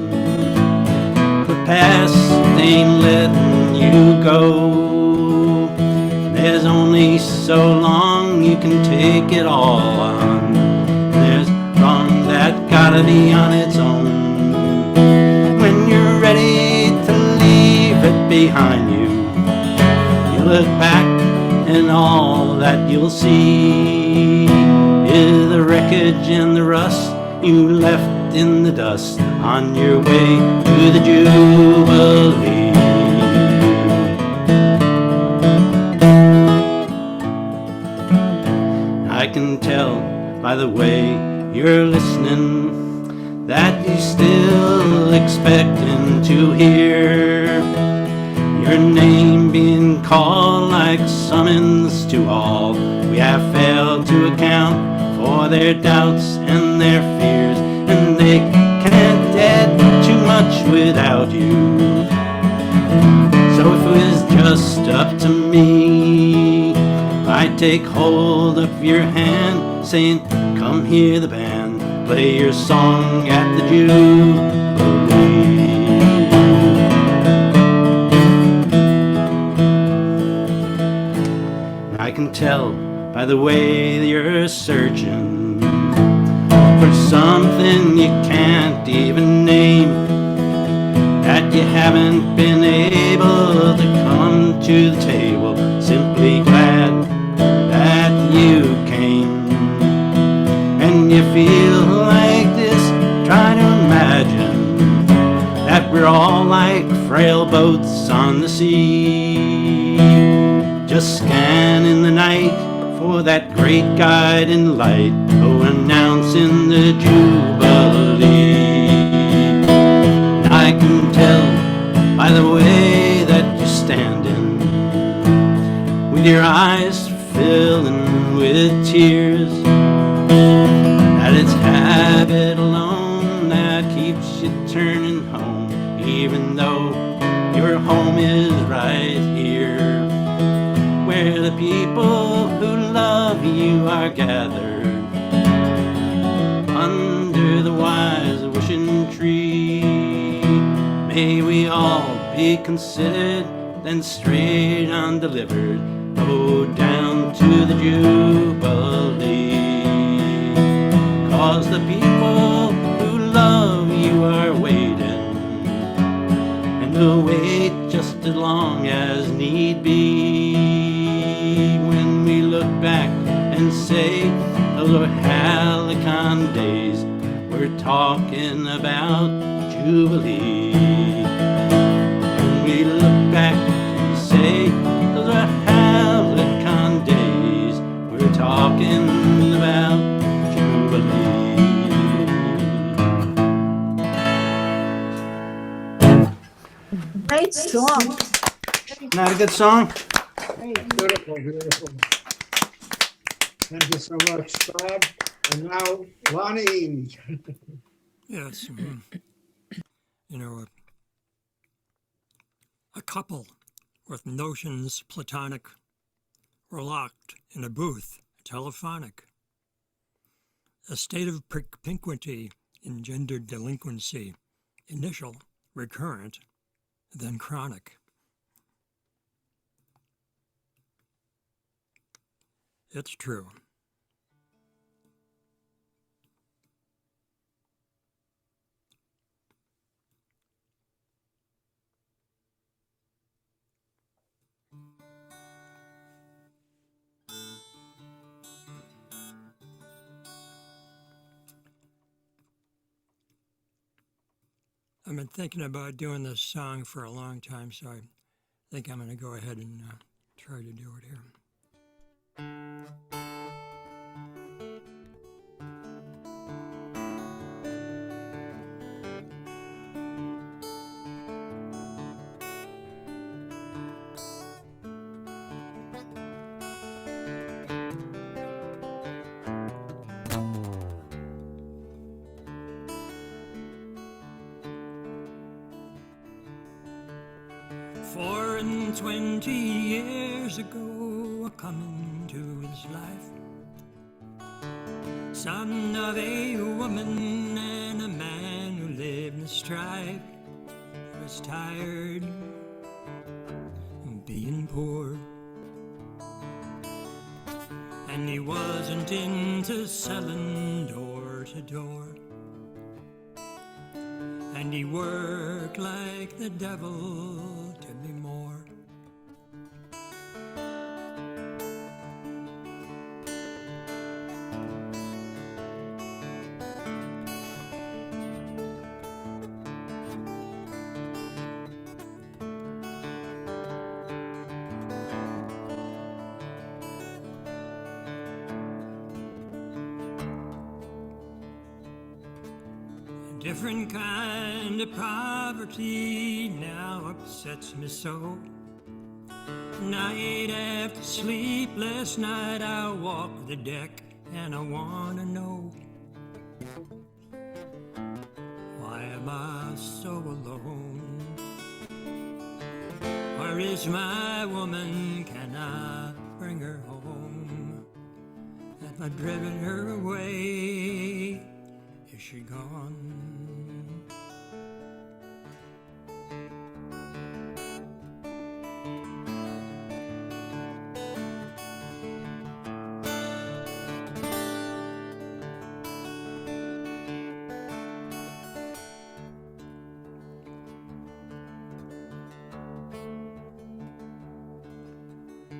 past ain't letting you go. There's only so long you can take it all on. There's wrong that gotta be on its own. When you're ready behind you. You look back and all that you'll see is the wreckage and the rust you left in the dust on your way to the Jubilee. I can tell by the way you're listening that you're still expecting to hear your name being called like summons to all. We have failed to account for their doubts and their fears, and they can't get too much without you. So if it was just up to me, I'd take hold of your hand, saying, come hear the band play your song at the Jubilee. I can tell by the way you're searching for something you can't even name, that you haven't been able to come to the table, simply glad that you came. And you feel like this, try to imagine that we're all like frail boats on the sea, just scanning the night for that great guiding light, oh, announcing the Jubilee. I can tell by the way that you're standing, with your eyes filling with tears, that it's habit alone that keeps you turning home, even though your home is right here, where the people who love you are gathered under the wise wishing tree. May we all be considered, then straight on delivered, go down to the Jubilee. 'Cause the people who love you are waiting, and will wait just as long as need be. When we look back and say those are Helicon days, we're talking about Jubilee. When we look back and say those are Helicon days, we're talking about Jubilee. Great song. Not a good song? Beautiful, beautiful. Thank you so much, Bob. And now, Lonnie. Yes. You know, a couple with notions platonic were locked in a booth, telephonic. A state of propinquity engendered delinquency, initial, recurrent, then chronic. It's true. I've been thinking about doing this song for a long time, so I think I'm going to go ahead and try to do it here. Four and 20 years ago, coming to this life, son of a woman and a man who lived in strife, was tired of being poor, and he wasn't into selling door to door. And he worked like the devil to be more. Different kind of poverty now upsets me so. Night after sleepless night, I walk the deck and I wanna know, why am I so alone? Where is my woman? Can I bring her home? Have I driven her away? Is she gone?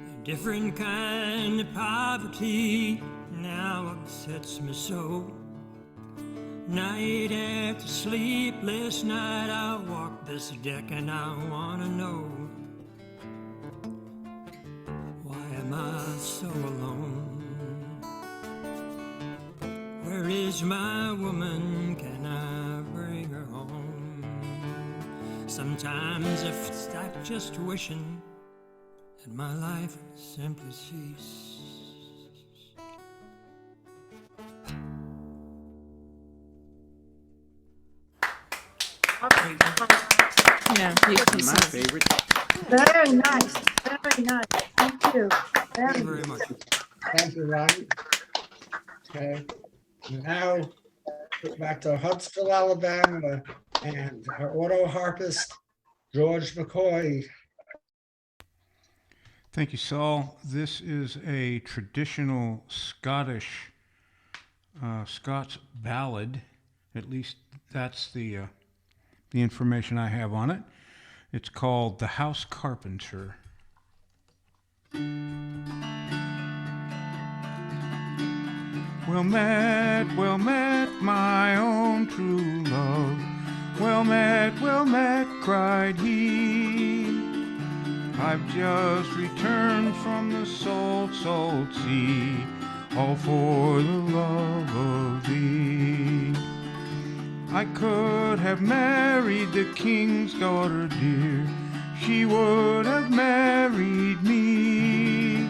A different kind of poverty now upsets me so. Night after sleepless night, I walk this deck and I wanna know, why am I so alone? Where is my woman? Can I bring her home? Sometimes if I stop just wishing that my life would simply cease. Yeah, beautifully My sung. favorite. Very nice. Very nice. Thank you. Thank you very much. Thank you, Ronnie. Okay, now back to Huntsville, Alabama, and our auto harpist, George McCoy. Thank you, Saul. This is a traditional Scottish Scots ballad. At least that's the information I have on it. It's called The House Carpenter. Well met, my own true love. Well met, cried he. I've just returned from the salt, salt sea, all for the love of thee. I could have married the king's daughter dear, she would have married me,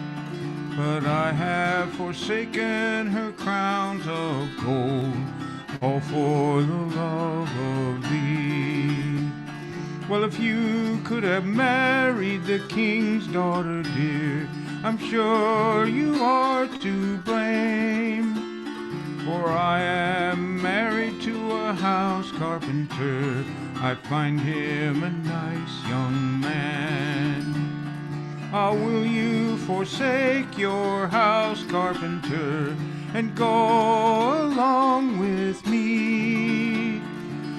but I have forsaken her crowns of gold, all for the love of thee. Well, if you could have married the king's daughter dear, I'm sure you are to blame, for I am married to a house carpenter. I find him a nice young man. Ah, will you forsake your house carpenter and go along with me?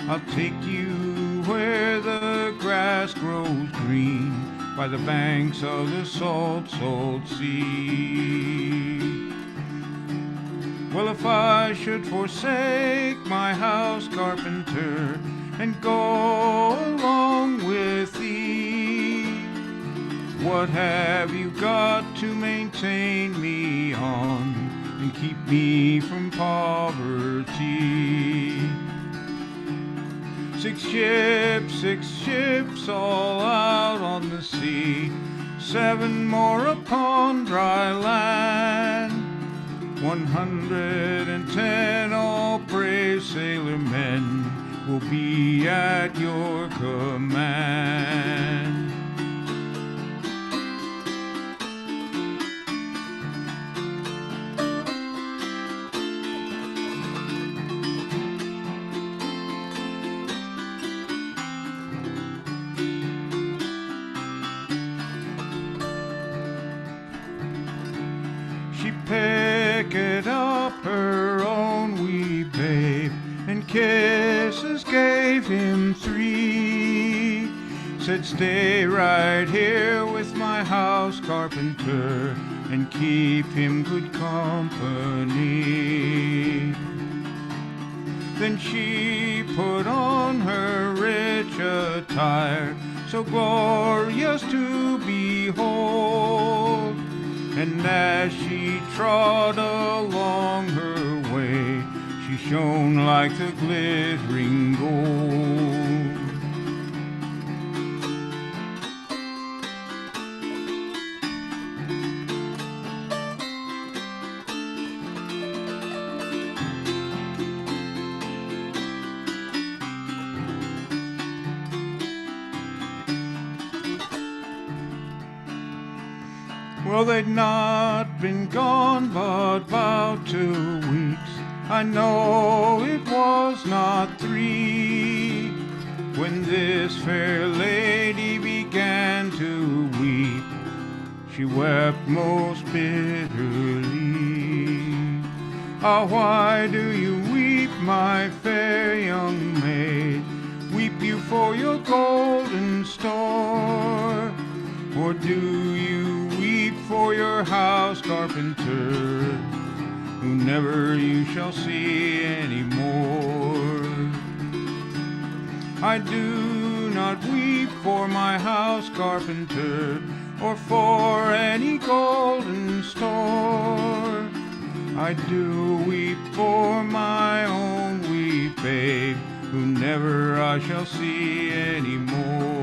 I'll take you where the grass grows green, by the banks of the salt, salt sea. Well, if I should forsake my house carpenter and go along with thee, what have you got to maintain me on and keep me from poverty? 6 ships all out on the sea, 7 more upon dry land, 110 all brave sailor men will be at your command. She picked up her own wee babe, and kisses gave him 3. Said, stay right here with my house carpenter and keep him good company. Then she put on her rich attire, so glorious to behold, and as she trod along her way, she shone like the glittering gold. Well, they'd not been gone but about 2 weeks. I know it was not 3 when this fair lady began to weep. She wept most bitterly. Ah, why do you weep, my fair young maid? Weep you for your golden store? Or do you weep for your house carpenter, who never you shall see anymore? I do not weep for my house carpenter, or for any golden store. I do weep for my own wee babe, who never I shall see anymore.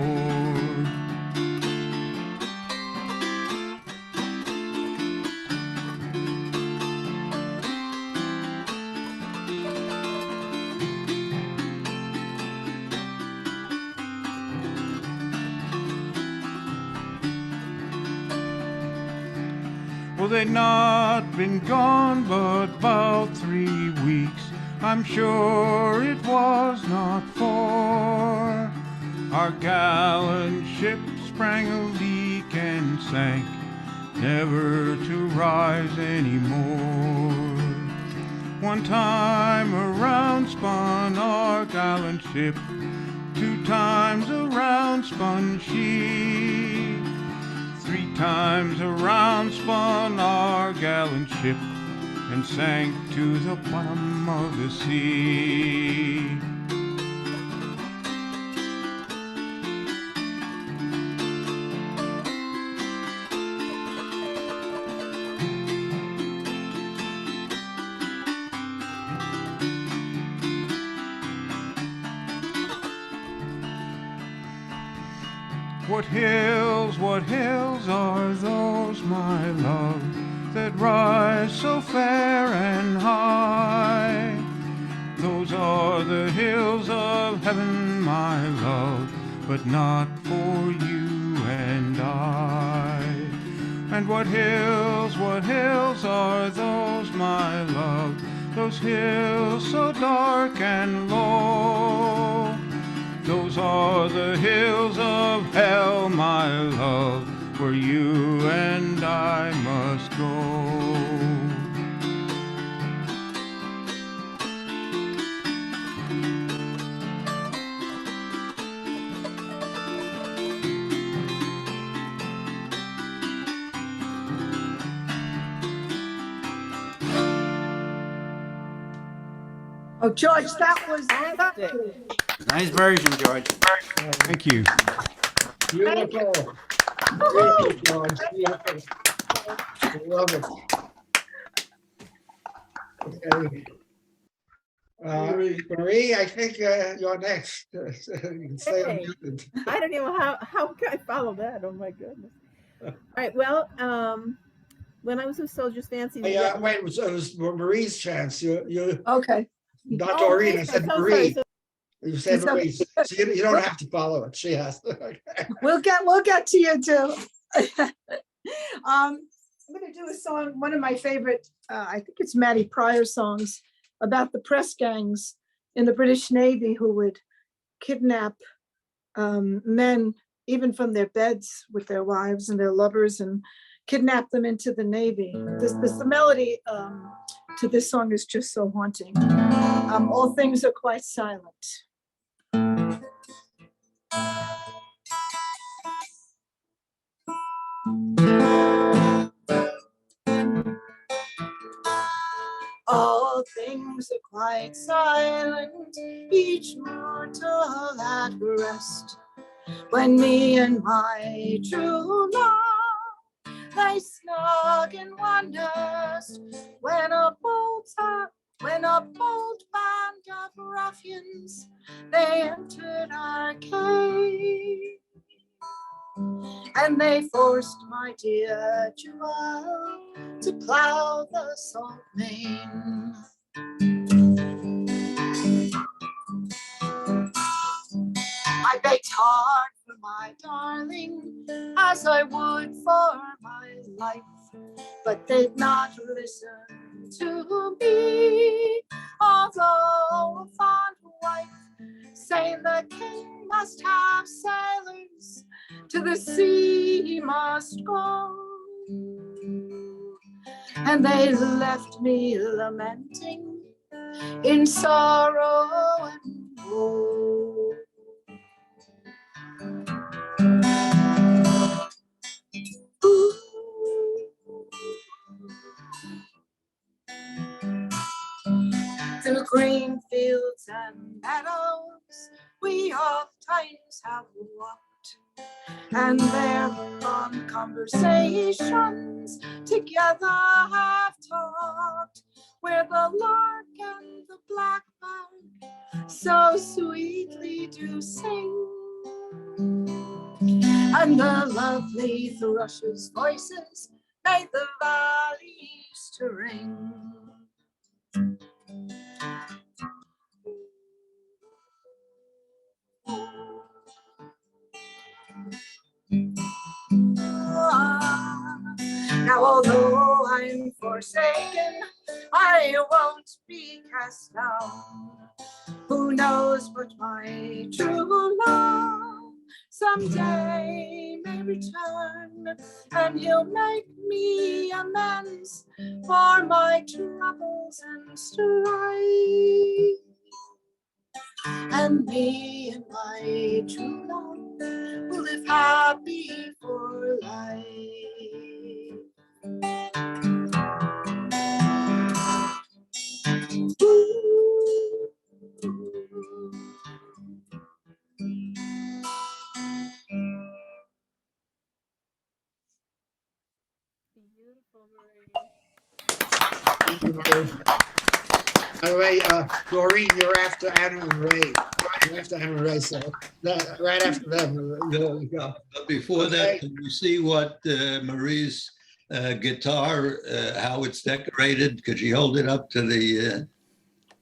Well, they'd not been gone but about 3 weeks. I'm sure it was not 4. Our gallant ship sprang a leak and sank, never to rise anymore. One time around spun our gallant ship, 2 times around spun she. 3 times around spun our gallant ship, and sank to the bottom of the sea. What hills are those, my love, that rise so fair and high? Those are the hills of heaven, my love, but not for you and I. And what hills are those, my love, those hills so dark and low? Those are the hills of hell, my love, where you and I must go. Oh, George, that was Nice version, George. Thank you. Beautiful. Really, George, beautiful. I love it. Okay. Marie, I think you're next. You can stay Hey, unmuted. I don't know how can I follow that? Oh my goodness. All right. Well, when I was with Soldier's Fancy, we got- Wait, it was Marie's chance. You okay. Not Oh, Doreen. I Marie, said so Marie. sorry, so- You said So- Marie. So you don't have to follow it. She has. We'll get to you too. I'm going to do a song, one of my favorite, I think it's Matty Pryor songs, about the press gangs in the British Navy who would kidnap men, even from their beds with their wives and their lovers, and kidnap them into the Navy. The melody to this song is just so haunting. All things are quite silent. All things are quite silent, each mortal at rest, when me and my true love lay snug in one nest, when a bolt when a bold band of ruffians they entered our cave, and they forced my dear Jewel to plow the salt main. I begged hard for my darling, as I would for my life, but they'd not listen to me. Although a fond wife, saying the king must have sailors, to the sea he must go. And they left me lamenting in sorrow and woe. Through green fields and meadows we oft times have walked, and there on conversations together have talked, where the lark and the blackbird so sweetly do sing, and the lovely thrushes' voices made the valleys to ring. Now although I'm forsaken, I won't be cast down. Who knows but my true love someday may return, and he'll make me amends for my troubles and strife. And me and my true love will live happy for life. Thank you, Marie. By the way, Doreen, you're after Anna and Ray. You're after Anna and Ray, so right after them, you'll go. But before that, can you see what Marie's guitar, how it's decorated? Could you hold it up to the,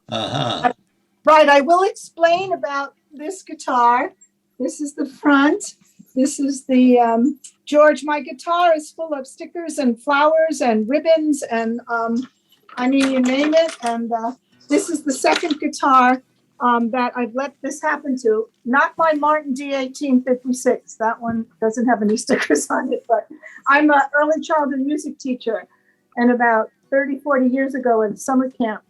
Right, I will explain about this guitar. This is the front. This is the George. My guitar is full of stickers and flowers and ribbons and I mean, you name it. And this is the second guitar that I've let this happen to. Not my Martin D 1856. That one doesn't have any stickers on it, but I'm an early childhood music teacher. And about 30, 40 years ago at summer camp,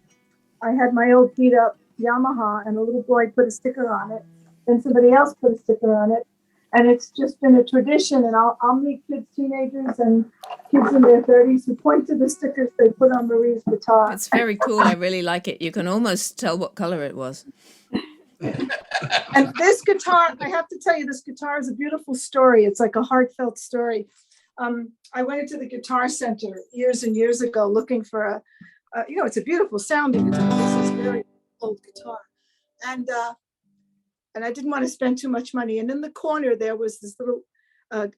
I had my old beat up Yamaha and a little boy put a sticker on it. Then somebody else put a sticker on it. And it's just been a tradition. And I'll meet kids, teenagers and kids in their 30s who point to the stickers they put on Marie's guitar. It's very cool. I really like it. You can almost tell what color it was. And this guitar, I have to tell you, this guitar is a beautiful story. It's like a heartfelt story. I went into the Guitar Center years and years ago looking for it's a beautiful sounding guitar. This is a very old guitar. And I didn't want to spend too much money. And in the corner, there was this little a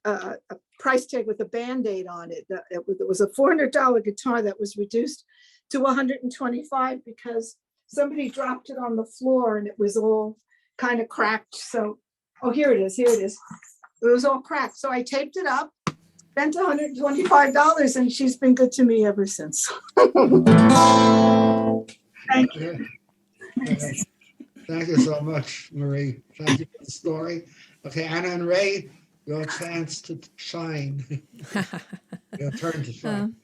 price tag with a Band-Aid on it. It was a $400 guitar that was reduced to $125 because somebody dropped it on the floor and it was all kind of cracked. So, here it is. It was all cracked. So I taped it up, spent $125, and she's been good to me ever since. Thank you. Thank you so much, Marie. Thank you for the story. Okay, Anna and Ray, your chance to shine. Your turn to shine.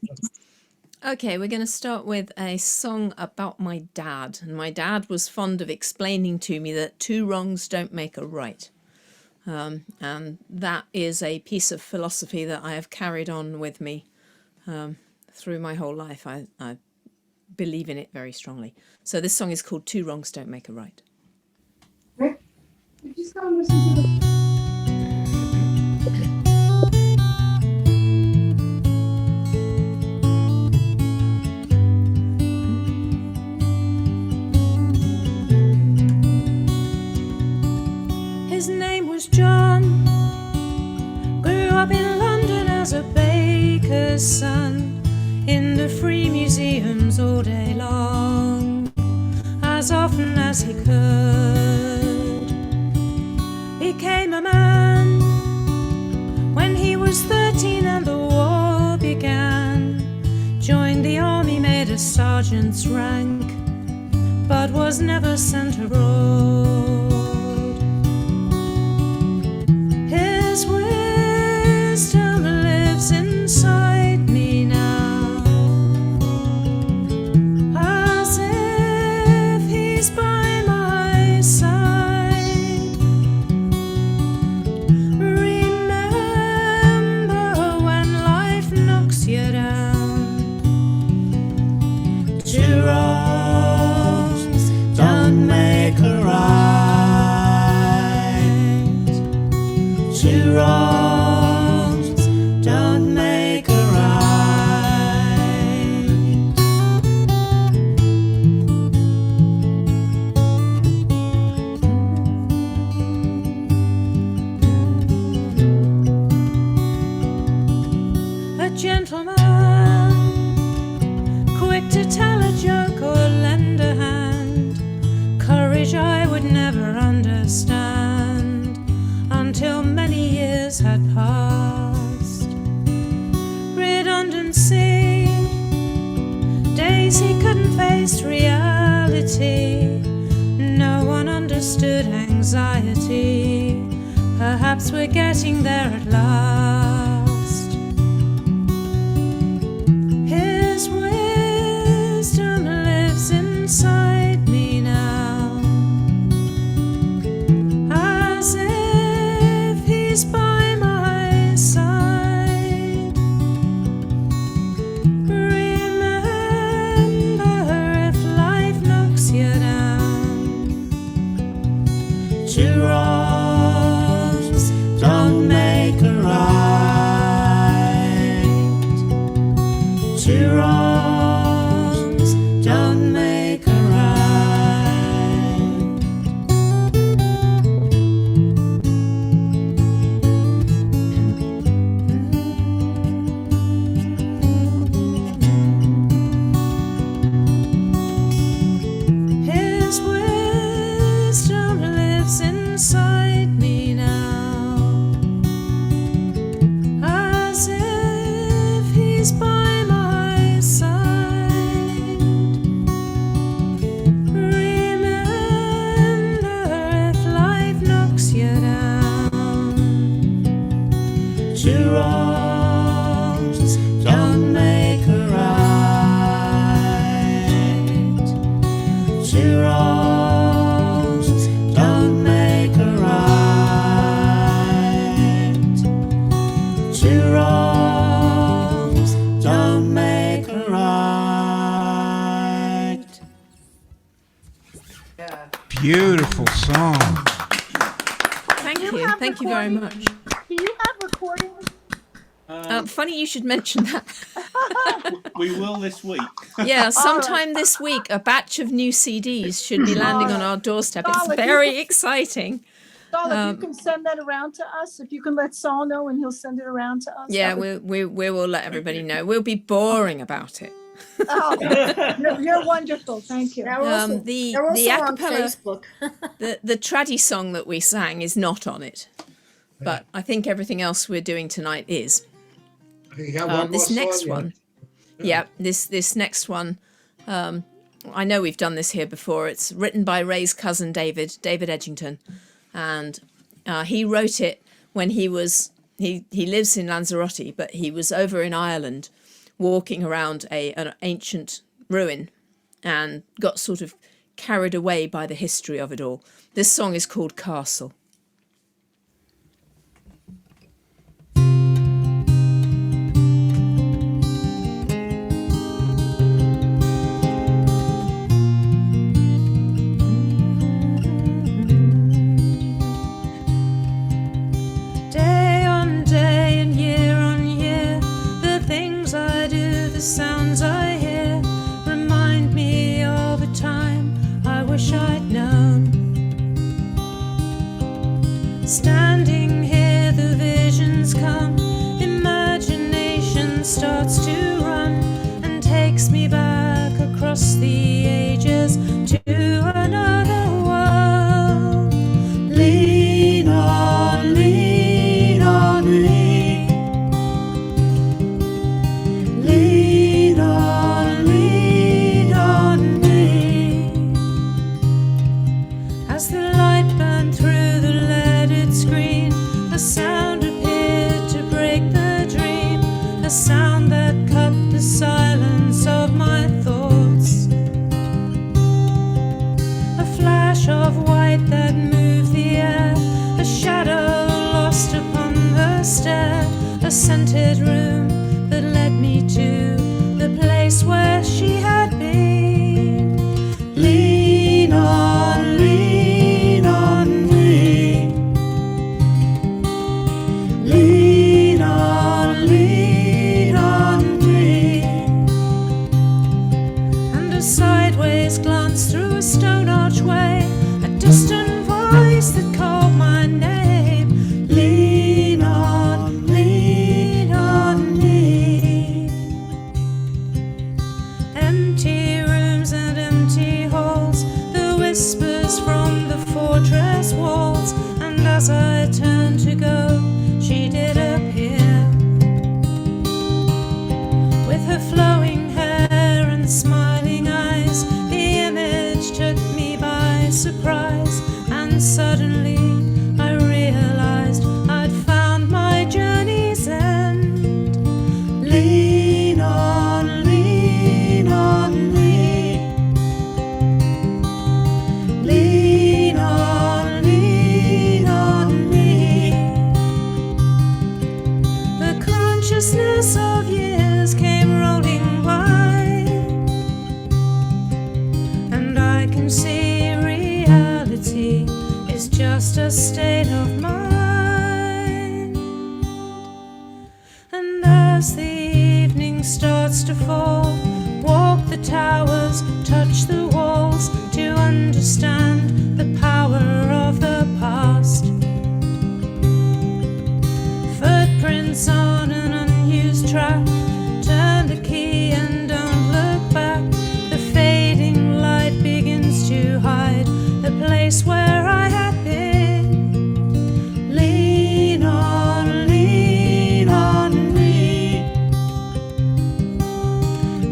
Okay, we're going to start with a song about my dad. And my dad was fond of explaining to me that two wrongs don't make a right. And that is a piece of philosophy that I have carried on with me through my whole life. I believe in it very strongly. So this song is called Two Wrongs Don't Make a Right. Rick, did you go and listen to the... as a baker's son in the free museums all day long, as often as he could. Became a man when he was 13 and the war began. Joined the army, made a sergeant's rank, but was never sent abroad. His wisdom lives inside me now, as if he's by my side. Remember when life knocks you down, two wrongs don't make a right. Two wrongs don't make a right. A gentleman, quick to tell a joke or lend a hand, courage I would never understand until many years had passed. Redundancy, days he couldn't face reality. No one understood anxiety. Perhaps we're getting there at last. His wisdom lives inside me now, as if he's by my side. Remember, if life knocks you down, two wrongs don't make a right. Two wrongs don't make a right. His wisdom lives inside me now, as if he's by my side. Remember, if life knocks you down, two wrongs don't make a right. Two wrongs don't make a right. Two wrongs don't make a right. Beautiful song. Thank you. Thank you very much. Do you have recordings? Funny you should mention that. We will this week. Yeah, sometime this week, a batch of new CDs should be landing on our doorstep. It's Solid. very exciting. Saul, if you can send that around to us, if you can let Saul know and he'll send it around to us. Yeah, that would- we will let everybody know. We'll be boring about it. Oh, you're wonderful. Thank you. The on acapella, Facebook. the traddy song that we sang is not on it, but I think everything else we're doing tonight is. You got one This more next song, one, yeah, this next one. I know we've done this here before. It's written by Ray's cousin David Edgington, and he wrote it when he lives in Lanzarote, but he was over in Ireland walking around an ancient ruin and got sort of carried away by the history of it all. This song is called Castle. Day on day and year on year, the things I do, the sounds I hear, remind me of a time I wish I'd known. across the ages to another world. Lean on me. Lean on me. As the light burned through the leaded screen, a sound appeared to break the dream, a sound that cut the silence of my thoughts. A flash of white that moved the air, a shadow lost upon the stair, a scented room that led me to the place where she had been. Lean on me. Lean on me. And a sideways glance through a stone archway, a distant voice that called my name. Lean on me. Empty rooms and empty halls, the whispers from the fortress walls, and as I turned to go, she did appear. With her flowing hair and smiling eyes, the image took me by surprise, and suddenly I realized I'd found my journey's end. Lean on me. Lean on me. The consciousness of years came rolling by, and I can see reality is just a state of mind. And as the evening starts to fall, walk the towers, touch the walls, to understand the power of the past. Footprints on an unused track, turn the key and don't look back. The fading light begins to hide the place where I had been. Lean on me.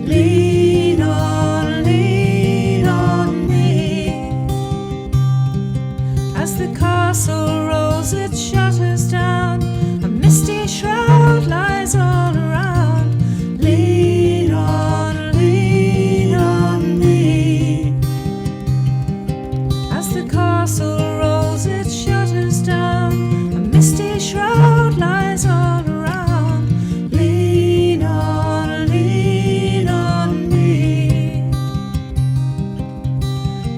Lean on me. As the castle rolls its shutters down, a misty shroud lies all around. Lean on me. As the castle rolls its shutters down, a misty shroud lies all around. Lean on me.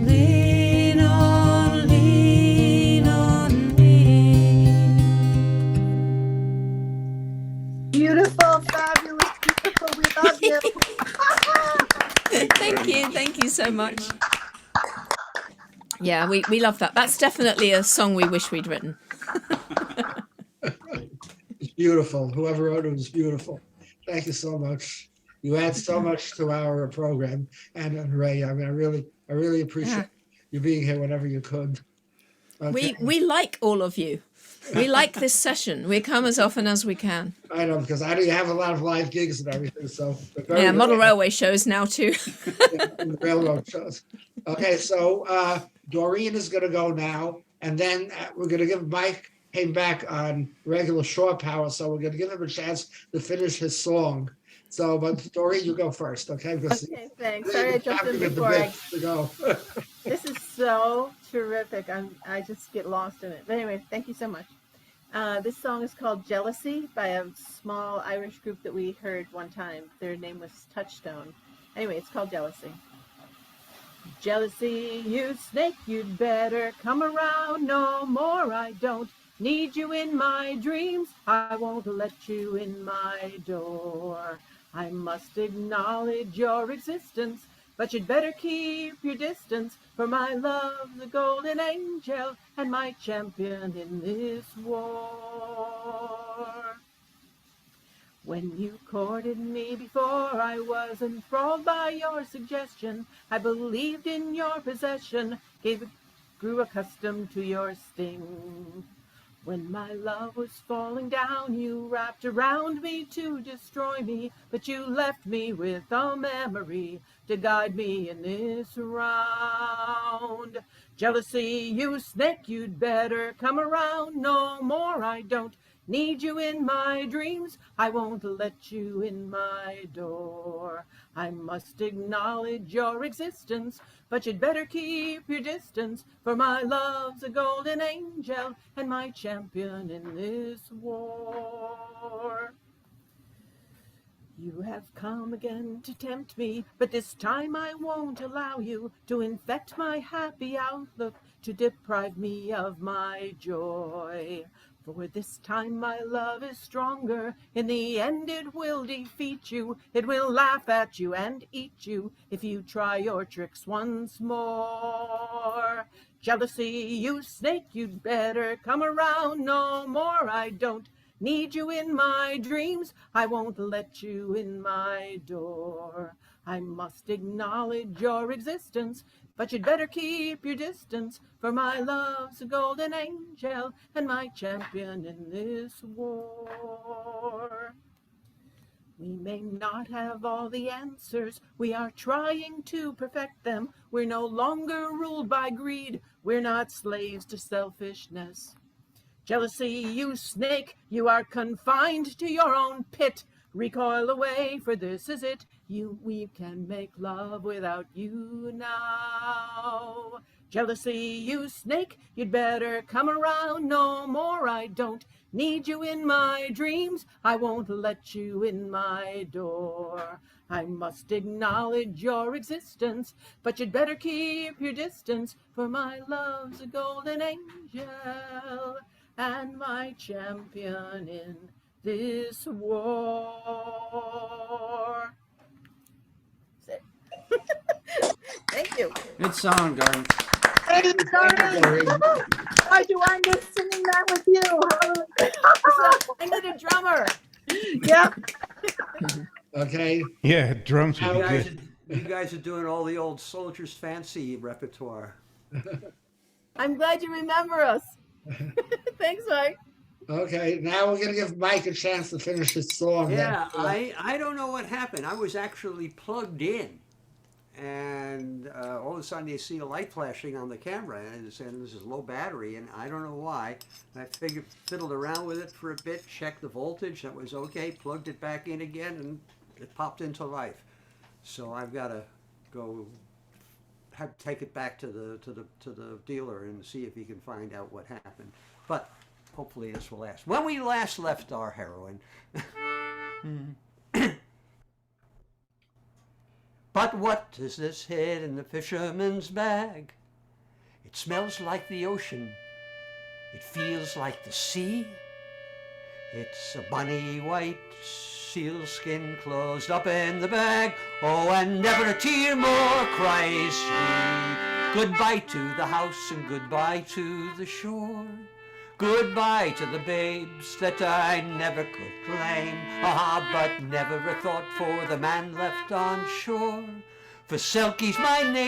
Lean on me. Beautiful, fabulous, beautiful. We love you. Thank you so much. Yeah, we love that. That's definitely a song we wish we'd written. It's beautiful. Whoever wrote it was beautiful. Thank you so much. You add so much to our program, and Ray, I mean, I really appreciate you being here whenever you could. Okay. We like all of you. We like this session. We come as often as we can. I know, because I know you have a lot of live gigs and everything, so. Yeah, model railway shows now too. And the railroad shows. Okay, so Doreen is going to go now, and then we're going to give Mike came back on regular shore power, so we're going to give him a chance to finish his song. So, but Doreen, you go first, okay? Because Okay, thanks. Sorry I jumped in before. to go. This is so terrific. I just get lost in it. But anyway, thank you so much. This song is called Jealousy by a small Irish group that we heard one time. Their name was Touchstone. Anyway, it's called Jealousy. Jealousy, you snake, you'd better come around no more. I don't need you in my dreams. I won't let you in my door. I must acknowledge your existence, but you'd better keep your distance, for my love's a golden angel and my champion in this war. When you courted me before, I was enthralled by your suggestion. I believed in your possession, grew accustomed to your sting. When my love was falling down, you wrapped around me to destroy me, but you left me with a memory to guide me in this round. Jealousy, you snake, you'd better come around. No more, I don't need you in my dreams. I won't let you in my door. I must acknowledge your existence, but you'd better keep your distance, for my love's a golden angel and my champion in this war. You have come again to tempt me, but this time I won't allow you to infect my happy outlook, to deprive me of my joy. For this time my love is stronger. In the end it will defeat you. It will laugh at you and eat you if you try your tricks once more. Jealousy, you snake, you'd better come around. No more, I don't need you in my dreams. I won't let you in my door. I must acknowledge your existence, but you'd better keep your distance, for my love's a golden angel and my champion in this war. We may not have all the answers, we are trying to perfect them. We're no longer ruled by greed, we're not slaves to selfishness. Jealousy, you snake, you are confined to your own pit. Recoil away, for this is it. We can make love without you now. Jealousy, you snake, you'd better come around. No more, I don't need you in my dreams. I won't let you in my door. I must acknowledge your existence, but you'd better keep your distance, for my love's a golden angel and my champion in this war. Thank you. Good song, Darn. Hey, darling. Why do I miss singing that with you? I need a drummer. Yep. Okay. Yeah, drums would be good. You guys are doing all the old Soldier's Fancy repertoire. I'm glad you remember us. Thanks, Mike. Okay, now we're gonna give Mike a chance to finish his song. Yeah, I don't know what happened. I was actually plugged in, and all of a sudden you see a light flashing on the camera, and this is low battery, and I don't know why. I fiddled around with it for a bit, checked the voltage, that was okay, plugged it back in again, and it popped into life. So I've got to go take it back to the dealer and see if he can find out what happened. But hopefully this will last. When we last left our heroine. But what is this hid in the fisherman's bag? It smells like the ocean. It feels like the sea. It's a bunny white sealskin closed up in the bag. Oh, and never a tear more cries she. Goodbye to the house and goodbye to the shore. Goodbye to the babes that I never could claim. But never a thought for the man left on shore. For Selkie's my name.